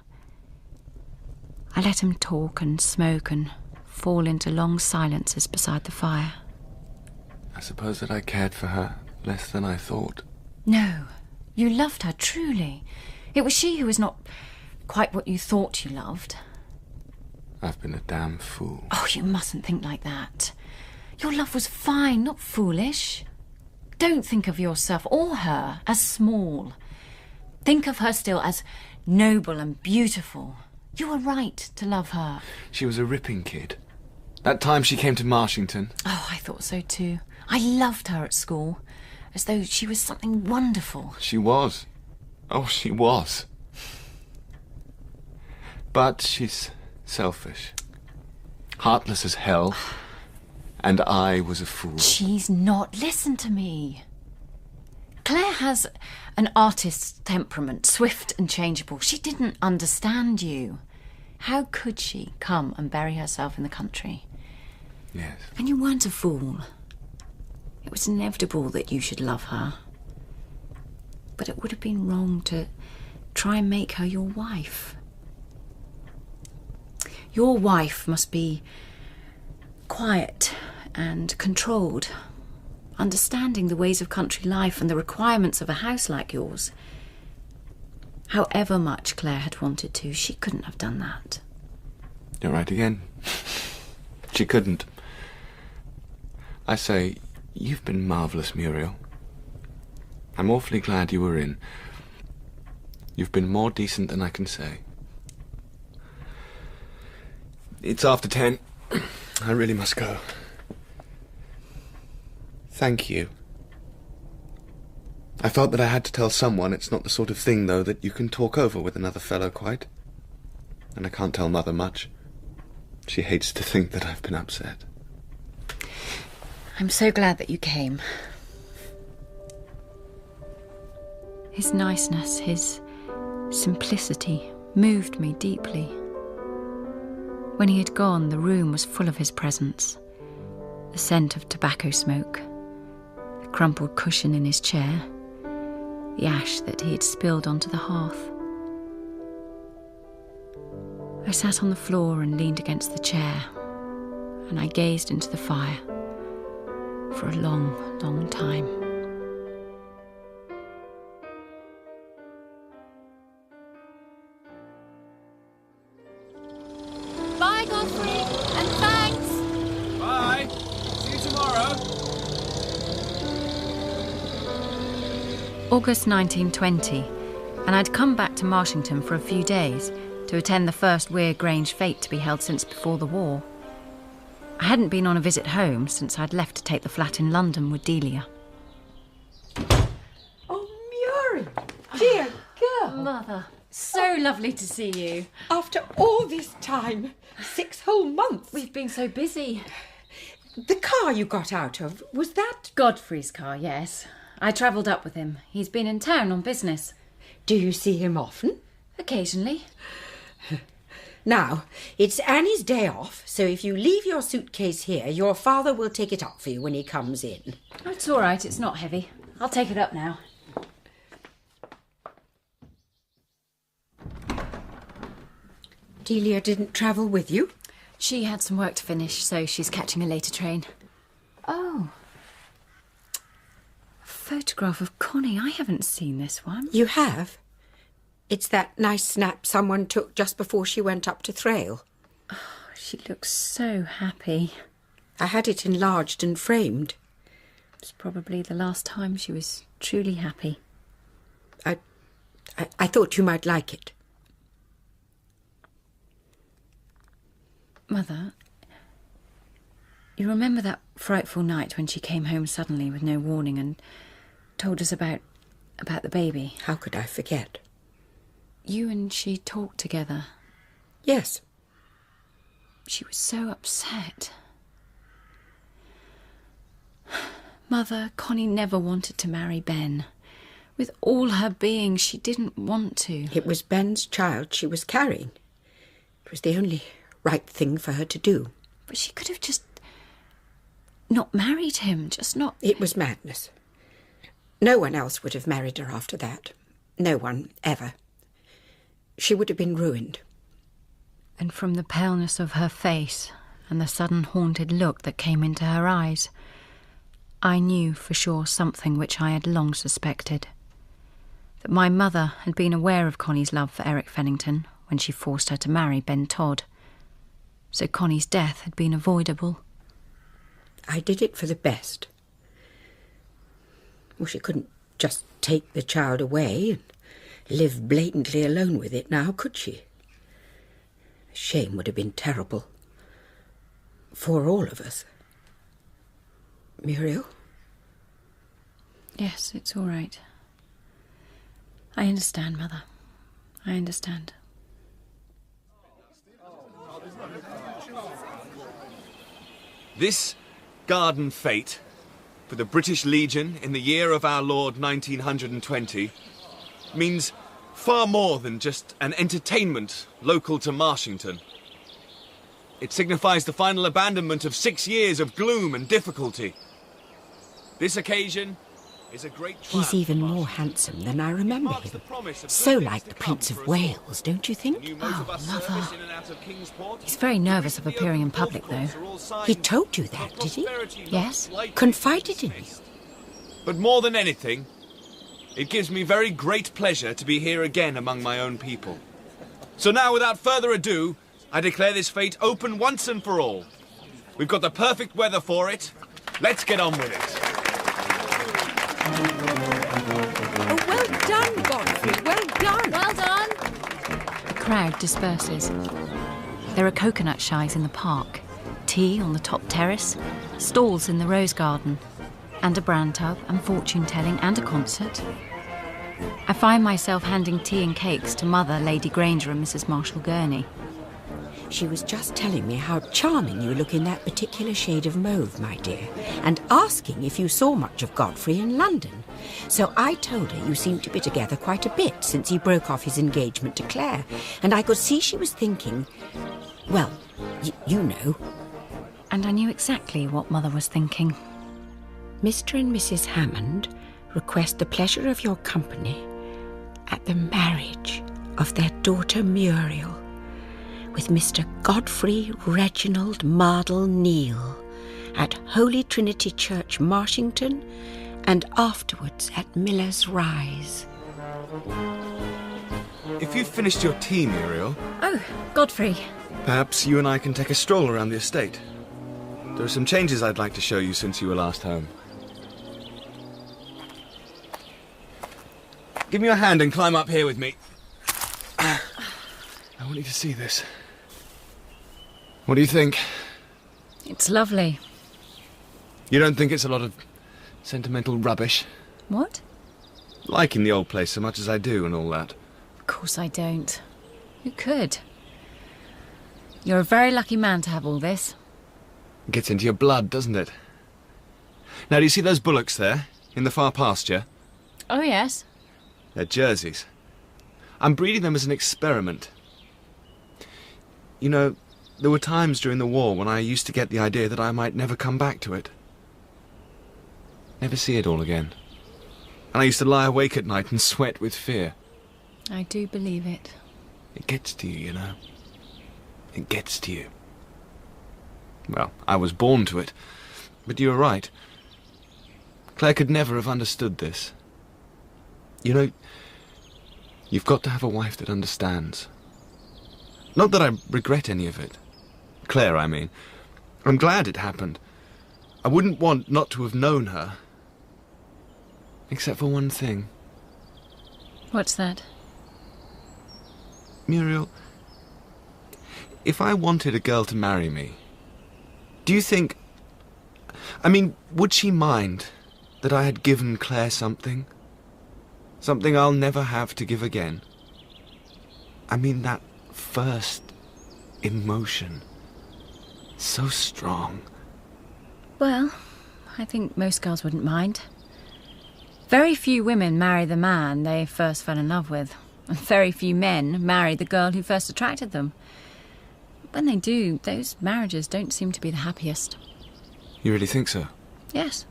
I let him talk and smoke and fall into long silences beside the fire. I suppose that I cared for her less than I thought. No, you loved her, truly. It was she who was not quite what you thought you loved. I've been a damn fool. Oh, you mustn't think like that. Your love was fine, not foolish. Don't think of yourself or her as small. Think of her still as noble and beautiful. You were right to love her. She was a ripping kid. That time she came to Marshington. Oh, I thought so too. I loved her at school, as though she was something wonderful. She was. Oh, she was. But she's selfish. Heartless as hell. And I was a fool. She's not. Listen to me. Claire has an artist's temperament, swift and changeable. She didn't understand you. How could she come and bury herself in the country? Yes. And you weren't a fool. It was inevitable that you should love her. But it would have been wrong to try and make her your wife. Your wife must be quiet and controlled, understanding the ways of country life and the requirements of a house like yours. However much Claire had wanted to, she couldn't have done that. You're right again. She couldn't. I say, you've been marvellous, Muriel. I'm awfully glad you were in. You've been more decent than I can say. It's after 10. I really must go. Thank you. I felt that I had to tell someone. It's not the sort of thing, though, that you can talk over with another fellow quite. And I can't tell Mother much. She hates to think that I've been upset. I'm so glad that you came. His niceness, his simplicity moved me deeply. When he had gone, the room was full of his presence. The scent of tobacco smoke, the crumpled cushion in his chair, the ash that he had spilled onto the hearth. I sat on the floor and leaned against the chair, and I gazed into the fire for a long, long time. Bye, Godfrey, and thanks. Bye. See you tomorrow. August 1920, and I'd come back to Marshington for a few days to attend the first Weir Grange fete to be held since before the war. I hadn't been on a visit home since I'd left to take the flat in London with Delia. Oh, Muriel, dear girl. Mother, so lovely to see you. After all this time, 6 whole months. We've been so busy. The car you got out of, was that? Godfrey's car, yes. I travelled up with him. He's been in town on business. Do you see him often? Occasionally. Now, it's Annie's day off, so if you leave your suitcase here, your father will take it up for you when he comes in. Oh, it's all right, it's not heavy. I'll take it up now. Delia didn't travel with you? She had some work to finish, so she's catching a later train. Oh. A photograph of Connie. I haven't seen this one. You have? It's that nice snap someone took just before she went up to Thrale. Oh, she looks so happy. I had it enlarged and framed. It's probably the last time she was truly happy. I thought you might like it. Mother, you remember that frightful night when she came home suddenly with no warning and told us about the baby? How could I forget? You and she talked together. Yes. She was so upset. Mother, Connie never wanted to marry Ben. With all her being, she didn't want to. It was Ben's child she was carrying. It was the only right thing for her to do. But she could have just not married him, just not... It was madness. No one else would have married her after that. No one, ever. She would have been ruined. And from the paleness of her face and the sudden haunted look that came into her eyes, I knew for sure something which I had long suspected. That my mother had been aware of Connie's love for Eric Fennington when she forced her to marry Ben Todd. So Connie's death had been avoidable. I did it for the best. Well, she couldn't just take the child away and live blatantly alone with it now, could she? The shame would have been terrible. For all of us. Muriel? Yes, it's all right. I understand, Mother. I understand. This garden fete for the British Legion in the year of our Lord 1920 means far more than just an entertainment local to Marshington. It signifies the final abandonment of 6 years of gloom and difficulty. This occasion is a great triumph. He's even more handsome than I remember him. So like the Prince of Wales, don't you think? Oh, Mother. He's very nervous of appearing in public, though. He told you that, did he? Yes. Confided in you? But more than anything, it gives me very great pleasure to be here again among my own people. So now, without further ado, I declare this fete open once and for all. We've got the perfect weather for it. Let's get on with it. Oh, well done, Godfrey, well done. Well done. The crowd disperses. There are coconut shies in the park, tea on the top terrace, stalls in the rose garden, and a bran tub and fortune-telling and a concert. I find myself handing tea and cakes to Mother, Lady Granger and Mrs. Marshall Gurney. She was just telling me how charming you look in that particular shade of mauve, my dear, and asking if you saw much of Godfrey in London. So I told her you seemed to be together quite a bit since he broke off his engagement to Claire, and I could see she was thinking, well, you know. And I knew exactly what Mother was thinking. Mr. and Mrs. Hammond request the pleasure of your company at the marriage of their daughter Muriel with Mr. Godfrey Reginald Mardle Neal at Holy Trinity Church, Marshington, and afterwards at Miller's Rise. If you've finished your tea, Muriel... Oh, Godfrey. Perhaps you and I can take a stroll around the estate. There are some changes I'd like to show you since you were last home. Give me your hand and climb up here with me. I want you to see this. What do you think? It's lovely. You don't think it's a lot of sentimental rubbish? What? Liking the old place so much as I do and all that. Of course I don't. Who could? You're a very lucky man to have all this. It gets into your blood, doesn't it? Now, do you see those bullocks there, in the far pasture? Oh, yes. They're Jerseys. I'm breeding them as an experiment. You know, there were times during the war when I used to get the idea that I might never come back to it. Never see it all again. And I used to lie awake at night and sweat with fear. I do believe it. It gets to you, you know. It gets to you. Well, I was born to it. But you were right. Claire could never have understood this. You know, you've got to have a wife that understands. Not that I regret any of it. Claire, I mean. I'm glad it happened. I wouldn't want not to have known her. Except for one thing. What's that? Muriel, if I wanted a girl to marry me, do you think... I mean, would she mind that I had given Claire something? Something I'll never have to give again? I mean, that first emotion. So strong. Well, I think most girls wouldn't mind. Very few women marry the man they first fell in love with. And very few men marry the girl who first attracted them. When they do, those marriages don't seem to be the happiest. You really think so? Yes.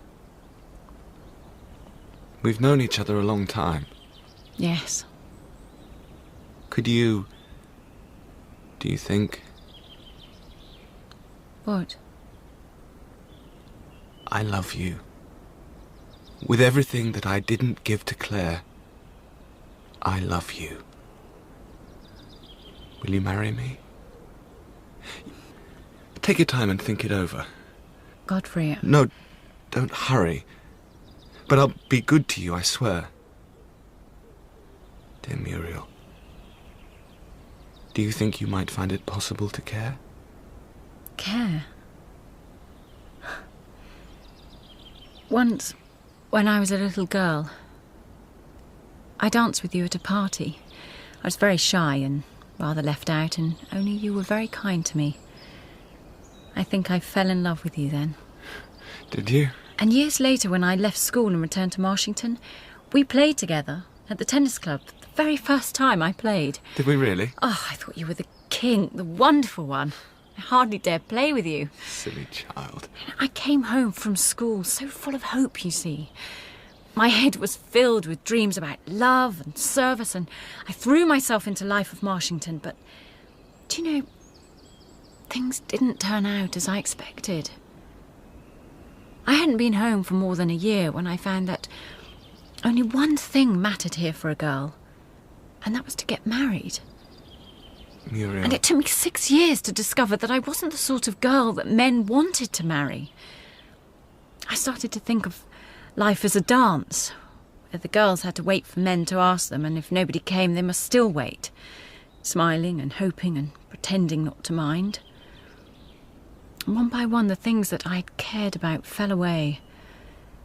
We've known each other a long time. Yes. Could you... do you think... What? I love you. With everything that I didn't give to Claire, I love you. Will you marry me? Take your time and think it over. Godfrey... No, don't hurry. But I'll be good to you, I swear. Dear Muriel, do you think you might find it possible to care? Care? Once, when I was a little girl, I danced with you at a party. I was very shy and rather left out, and only you were very kind to me. I think I fell in love with you then. Did you? And years later, when I left school and returned to Marshington, we played together at the tennis club. The very first time I played. Did we really? Oh, I thought you were the king, the wonderful one. I hardly dared play with you. Silly child. I came home from school so full of hope, you see. My head was filled with dreams about love and service, and I threw myself into life of Marshington. But, do you know, things didn't turn out as I expected. I hadn't been home for more than a year when I found that only one thing mattered here for a girl, and that was to get married. Muriel. And it took me 6 years to discover that I wasn't the sort of girl that men wanted to marry. I started to think of life as a dance, where the girls had to wait for men to ask them, and if nobody came, they must still wait, smiling and hoping and pretending not to mind. And one by one, the things that I'd cared about fell away.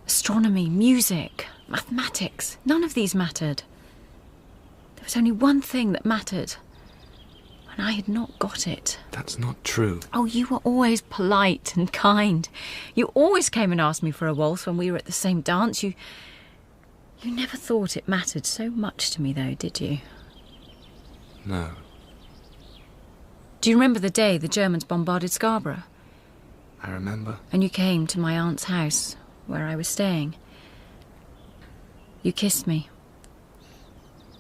Astronomy, music, mathematics, none of these mattered. There was only one thing that mattered, and I had not got it. That's not true. Oh, you were always polite and kind. You always came and asked me for a waltz when we were at the same dance. You never thought it mattered so much to me, though, did you? No. Do you remember the day the Germans bombarded Scarborough? I remember. And you came to my aunt's house, where I was staying. You kissed me.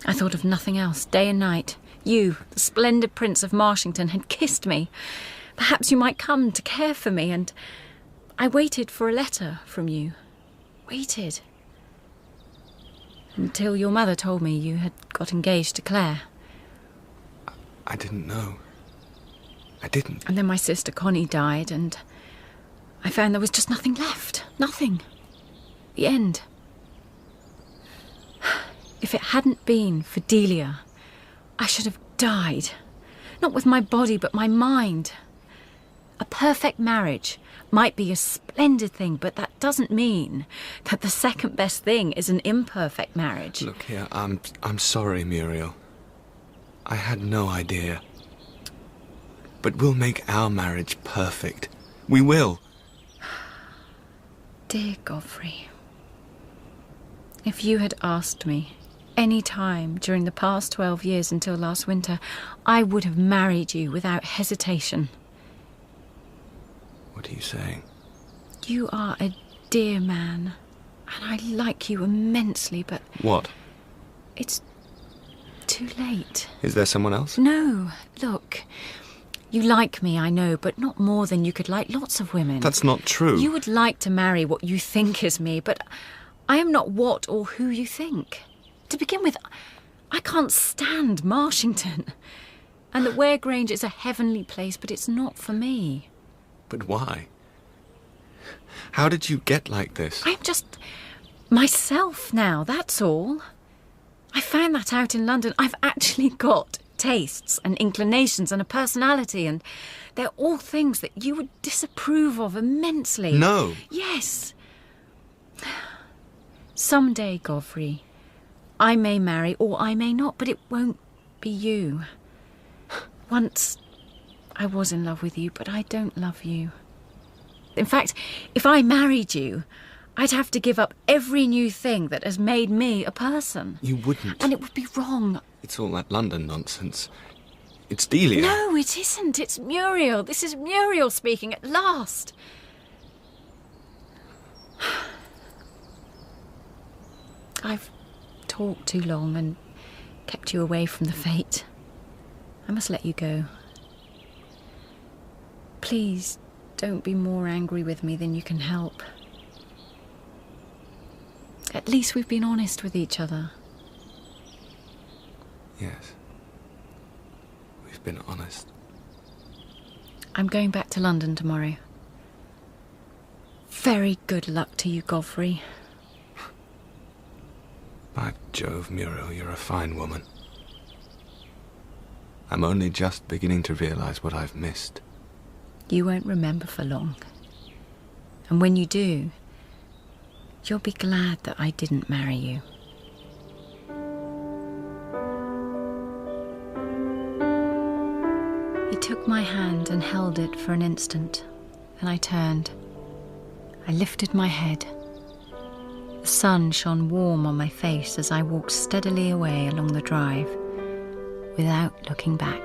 I thought of nothing else, day and night. You, the splendid Prince of Marshington, had kissed me. Perhaps you might come to care for me, and I waited for a letter from you. Waited. Until your mother told me you had got engaged to Claire. I didn't know. I didn't. And then my sister Connie died, and I found there was just nothing left. Nothing. The end. If it hadn't been for Delia, I should have died. Not with my body, but my mind. A perfect marriage might be a splendid thing, but that doesn't mean that the second best thing is an imperfect marriage. Look here, I'm sorry, Muriel. I had no idea. But we'll make our marriage perfect. We will. Dear Godfrey, if you had asked me any time during the past 12 years until last winter, I would have married you without hesitation. What are you saying? You are a dear man, and I like you immensely, but... What? It's too late. Is there someone else? No, look. You like me, I know, but not more than you could like lots of women. That's not true. You would like to marry what you think is me, but I am not what or who you think. To begin with, I can't stand Marshington. And that Ware Grange is a heavenly place, but it's not for me. But why? How did you get like this? I'm just myself now, that's all. I found that out in London. I've actually got tastes and inclinations and a personality, and they're all things that you would disapprove of immensely. No. Yes. Someday, Godfrey, I may marry or I may not, but it won't be you. Once I was in love with you, but I don't love you. In fact, if I married you, I'd have to give up every new thing that has made me a person. You wouldn't. And it would be wrong. It's all that London nonsense. It's Delia. No, it isn't. It's Muriel. This is Muriel speaking at last. I've talked too long and kept you away from the fate, I must let you go. Please don't be more angry with me than you can help. At least we've been honest with each other. Yes. We've been honest. I'm going back to London tomorrow. Very good luck to you, Godfrey. By Jove, Muriel, you're a fine woman. I'm only just beginning to realise what I've missed. You won't remember for long. And when you do, you'll be glad that I didn't marry you. He took my hand and held it for an instant. Then I turned. I lifted my head. The sun shone warm on my face as I walked steadily away along the drive, without looking back.